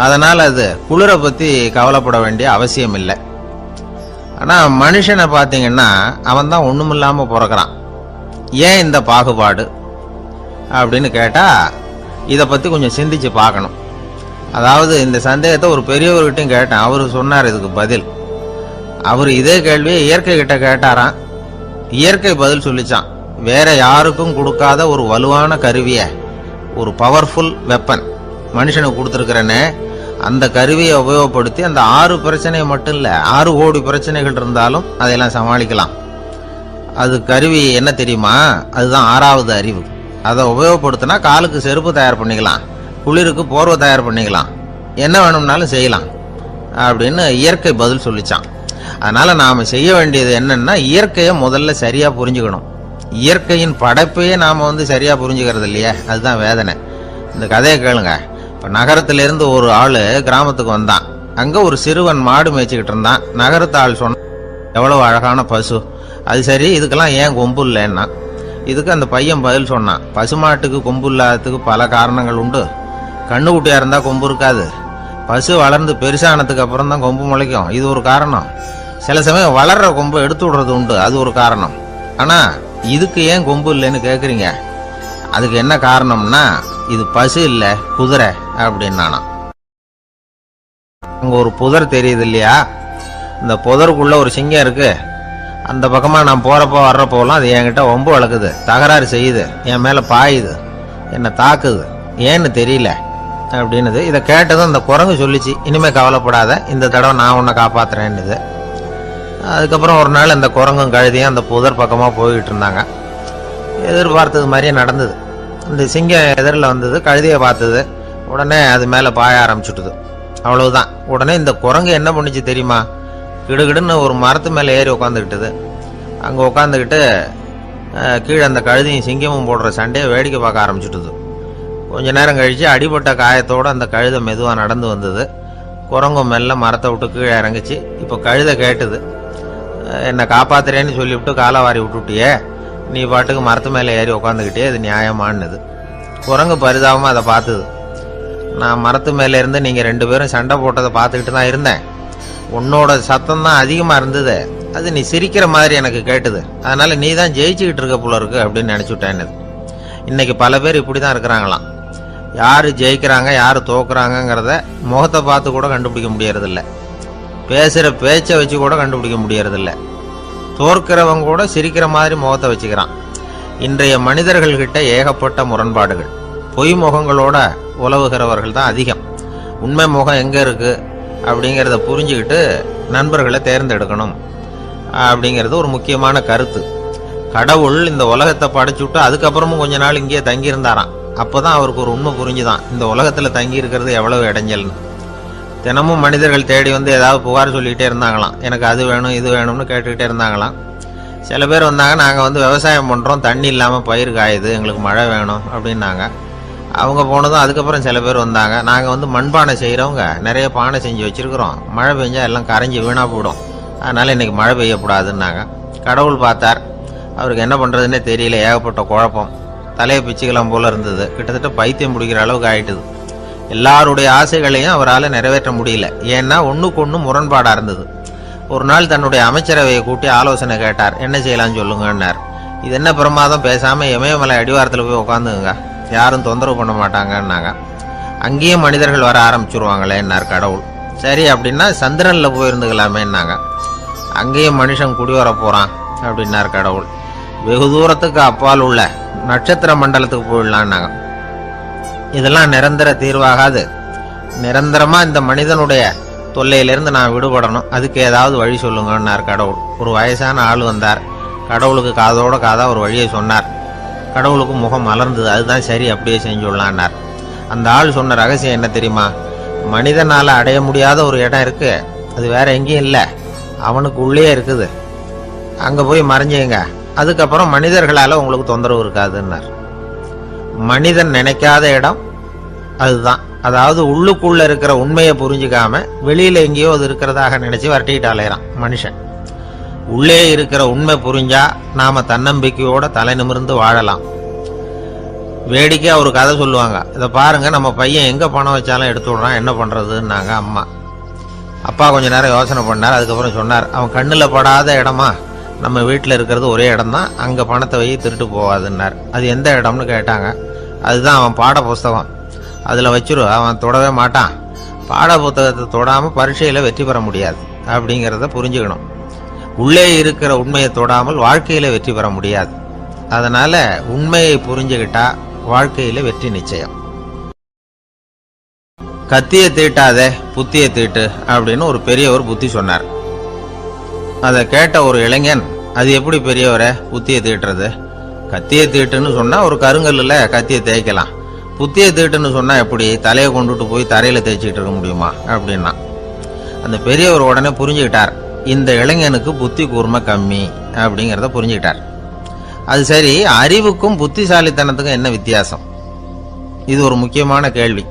அதனால அது குளிரை பற்றி கவலைப்பட வேண்டிய அவசியம் இல்லை. ஆனால் மனுஷனை பார்த்தீங்கன்னா அவன் தான் ஒன்றுமில்லாமல் பிறக்கிறான். ஏன் இந்த பாகுபாடு அப்படின்னு கேட்டால் இதை பற்றி கொஞ்சம் சிந்திச்சு பார்க்கணும். அதாவது இந்த சந்தேகத்தை ஒரு பெரியவர்கிட்டையும் கேட்டேன், அவர் சொன்னார் இதுக்கு பதில். அவர் இதே கேள்வியை இயற்கை கிட்ட கேட்டாராம். இயற்கை பதில் சொல்லிச்சான், வேற யாருக்கும் கொடுக்காத ஒரு வலுவான கருவியை, ஒரு பவர்ஃபுல் வெப்பன் மனுஷனுக்கு கொடுத்துருக்கிறேன்னு, அந்த கருவியை உபயோகப்படுத்தி அந்த 6 பிரச்சனையை மட்டும் இல்லை 6 கோடி பிரச்சனைகள் இருந்தாலும் அதையெல்லாம் சமாளிக்கலாம். அது கருவி என்ன தெரியுமா? அதுதான் 6வது அறிவு. அதை உபயோகப்படுத்தினா காலுக்கு செருப்பு தயார் பண்ணிக்கலாம், குளிருக்கு போர்வை தயார் பண்ணிக்கலாம், என்ன வேணும்னாலும் செய்யலாம் அப்படின்னு இயற்கை பதில் சொல்லிச்சான். அதனால நாம செய்ய வேண்டியது என்னன்னா இயற்கையை முதல்ல சரியா புரிஞ்சுக்கணும். இயற்கையின் படைப்பையே நாம சரியா புரிஞ்சுக்கிறது இல்லையே, அதுதான் வேதனை. இந்த கதையை கேளுங்க. இப்போ நகரத்திலிருந்து ஒரு ஆள் கிராமத்துக்கு வந்தான். அங்கே ஒரு சிறுவன் மாடு மேய்ச்சிக்கிட்டு இருந்தான். நகரத்து ஆள் சொன்ன, எவ்வளவு அழகான பசு, அது சரி இதுக்கெல்லாம் ஏன் கொம்பு இல்லைன்னா. இதுக்கு அந்த பையன் பதில் சொன்னான், பசுமாட்டுக்கு கொம்பு இல்லாததுக்கு பல காரணங்கள் உண்டு. கண்ணுக்குட்டியாக இருந்தால் கொம்பு இருக்காது, பசு வளர்ந்து பெருசானதுக்கு அப்புறம் தான் கொம்பு முளைக்கும், இது ஒரு காரணம். சில சமயம் வளர்ற கொம்பு எடுத்து விடுறது உண்டு, அது ஒரு காரணம். ஆனால் இதுக்கு ஏன் கொம்பு இல்லைன்னு கேட்குறீங்க, அதுக்கு என்ன காரணம்னா இது பசு இல்லை குதிரை அப்படின்னானா. அங்கே ஒரு புதர் தெரியுது இல்லையா, இந்த புதருக்குள்ள ஒரு சிங்கம் இருக்கு. அந்த பக்கமாக நான் போகிறப்போ வர்றப்போலாம் அது என்கிட்ட ஒம்பு வளர்க்குது, தகராறு செய்யுது, என் மேலே பாயுது, என்னை தாக்குது, ஏன்னு தெரியல அப்படின்னுது. இதை கேட்டதும் அந்த குரங்கு சொல்லிச்சு, இனிமேல் கவலைப்படாத, இந்த தடவை நான் உன்னை காப்பாற்றுறேன்னுது. அதுக்கப்புறம் ஒரு நாள் அந்த குரங்கும் கழுதியும் அந்த புதர் பக்கமாக போய்கிட்டு இருந்தாங்க. எதிர்பார்த்தது மாதிரியே நடந்தது. இந்த சிங்கம் எதிரில் வந்தது, கழுதியை பார்த்தது, உடனே அது மேலே பாய ஆரம்பிச்சுட்டுது. அவ்வளவுதான். உடனே இந்த குரங்கு என்ன பண்ணிச்சு தெரியுமா, கிடுகிடுன்னு ஒரு மரத்து மேலே ஏறி உட்காந்துக்கிட்டது. அங்கே உட்காந்துக்கிட்டு கீழே அந்த கழுதியும் சிங்கமும் போடுற சண்டையை வேடிக்கை பார்க்க ஆரம்பிச்சுட்டுது. கொஞ்ச நேரம் கழித்து அடிபட்ட காயத்தோடு அந்த கழுதை மெதுவாக நடந்து வந்தது. குரங்கு மெல்ல மரத்தை விட்டு கீழே இறங்குச்சு. இப்போ கழுதை கேட்டுது, என்னை காப்பாத்துறேன்னு சொல்லிவிட்டு காலை விட்டுட்டியே, நீ பாட்டுக்கு மரத்து மேலே ஏறி உட்காந்துக்கிட்டே, அது நியாயமானது. குரங்கு பரிதாபமாக அதை பார்த்துது. நான் மரத்து மேலே இருந்து நீங்கள் 2 பேரும் சண்டை போட்டதை பார்த்துக்கிட்டு தான் இருந்தேன். உன்னோட சத்தம் தான் அதிகமாக இருந்தது, அது நீ சிரிக்கிற மாதிரி எனக்கு கேட்டுது, அதனால் நீ தான் ஜெயிச்சுக்கிட்டு இருக்க போல இருக்கு அப்படின்னு நினச்சிவிட்டேன்னு. இன்றைக்கி பல பேர் இப்படி தான் இருக்கிறாங்களாம். யார் ஜெயிக்கிறாங்க யார் தோக்குறாங்கங்கிறத முகத்தை பார்த்து கூட கண்டுபிடிக்க முடியறதில்ல, பேசுகிற பேச்சை வச்சு கூட கண்டுபிடிக்க முடியறதில்ல. தோற்கிறவங்க கூட சிரிக்கிற மாதிரி முகத்தை வச்சுக்கிறான். இன்றைய மனிதர்கள்கிட்ட ஏகப்பட்ட முரண்பாடுகள். பொய் முகங்களோட உலவுகிறவர்கள் தான் அதிகம். உண்மை முகம் எங்கே இருக்குது அப்படிங்கிறத புரிஞ்சுக்கிட்டு நண்பர்களை தேர்ந்தெடுக்கணும் அப்படிங்கிறது ஒரு முக்கியமான கருத்து. கடவுள் இந்த உலகத்தை படைச்சுட்டு அதுக்கப்புறமும் கொஞ்ச நாள் இங்கேயே தங்கியிருந்தாராம். அப்போ தான் அவருக்கு ஒரு உண்மை புரிஞ்சுதான், இந்த உலகத்தில் தங்கி இருக்கிறது எவ்வளவு இடைஞ்சல்னு. தினமும் மனிதர்கள் தேடி ஏதாவது புகார் சொல்லிக்கிட்டே இருந்தாங்களாம், எனக்கு அது வேணும் இது வேணும்னு கேட்டுக்கிட்டே இருந்தாங்களாம். சில பேர் வந்தாங்க, நாங்கள் விவசாயம் பண்ணுறோம், தண்ணி இல்லாமல் பயிர் காயுது, எங்களுக்கு மழை வேணும் அப்படின்னாங்க. அவங்க போனதும் அதுக்கப்புறம் சில பேர் வந்தாங்க, நாங்கள் மண்பானை செய்கிறவங்க நிறைய பானை செஞ்சு வச்சுருக்குறோம், மழை பெஞ்சால் எல்லாம் கரைஞ்சி வீணாக போயிடும், அதனால் இன்றைக்கி மழை பெய்யக்கூடாதுன்னாங்க. கடவுள் பார்த்தார், அவருக்கு என்ன பண்ணுறதுன்னே தெரியல, ஏகப்பட்ட குழப்பம், தலையை பிச்சுக்கலாம் போல் இருந்தது, கிட்டத்தட்ட பைத்தியம் பிடிக்கிற அளவுக்கு ஆயிட்டுது. எல்லாருடைய ஆசைகளையும் அவரால் நிறைவேற்ற முடியல, ஏன்னா ஒன்றுக்கு ஒன்று முரண்பாடாக இருந்தது. ஒரு நாள் தன்னுடைய அமைச்சரவையை கூட்டி ஆலோசனை கேட்டார், என்ன செய்யலாம்னு சொல்லுங்கன்னார். இது என்ன பிரமாதம், பேசாமல் இமயமலை அடிவாரத்தில் போய் உட்காந்துங்க, யாரும் தொந்தரவு பண்ண மாட்டாங்கன்னாங்க. அங்கேயும் மனிதர்கள் வர ஆரம்பிச்சுருவாங்களேன்னார் கடவுள். சரி அப்படின்னா சந்திரனில் போயிருந்துக்கலாமேன்னாங்க. அங்கேயும் மனுஷன் குடி வர போறான் அப்படின்னார் கடவுள். வெகு தூரத்துக்கு அப்பால் உள்ள நட்சத்திர மண்டலத்துக்கு போயிடலான்னாங்க. இதெல்லாம் நிரந்தர தீர்வாகாது. நிரந்தரமா இந்த மனிதனுடைய தொல்லையிலிருந்து நான் விடுபடணும், அதுக்கு ஏதாவது வழி சொல்லுங்கன்னார் கடவுள். ஒரு வயசான ஆள் வந்தார். கடவுளுக்கு காதோட காதா ஒரு வழியை சொன்னார். கடவுளுக்கு முகம் மலர்ந்தது. அதுதான் சரி, அப்படியே செஞ்சுடலான்னார். அந்த ஆள் சொன்ன ரகசியம் என்ன தெரியுமா? மனிதனால அடைய முடியாத ஒரு இடம் இருக்கு, அது வேற எங்கேயும் இல்லை, அவனுக்கு உள்ளே இருக்குது. அங்க போய் மறைஞ்சுங்க, அதுக்கப்புறம் மனிதர்களால உங்களுக்கு தொந்தரவு இருக்காதுன்னார். மனிதன் நினைக்காத இடம் அதுதான். அதாவது உள்ளுக்குள்ள இருக்கிற உண்மையை புரிஞ்சுக்காம வெளியில எங்கேயோ அது இருக்கிறதாக நினைச்சு வரட்டிட்டு அலையறான் மனுஷன். உள்ளே இருக்கிற உண்மை புரிஞ்சா நாம தன்னம்பிக்கையோட தலை நிமிர்ந்து வாழலாம். வேடிக்கையா ஒரு கதை சொல்லுவாங்க. இதை பாருங்க, நம்ம பையன் எங்க பணம் வச்சாலும் எடுத்து விடுறான், என்ன பண்றதுன்னாங்க அம்மா. அப்பா கொஞ்ச நேரம் யோசனை பண்ணார். அதுக்கப்புறம் சொன்னார், அவன் கண்ணுல படாத இடமா நம்ம வீட்டில் இருக்கிறது ஒரே இடம் தான், அங்க பணத்தை வை திருட்டு போகாதுன்னார். அது எந்த இடம்னு கேட்டாங்க. அதுதான் அவன் பாட புஸ்தகம், அதுல வச்சிரு, அவன் தொடவே மாட்டான். பாட புத்தகத்தை தொடாம பரீட்சையில வெற்றி பெற முடியாது அப்படிங்கிறத புரிஞ்சுக்கணும். உள்ளே இருக்கிற உண்மையை தொடாமல் வாழ்க்கையில வெற்றி பெற முடியாது. அதனால உண்மையை புரிஞ்சுக்கிட்டா வாழ்க்கையில வெற்றி நிச்சயம். கத்தியை தீட்டாதே புத்தியை தீட்டு அப்படின்னு ஒரு பெரியவர் புத்தி சொன்னார். அதை கேட்ட ஒரு இளைஞன், அது எப்படி பெரியவரை புத்தியை தீட்டுறது? கத்தியை தீட்டுன்னு சொன்னா ஒரு கருங்கல்ல கத்தியை தேய்க்கலாம், புத்தியை தீட்டுன்னு சொன்னா எப்படி தலையை கொண்டுட்டு போய் தரையில தேய்ச்சிட்டு இருக்க முடியுமா அப்படின்னா. அந்த பெரியவர் உடனே புரிஞ்சுக்கிட்டார், இந்த இளைஞனுக்கு புத்தி கூர்மை கம்மி அப்படிங்கிறத புரிஞ்சுக்கிட்டார். அது சரி, அறிவுக்கும் புத்திசாலித்தனத்துக்கும் என்ன வித்தியாசம்? இது ஒரு முக்கியமான கேள்வி.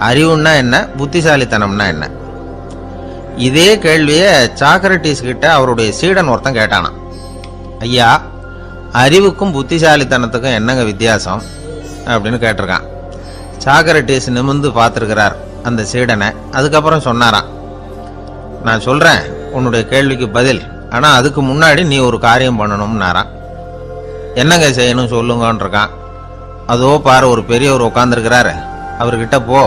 அறிவுன்னா என்ன, புத்திசாலித்தனம்னா என்ன? இதே கேள்வியை சாக்ரட்டிஸ் கிட்ட அவருடைய சீடன் ஒருத்தன் கேட்டானா. ஐயா, அறிவுக்கும் புத்திசாலித்தனத்துக்கும் என்னங்க வித்தியாசம் அப்படின்னு கேட்டிருக்கான். சாக்ரட்டிஸ் நிமிர்ந்து பார்த்துருக்கிறார் அந்த சீடனை. அதுக்கப்புறம் சொன்னாராம், நான் சொல்றேன் உன்னுடைய கேள்விக்கு பதில், ஆனா அதுக்கு முன்னாடி நீ ஒரு காரியம் பண்ணணும்னாராம். என்னங்க செய்யணும் சொல்லுங்கன்னு இருக்கான். அதோ பாரு, ஒரு பெரியவர் உட்காந்துருக்கிறாரு, அவர்கிட்ட போ,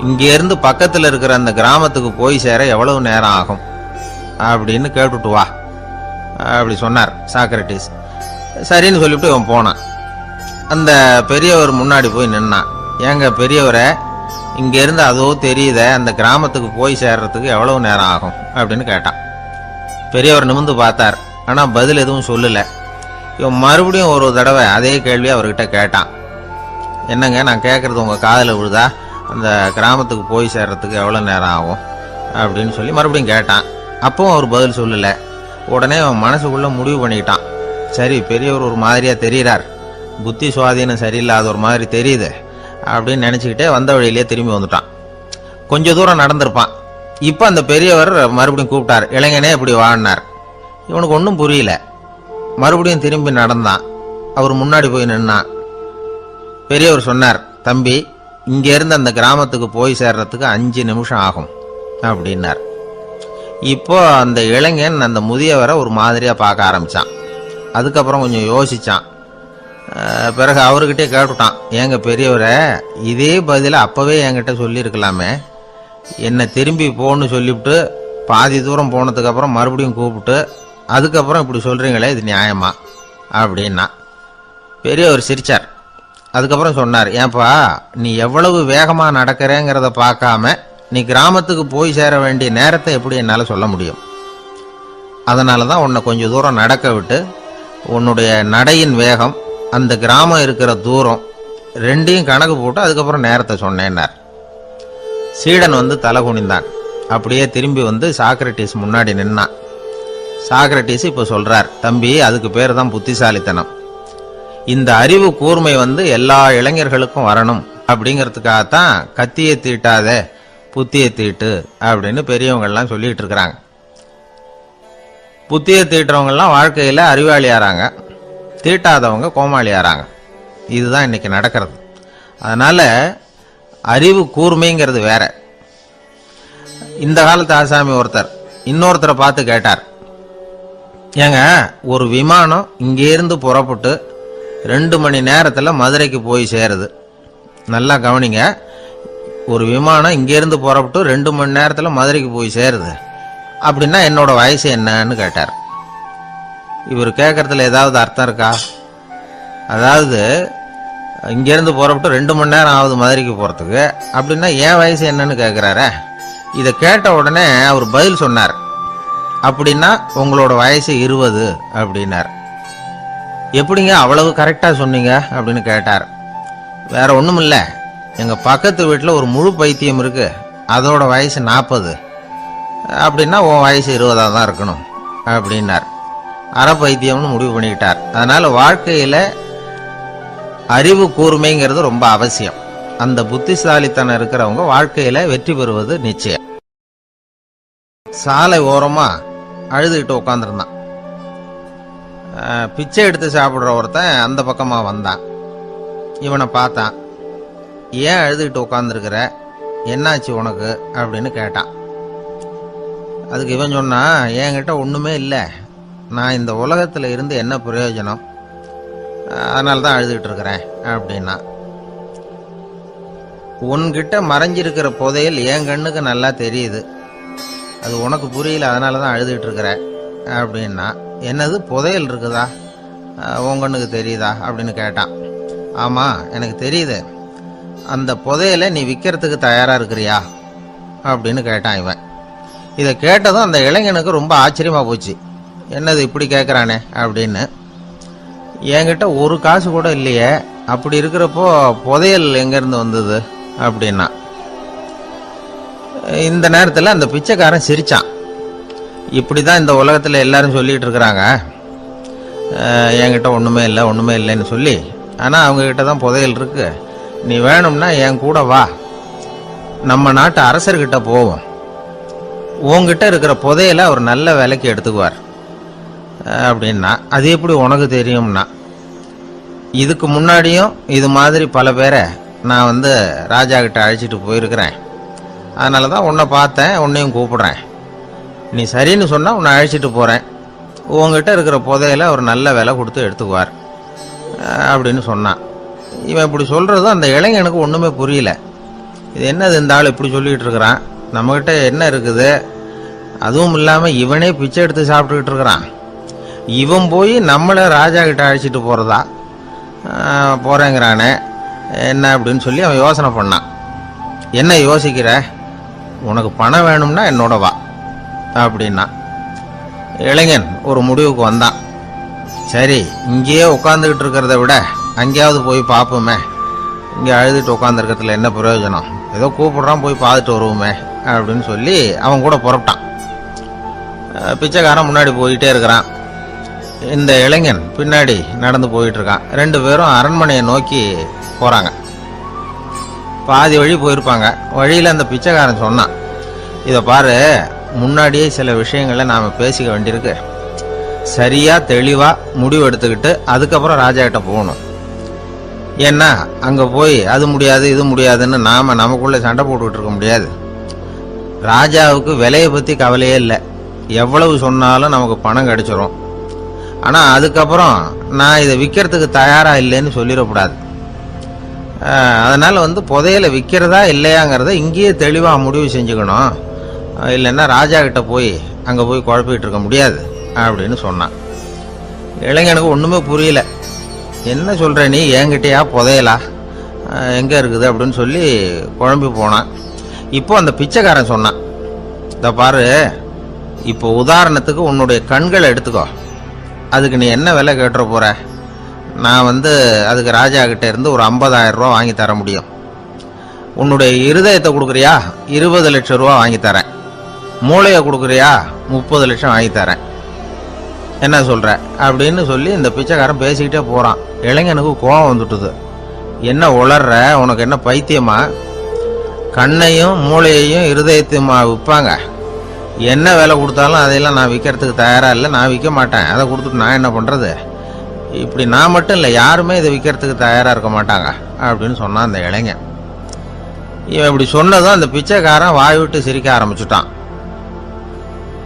இங்கேருந்து பக்கத்தில் இருக்கிற அந்த கிராமத்துக்கு போய் சேர எவ்வளவு நேரம் ஆகும் அப்படின்னு கேட்டுட்டு வா அப்படி சொன்னார் சாக்ரட்டிஸ். சரின்னு சொல்லிவிட்டு இவன் போனான். அந்த பெரியவர் முன்னாடி போய் நின்னான். ஏங்க பெரியவரை, இங்கேருந்து அதோ தெரியுத அந்த கிராமத்துக்கு போய் சேர்றதுக்கு எவ்வளவு நேரம் ஆகும் அப்படின்னு கேட்டான். பெரியவர் நிமிர்ந்து பார்த்தார், ஆனால் பதில் எதுவும் சொல்லலை. இவன் மறுபடியும் ஒரு தடவை அதே கேள்வி அவர்கிட்ட கேட்டான். என்னங்க, நான் கேட்குறது உங்கள் காதில் விழுதா? அந்த கிராமத்துக்கு போய் சேர்றதுக்கு எவ்வளோ நேரம் ஆகும் அப்படின்னு சொல்லி மறுபடியும் கேட்டான். அப்பவும் அவர் பதில் சொல்லலை. உடனே அவன் மனசுக்குள்ளே முடிவு பண்ணிக்கிட்டான், சரி பெரியவர் ஒரு மாதிரியாக தெரிகிறார், புத்தி சுவாதீனம் சரியில்லாத ஒரு மாதிரி தெரியுது அப்படின்னு நினச்சிக்கிட்டே வந்த வழியிலே திரும்பி வந்துட்டான். கொஞ்சம் தூரம் நடந்திருப்பான். இப்போ அந்த பெரியவர் மறுபடியும் கூப்பிட்டார், இளைஞனே இப்படி வாழ்னார். இவனுக்கு ஒன்றும் புரியல. மறுபடியும் திரும்பி நடந்தான். அவர் முன்னாடி போய் நின்னான். பெரியவர் சொன்னார், தம்பி, இங்கேருந்து அந்த கிராமத்துக்கு போய் சேர்றதுக்கு 5 நிமிஷம் ஆகும் அப்படின்னார். இப்போ அந்த இளைஞன் அந்த முதியவரை ஒரு மாதிரியா பார்க்க ஆரம்பிச்சான். அதுக்கப்புறம் கொஞ்சம் யோசிச்சான். பிறகு அவர்கிட்டே கேட்டுட்டான், ஏங்க பெரியவரை, இதே பதில அப்பவே என்கிட்ட சொல்லியிருக்கலாமே, என்னை திரும்பி போன்னு சொல்லிவிட்டு பாதி தூரம் போனதுக்கு அப்புறம் மறுபடியும் கூப்பிட்டு அதுக்கப்புறம் இப்படி சொல்றீங்களே, இது நியாயமா அப்படின்னா. பெரியவர் சிரிச்சார். அதுக்கப்புறம் சொன்னார், ஏன்பா, நீ எவ்வளவு வேகமா நடக்கிறேங்கிறத பார்க்காம நீ கிராமத்துக்கு போய் சேர வேண்டிய நேரத்தை எப்படி என்னால் சொல்ல முடியும்? அதனால தான் உன்னை கொஞ்சம் தூரம் நடக்க விட்டு உன்னுடைய நடையின் வேகம், அந்த கிராமம் இருக்கிற தூரம் ரெண்டையும் கணக்கு போட்டு அதுக்கப்புறம் நேரத்தை சொன்னேன்னார். சீடன் வந்து தலை குனிந்தான். அப்படியே திரும்பி வந்து சாக்ரட்டிஸ் முன்னாடி நின்னான். சாக்ரட்டிஸ் இப்போ சொல்றார், தம்பி, அதுக்கு பேர் தான் புத்திசாலித்தனம். இந்த அறிவு கூர்மை வந்து எல்லா இளைஞர்களுக்கும் வரணும் அப்படிங்கிறதுக்காகத்தான் கத்தியை தீட்டாத புத்தியை தீட்டு அப்படின்னு பெரியவங்கள்லாம் சொல்லிட்டு இருக்கிறாங்க. புத்தியை தீட்டுறவங்கெல்லாம் வாழ்க்கையில் அறிவாளியாராங்க, தீட்டாதவங்க கோமாளியாராங்க. இதுதான் இன்னைக்கு நடக்கிறது. அதனால அறிவு கூர்மைங்கிறது வேற. இந்த காலத்து ஆசாமி ஒருத்தர் இன்னொருத்தரை பார்த்து கேட்டார், ஏங்க, ஒரு விமானம் இங்கேருந்து புறப்பட்டு 2 மணி நேரத்தில் மதுரைக்கு போய் சேருது. நல்லா கவனிங்க, ஒரு விமானம் இங்கேருந்து புறப்பட்டு 2 மணி நேரத்தில் மதுரைக்கு போய் சேருது. அப்படின்னா என்னோட வயசு என்னன்னு கேட்டார். இவர் கேட்கறதுல ஏதாவது அர்த்தம் இருக்கா? அதாவது இங்கேருந்து போகிறப்பட்டு 2 மணி நேரம் ஆகுது மதுரைக்கு போகிறதுக்கு, அப்படின்னா என் வயசு என்னன்னு கேட்குறாரு. இதை கேட்ட உடனே அவர் பதில் சொன்னார், அப்படின்னா உங்களோட வயசு 20 அப்படின்னார். எப்படிங்க அவ்வளவு கரெக்டாக சொன்னீங்க அப்படின்னு கேட்டார். வேற ஒன்றும் இல்லை, எங்கள் பக்கத்து வீட்டில் ஒரு முழு பைத்தியம் இருக்கு, அதோட வயசு 40, அப்படின்னா உன் வயசு 20 தான் இருக்கணும் அப்படின்னார். அரை பைத்தியம்னு முடிவு பண்ணிக்கிட்டார். அதனால வாழ்க்கையில் அறிவு கூர்மைங்கிறது ரொம்ப அவசியம். அந்த புத்திசாலித்தனம் இருக்கிறவங்க வாழ்க்கையில வெற்றி பெறுவது நிச்சயம். சாலை ஓரமா அழுதுகிட்டு உட்காந்துருந்தான். பிச்சை எடுத்து சாப்பிடுற ஒருத்தன் அந்த பக்கமா வந்தான். இவனை பார்த்தான். ஏன் அழுதுகிட்டு உட்காந்துருக்கிற, என்னாச்சு உனக்கு அப்படின்னு கேட்டான். அதுக்கு இவன் சொன்னா, என்கிட்ட ஒண்ணுமே இல்லை, நான் இந்த உலகத்துல இருந்து என்ன பிரயோஜனம், அதனால தான் அழுதுகிட்டு இருக்கிறேன் அப்படின்னா. உன்கிட்ட மறைஞ்சிருக்கிற புதையல் என் கண்ணுக்கு நல்லா தெரியுது, அது உனக்கு புரியல, அதனால தான் அழுதுகிட்டு இருக்கிற அப்படின்னா. என்னது புதையல் இருக்குதா, உன் கண்ணுக்கு தெரியுதா அப்படின்னு கேட்டான். ஆமாம் எனக்கு தெரியுது, அந்த புதையலை நீ விற்கிறதுக்கு தயாராக இருக்கிறியா அப்படின்னு கேட்டான் இவன். இதை கேட்டதும் அந்த இளைஞனுக்கு ரொம்ப ஆச்சரியமாக போச்சு. என்னது இப்படி கேட்குறானே அப்படின்னு. என்கிட்ட ஒரு காசு கூட இல்லையே, அப்படி இருக்கிறப்போ புதையல் எங்கேருந்து வந்தது அப்படின்னா. இந்த நேரத்தில் அந்த பிச்சைக்காரன் சிரிச்சான். இப்படி தான் இந்த உலகத்தில் எல்லாரும் சொல்லிகிட்டு இருக்கிறாங்க, என்கிட்ட ஒன்றுமே இல்லை ஒன்றுமே இல்லைன்னு சொல்லி. ஆனால் அவங்கக்கிட்ட தான் புதையல் இருக்கு, நீ வேணும்னா என் கூட வா, நம்ம நாட்டு அரசர்கிட்ட போவோம், உங்ககிட்ட இருக்கிற புதையலை அவர் நல்ல விலைக்கு எடுத்துக்குவார் அப்படின்னா. அது எப்படி உனக்கு தெரியும்னா, இதுக்கு முன்னாடியும் இது மாதிரி பல பேரை நான் ராஜா கிட்ட அழைச்சிட்டு போயிருக்கிறேன், அதனால தான் உன்னை பார்த்தேன், உன்னையும் கூப்பிடுறேன், நீ சரின்னு சொன்னா உன்னை அழைச்சிட்டு போறேன், உங்ககிட்ட இருக்கிற புதையலை அவர் நல்ல விலை கொடுத்து எடுத்துக்குவார் அப்படின்னு சொன்னான். இவன் இப்படி சொல்றதும் அந்த இளைஞனுக்கு ஒண்ணுமே புரியல. இது என்னது இந்த ஆள் இப்படி சொல்லிட்டு இருக்கிறான், நம்மகிட்ட என்ன இருக்குது, அதுவும் இல்லாம இவனே பிச்சை எடுத்து சாப்பிட்டுக்கிட்டு இருக்கிறான், இவன் போய் நம்மளை ராஜா கிட்ட அழைச்சிட்டு போறதா போறேங்கிறானே என்ன அப்படின்னு சொல்லி அவன் யோசனை பண்ணான். என்ன யோசிக்கிற, உனக்கு பணம் வேணும்னா என்னோட வா அப்படின்னா. இளைஞன் ஒரு முடிவுக்கு வந்தான். சரி, இங்கேயே உட்காந்துக்கிட்டு இருக்கிறத விட அங்கேயாவது போய் பார்ப்போமே, இங்கே அழுதுட்டு உட்காந்துருக்கிறதுல என்ன பிரயோஜனம், ஏதோ கூப்பிடுறான் போய் பார்த்துட்டு வருவோமே அப்படின்னு சொல்லி அவன் கூட புறப்பட்டான். பிச்சைக்காரன் முன்னாடி போயிட்டே இருக்கிறான், இந்த இளைஞன் பின்னாடி நடந்து போயிட்டு இருக்கான். 2 பேரும் அரண்மனையை நோக்கி போறாங்க. பாதி வழி போயிருப்பாங்க. வழியில் அந்த பிச்சைக்காரன் சொன்னான், இதை பாரு, முன்னாடியே சில விஷயங்களை நாம பேசிக்க வேண்டியிருக்கு, சரியா தெளிவா முடிவு எடுத்துக்கிட்டு அதுக்கப்புறம் ராஜா கிட்ட போகணும். ஏன்னா அங்க போய் அது முடியாது இது முடியாதுன்னு நாம நமக்குள்ள சண்டை போட்டுக்கிட்டு இருக்க முடியாது. ராஜாவுக்கு விலையை பத்தி கவலையே இல்லை, எவ்வளவு சொன்னாலும் நமக்கு பணம் கிடைச்சிரும். ஆனா அதுக்கப்புறம் நான் இதை விற்கிறதுக்கு தயாரா இல்லைன்னு சொல்லிடக்கூடாது. அதனால புதையலை விற்கிறதா இல்லையாங்கிறத இங்கேயே தெளிவா முடிவு செஞ்சுக்கணும், இல்லைன்னா ராஜா கிட்ட போய் அங்க போய் குழப்பிட்டு இருக்க முடியாது அப்படின்னு சொன்னான். இளைஞனுக்கு ஒண்ணுமே புரியல. என்ன சொல்ற நீ, என்கிட்டயா புதையலா, எங்க இருக்குது அப்படின்னு சொல்லி குழம்பி போனான். இப்போ அந்த பிச்சைக்காரன் சொன்னான், இத பாரு, இப்போ உதாரணத்துக்கு உன்னுடைய கண்களை எடுத்துக்கோ, அதுக்கு நீ என்ன விலை கேட்டுற போற, நான் அதுக்கு ராஜா கிட்ட இருந்து ஒரு 50,000 ரூபா வாங்கி தர முடியும். உன்னுடைய இருதயத்தை கொடுக்குறியா, 20 லட்சம் ரூபா வாங்கி தரேன். மூளையை கொடுக்குறியா, 30 லட்சம் வாங்கி தரேன். என்ன சொல்ற அப்படின்னு சொல்லி இந்த பிச்சைக்காரன் பேசிக்கிட்டே போறான். இளைஞனுக்கு கோபம் வந்துட்டுது. என்ன உளர்ற, உனக்கு என்ன பைத்தியமா, கண்ணையும் மூளையையும் இருதயத்தையுமா விற்பாங்க, என்ன விலை கொடுத்தாலும் அதையெல்லாம் நான் விற்கிறதுக்கு தயாரா இல்லை, நான் விற்க மாட்டேன், அதை கொடுத்துட்டு நான் என்ன பண்றது, இப்படி நான் மட்டும் இல்லை யாருமே இதை விற்கிறதுக்கு தயாரா இருக்க மாட்டாங்க அப்படின்னு சொன்னான் அந்த இளைஞன். இவன் இப்படி சொன்னதும் அந்த பிச்சைக்காரன் வாய் விட்டு சிரிக்க ஆரம்பிச்சுட்டான்.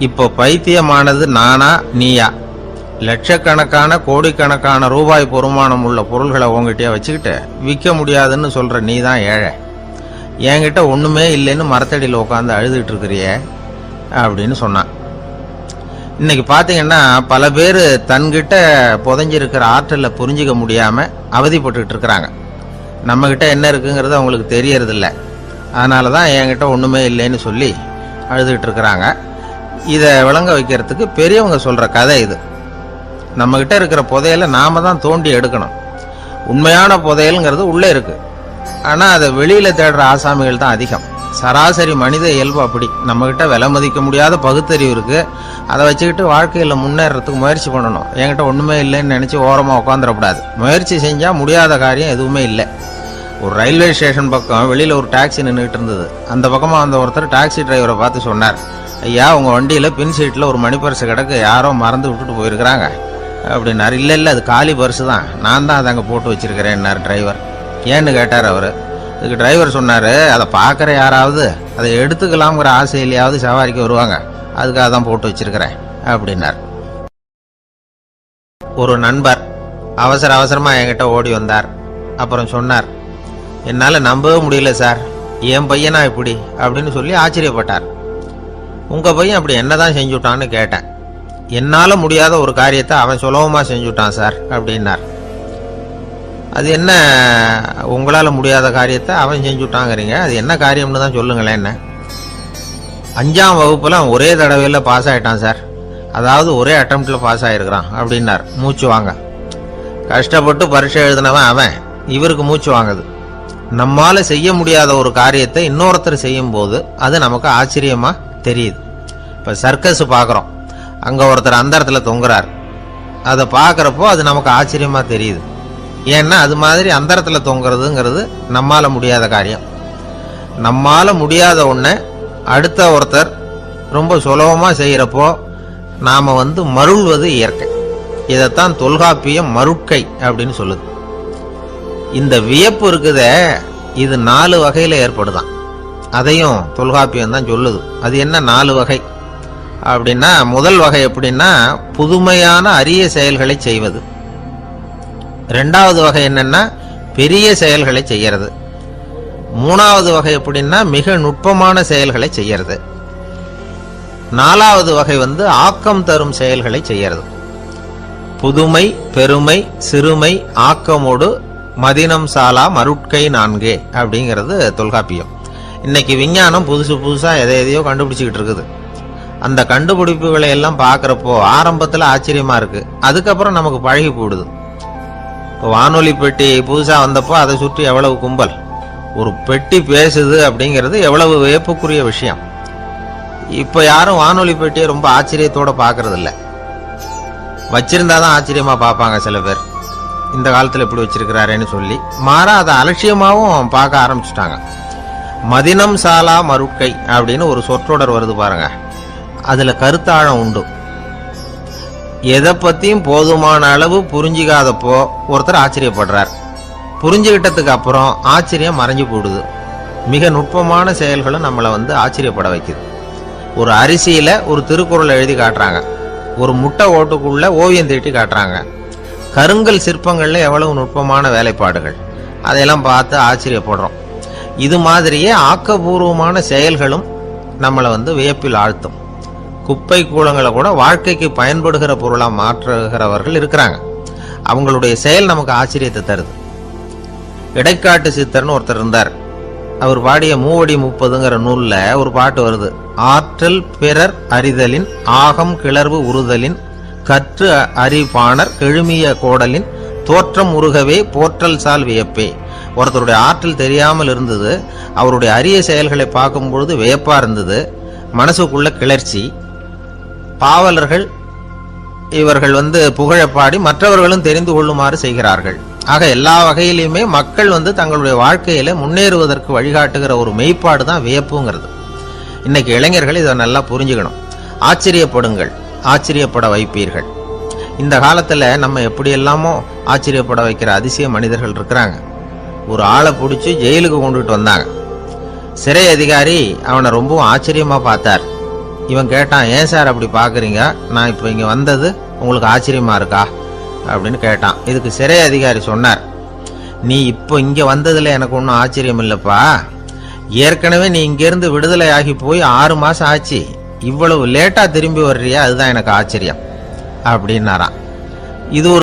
இப்போ பைத்தியமானது நானா நீயா, லட்சக்கணக்கான கோடிக்கணக்கான ரூபாய் பெருமானம் உள்ள பொருள்களை உங்ககிட்டயே வச்சுக்கிட்டு விற்க முடியாதுன்னு சொல்ற நீ தான் ஏழை, என்கிட்ட ஒண்ணுமே இல்லைன்னு மரத்தடியில் உட்காந்து அழுதுட்டு இருக்கிறியே அப்படின்னு சொன்னான். இன்னைக்கு பாத்தீங்கன்னா பல பேர் தன்கிட்ட புதைஞ்சிருக்கிற ஆற்றலை புரிஞ்சிக்க முடியாம அவதிப்பட்டுட்டு இருக்கிறாங்க. நம்ம கிட்ட என்ன இருக்குங்கிறது அவங்களுக்கு தெரியறது இல்லை. அதனாலதான் என்கிட்ட ஒண்ணுமே இல்லைன்னு சொல்லி அழுதுகிட்டு இருக்கிறாங்க. இதை விளங்க வைக்கிறதுக்கு பெரியவங்க சொல்ற கதை இது. நம்ம கிட்ட இருக்கிற புதையலை நாம தான் தோண்டி எடுக்கணும். உண்மையான புதையல்ங்கிறது உள்ளே இருக்கு. ஆனா அதை வெளியில தேடுற ஆசாமிகள் தான் அதிகம். சராசரி மனித இயல்பு அப்படி. நம்ம கிட்ட விலை மதிக்க முடியாத பகுத்தறிவு இருக்கு. அதை வச்சுக்கிட்டு வாழ்க்கையில முன்னேறதுக்கு முயற்சி பண்ணணும். என்கிட்ட ஒண்ணுமே இல்லைன்னு நினைச்சு ஓரமா உட்காந்துடக்கூடாது. முயற்சி செஞ்சா முடியாத காரியம் எதுவுமே இல்லை. ஒரு ரயில்வே ஸ்டேஷன் பக்கம் வெளியில ஒரு டாக்ஸி நின்றுட்டு இருந்தது. அந்த பக்கமா வந்த ஒருத்தர் டாக்ஸி டிரைவரை பார்த்து சொன்னார், ஐயா உங்க வண்டியில பின் சீட்ல ஒரு மணி பர்ஸ் கிடக்கு, யாரோ மறந்து விட்டுட்டு போயிருக்கிறாங்க அப்படின்னாரு. இல்ல அது காலி பர்ஸ் தான், நான் தான் அதை அங்கே போட்டு வச்சிருக்கிறேன்னாரு டிரைவர். ஏன்னு கேட்டார் அவரு. இதுக்கு டிரைவர் சொன்னாரு, அதை பார்க்குற யாராவது அதை எடுத்துக்கலாம்ங்கிற ஆசையிலையாவது சவாரிக்கு வருவாங்க, அதுக்காக தான் போட்டு வச்சிருக்கிறேன் அப்படின்னார். ஒரு நண்பர் அவசரமா என்கிட்ட ஓடி வந்தார். அப்புறம் சொன்னார், என்னால நம்பவே முடியல சார், என் பையனா இப்படி அப்படின்னு சொல்லி ஆச்சரியப்பட்டார். உங்க பையன் அப்படி என்னதான் செஞ்சுட்டான்னு கேட்டேன். என்னால முடியாத ஒரு காரியத்தை அவன் சுலபமா செஞ்சுட்டான் சார் அப்படின்னார். அது என்ன, உங்களால முடியாத காரியத்தை அவன் செஞ்சுட்டாங்கிறீங்க, அது என்ன காரியம்னு தான் சொல்லுங்களேன். என்ன 5ஆம் வகுப்புல அவன் ஒரே தடவையில பாஸ் ஆயிட்டான் சார், அதாவது ஒரே அட்டம்ப்ட்ல பாஸ் ஆயிருக்கிறான் அப்படின்னார். மூச்சு வாங்க. கஷ்டப்பட்டு பரீட்சை எழுதினவன் அவன், இவருக்கு மூச்சு வாங்குது. நம்மால செய்ய முடியாத ஒரு காரியத்தை இன்னொருத்தர் செய்யும் போது அது நமக்கு ஆச்சரியமா தெரியுது. இப்ப சர்க்கஸ் பாக்குறோம், அங்க ஒருத்தர் அந்த இடத்துல தொங்குறார். அதை பாக்குறப்போ அது நமக்கு ஆச்சரியமா தெரியுது. ஏன்னா அது மாதிரி அந்த இடத்துல தொங்குறதுங்கிறது நம்மால முடியாத காரியம். நம்மால முடியாத ஒண்ண அடுத்த ஒருத்தர் ரொம்ப சுலபமா செய்யறப்போ நாம மருள்வது இயற்கை. இதைத்தான் தொல்காப்பியம் மருட்கை அப்படின்னு சொல்லுது. இந்த வியப்பு இருக்குதே, இது 4 வகையில ஏற்படுதான். அதையும் தொல்காப்பியம் தான் சொல்லுது. அது என்ன 4 வகை அப்படின்னா, முதல் வகை எப்படின்னா புதுமையான அரிய செயல்களை செய்வது. 2வது வகை என்னன்னா பெரிய செயல்களை செய்யறது. 3வது வகை எப்படின்னா மிக நுட்பமான செயல்களை செய்யறது. 4வது வகை ஆக்கம் தரும் செயல்களை செய்யறது. புதுமை, பெருமை, சிறுமை, ஆக்கமோடு மதினம் சாலா மருட்கை 4 அப்படிங்கிறது தொல்காப்பியம். இன்னைக்கு விஞ்ஞானம் புதுசா எதையோ கண்டுபிடிச்சுக்கிட்டு இருக்குது. அந்த கண்டுபிடிப்புகளை எல்லாம் பாக்குறப்போ ஆரம்பத்துல ஆச்சரியமா இருக்கு, அதுக்கப்புறம் நமக்கு பழகி போடுது. வானொலி பெட்டி புதுசா வந்தப்போ அதை சுற்றி எவ்வளவு கும்பல், ஒரு பெட்டி பேசுது அப்படிங்கிறது எவ்வளவு வியப்புக்குரிய விஷயம். இப்ப யாரும் வானொலி பெட்டியை ரொம்ப ஆச்சரியத்தோட பாக்குறது இல்ல. வச்சிருந்தாதான் ஆச்சரியமா பார்ப்பாங்க சில பேர். இந்த காலத்துல எப்படி வச்சிருக்கிறாருன்னு சொல்லி மாறா அதை அலட்சியமாவும் பார்க்க ஆரம்பிச்சுட்டாங்க. மதினம் சாலா மருட்கை அப்படின்னு ஒரு சொற்றொடர் வருது பாருங்க, அதுல கருத்தாழம் உண்டு. எதை பத்தியும் போதுமான அளவு புரிஞ்சிக்காதப்போ ஒருத்தர் ஆச்சரியப்படுறார். புரிஞ்சுகிட்டதுக்கு அப்புறம் ஆச்சரியம் மறைஞ்சு போடுது. மிக நுட்பமான செயல்களும் நம்மளை ஆச்சரியப்பட வைக்குது. ஒரு அரிசியில ஒரு திருக்குறள் எழுதி காட்டுறாங்க, ஒரு முட்டை ஓட்டுக்குள்ள ஓவியம் தீட்டி காட்டுறாங்க. கருங்கல் சிற்பங்கள்ல எவ்வளவு நுட்பமான வேலைப்பாடுகள், அதையெல்லாம் பார்த்து ஆச்சரியப்படுறோம். இது மாதிரியே ஆக்கப்பூர்வமான செயல்களும் நம்மளை வியப்பில் ஆழ்த்தும். குப்பை கூலங்களை கூட வாழ்க்கைக்கு பயன்படுகிற பொருளா மாற்றுகிறவர்கள் இருக்கிறாங்க. அவங்களுடைய செயல் நமக்கு ஆச்சரியத்தை தருது. இடைக்காட்டு சித்தர்னு ஒருத்தர் இருந்தார். அவர் பாடிய 30 நூல்ல ஒரு பாட்டு வருது. ஆற்றல் பிறர் அறிதலின் ஆகம் கிளர்வு உறுதலின் கற்று அறிபாணர் கெழுமிய கோடலின் தோற்றம் உருகவே போற்றல் சால் வியப்பே. ஒருத்தருடைய ஆற்றல் தெரியாமல் இருந்தது, அவருடைய அரிய செயல்களை பார்க்கும் பொழுது வியப்பா இருந்தது, மனசுக்குள்ள கிளர்ச்சி. பாவலர்கள் இவர்கள் புகழப்பாடி மற்றவர்களும் தெரிந்து கொள்ளுமாறு செய்கிறார்கள். ஆக எல்லா வகையிலுமே மக்கள் தங்களுடைய வாழ்க்கையில முன்னேறுவதற்கு வழிகாட்டுகிற ஒரு மெய்ப்பாடு தான் வியப்புங்கிறது. இன்னைக்கு இளைஞர்கள் இதை நல்லா புரிஞ்சுக்கணும். ஆச்சரியப்படுங்கள், ஆச்சரியப்பட வைப்பீர்கள். இந்த காலத்துல நம்ம எப்படி எல்லாமோ ஆச்சரியப்பட வைக்கிற அதிசய மனிதர்கள் இருக்கிறாங்க. ஒரு ஆளை பிடிச்சி ஜெயிலுக்கு கொண்டுட்டு வந்தாங்க. சிறை அதிகாரி அவனை ரொம்பவும் ஆச்சரியமா பார்த்தார். இவன் கேட்டான், ஏன் சார் அப்படி பாக்குறீங்க, நான் இப்ப இங்க வந்தது உங்களுக்கு ஆச்சரியமா இருக்கா அப்படின்னு கேட்டான். இதுக்கு சிறை அதிகாரி சொன்னார், நீ இப்போ இங்க வந்ததுல எனக்கு ஒன்றும் ஆச்சரியம் இல்லப்பா, ஏற்கனவே நீ இங்கிருந்து விடுதலை ஆகி போய் 6 மாசம் ஆச்சு, இவ்வளவு லேட்டாக திரும்பி வர்றியா, அதுதான் எனக்கு ஆச்சரியம் அப்படின்னாராம். இது ஒரு